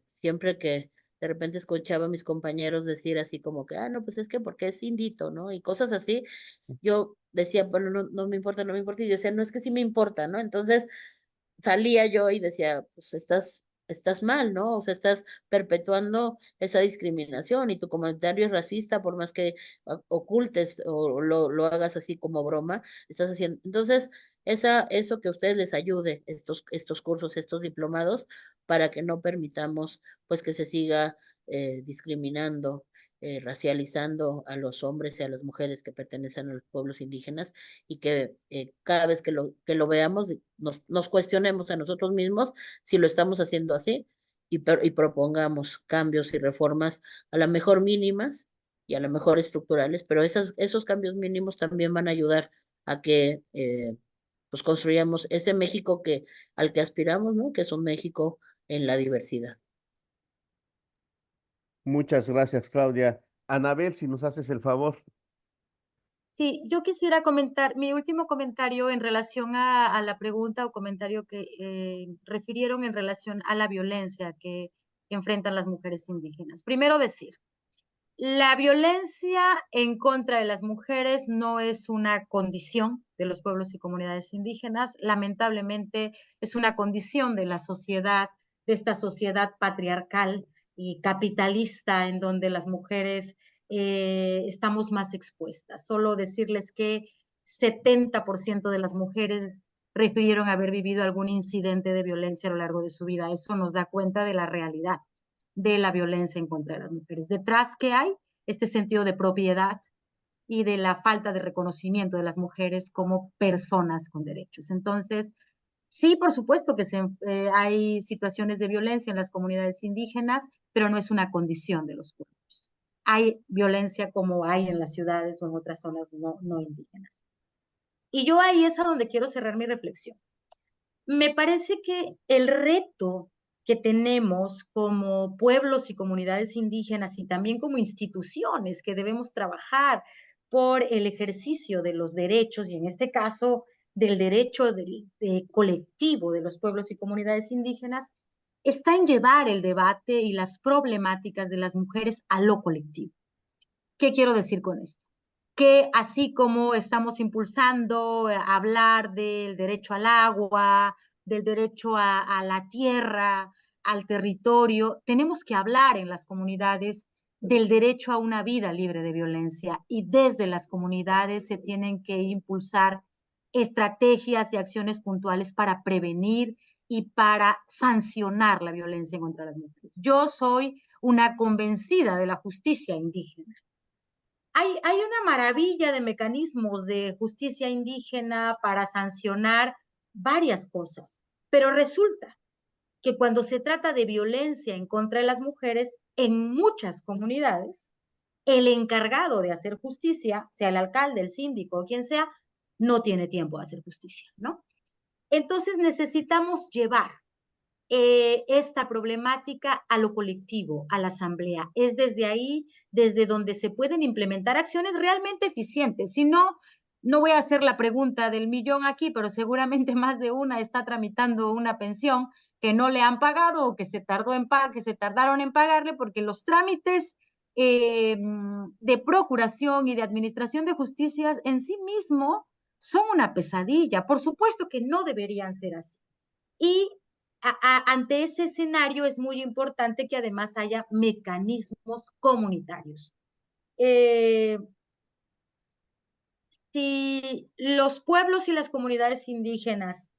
siempre que de repente escuchaba a mis compañeros decir así como que, no, pues es que porque es indito, ¿no? Y cosas así, yo decía, bueno, no, no me importa, no me importa, y yo decía, no, es que sí me importa, ¿no? Entonces salía yo y decía, pues estás mal, ¿no? O sea, estás perpetuando esa discriminación y tu comentario es racista por más que ocultes o lo hagas así como broma, estás haciendo. Entonces, eso que a ustedes les ayude, estos cursos, estos diplomados, para que no permitamos pues que se siga discriminando, racializando a los hombres y a las mujeres que pertenecen a los pueblos indígenas y que cada vez que lo veamos nos cuestionemos a nosotros mismos si lo estamos haciendo así y propongamos cambios y reformas a lo mejor mínimas y a lo mejor estructurales, pero esos cambios mínimos también van a ayudar a que pues construyamos ese México al que aspiramos, ¿no? Que es un México en la diversidad. Muchas gracias, Claudia. Anabel, si nos haces el favor. Sí, yo quisiera comentar mi último comentario en relación a la pregunta o comentario que refirieron en relación a la violencia que enfrentan las mujeres indígenas. Primero decir, la violencia en contra de las mujeres no es una condición de los pueblos y comunidades indígenas, lamentablemente es una condición de la sociedad, de esta sociedad patriarcal y capitalista en donde las mujeres estamos más expuestas. Solo decirles que 70% de las mujeres refirieron haber vivido algún incidente de violencia a lo largo de su vida. Eso nos da cuenta de la realidad de la violencia en contra de las mujeres. Detrás, ¿qué hay? Este sentido de propiedad y de la falta de reconocimiento de las mujeres como personas con derechos. Entonces, sí, por supuesto que hay situaciones de violencia en las comunidades indígenas, pero no es una condición de los pueblos. Hay violencia como hay en las ciudades o en otras zonas no indígenas. Y yo ahí es a donde quiero cerrar mi reflexión. Me parece que el reto que tenemos como pueblos y comunidades indígenas y también como instituciones que debemos trabajar por el ejercicio de los derechos y en este caso del derecho colectivo de los pueblos y comunidades indígenas está en llevar el debate y las problemáticas de las mujeres a lo colectivo. ¿Qué quiero decir con esto? Que así como estamos impulsando hablar del derecho al agua, del derecho a la tierra, al territorio, tenemos que hablar en las comunidades del derecho a una vida libre de violencia y desde las comunidades se tienen que impulsar estrategias y acciones puntuales para prevenir y para sancionar la violencia contra las mujeres. Yo soy una convencida de la justicia indígena. Hay una maravilla de mecanismos de justicia indígena para sancionar varias cosas, pero resulta que cuando se trata de violencia en contra de las mujeres, en muchas comunidades, el encargado de hacer justicia, sea el alcalde, el síndico o quien sea, no tiene tiempo de hacer justicia, ¿no? Entonces necesitamos llevar esta problemática a lo colectivo, a la asamblea. Es desde ahí, desde donde se pueden implementar acciones realmente eficientes. Si no, no voy a hacer la pregunta del millón aquí, pero seguramente más de una está tramitando una pensión que no le han pagado o que se tardaron en pagarle porque los trámites de procuración y de administración de justicia en sí mismo son una pesadilla. Por supuesto que no deberían ser así. Y ante ese escenario es muy importante que además haya mecanismos comunitarios. Si los pueblos y las comunidades indígenas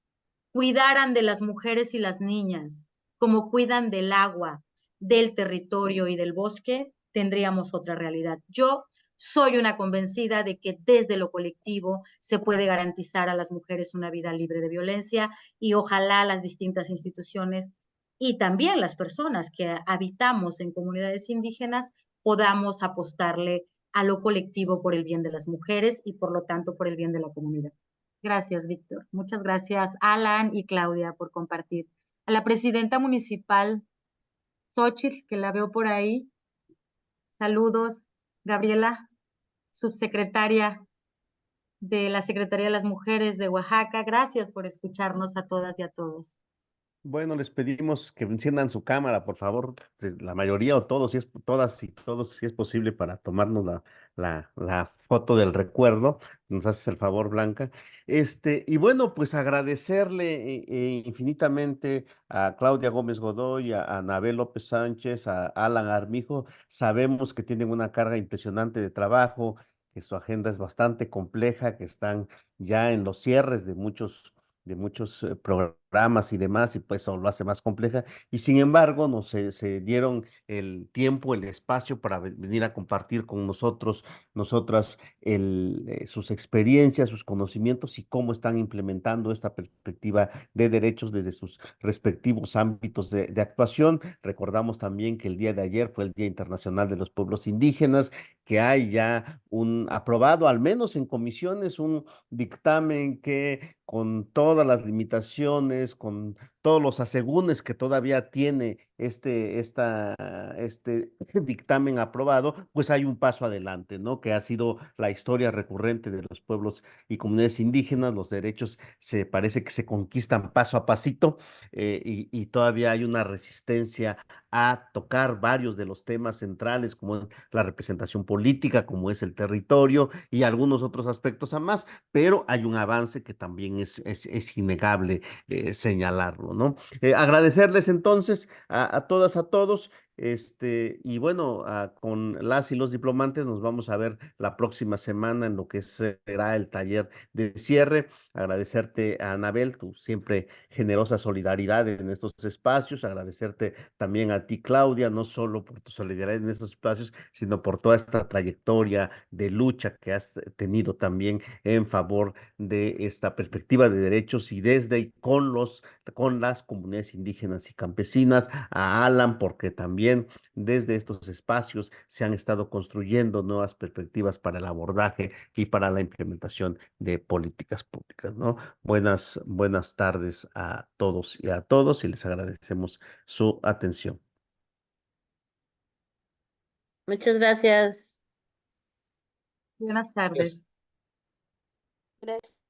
cuidaran de las mujeres y las niñas como cuidan del agua, del territorio y del bosque, tendríamos otra realidad. Yo soy una convencida de que desde lo colectivo se puede garantizar a las mujeres una vida libre de violencia y ojalá las distintas instituciones y también las personas que habitamos en comunidades indígenas podamos apostarle a lo colectivo por el bien de las mujeres y por lo tanto por el bien de la comunidad. Gracias, Víctor. Muchas gracias, Alan y Claudia, por compartir. A la presidenta municipal, Xochitl, que la veo por ahí, Saludos, Gabriela, subsecretaria de la Secretaría de las Mujeres de Oaxaca. Gracias por escucharnos a todas y a todos. Bueno, les pedimos que enciendan su cámara, por favor, la mayoría o todos, si es, todas y todos, si es posible, para tomarnos la foto del recuerdo. Nos haces el favor, Blanca. Y bueno, pues agradecerle infinitamente a Claudia Gómez Godoy, a Anabel López Sánchez, a Alan Armijo. Sabemos que tienen una carga impresionante de trabajo, que su agenda es bastante compleja, que están ya en los cierres de muchos programas y demás, y pues eso lo hace más compleja. Y sin embargo, se dieron el tiempo, el espacio para venir a compartir con nosotras, sus experiencias, sus conocimientos y cómo están implementando esta perspectiva de derechos desde sus respectivos ámbitos de actuación. Recordamos también que el día de ayer fue el Día Internacional de los Pueblos Indígenas, que hay ya un aprobado, al menos en comisiones, un dictamen que con todas las limitaciones, con todos los asegúnes que todavía tiene este dictamen aprobado, pues hay un paso adelante, ¿no? Que ha sido la historia recurrente de los pueblos y comunidades indígenas. Los derechos se parece que se conquistan paso a pasito, y todavía hay una resistencia a tocar varios de los temas centrales, como es la representación política, como es el territorio y algunos otros aspectos a más, pero hay un avance que también es innegable señalarlo, ¿no? Agradecerles entonces a todas, a todos. Y bueno, con las y los diplomantes nos vamos a ver la próxima semana en lo que será el taller de cierre. Agradecerte a Anabel, tu siempre generosa solidaridad en estos espacios. Agradecerte también a ti, Claudia, no solo por tu solidaridad en estos espacios, sino por toda esta trayectoria de lucha que has tenido también en favor de esta perspectiva de derechos y desde y con las comunidades indígenas y campesinas, a Alan, porque también desde estos espacios se han estado construyendo nuevas perspectivas para el abordaje y para la implementación de políticas públicas, ¿no? Buenas tardes a todos y a todos y les agradecemos su atención. Muchas gracias. Buenas tardes. Gracias. Gracias.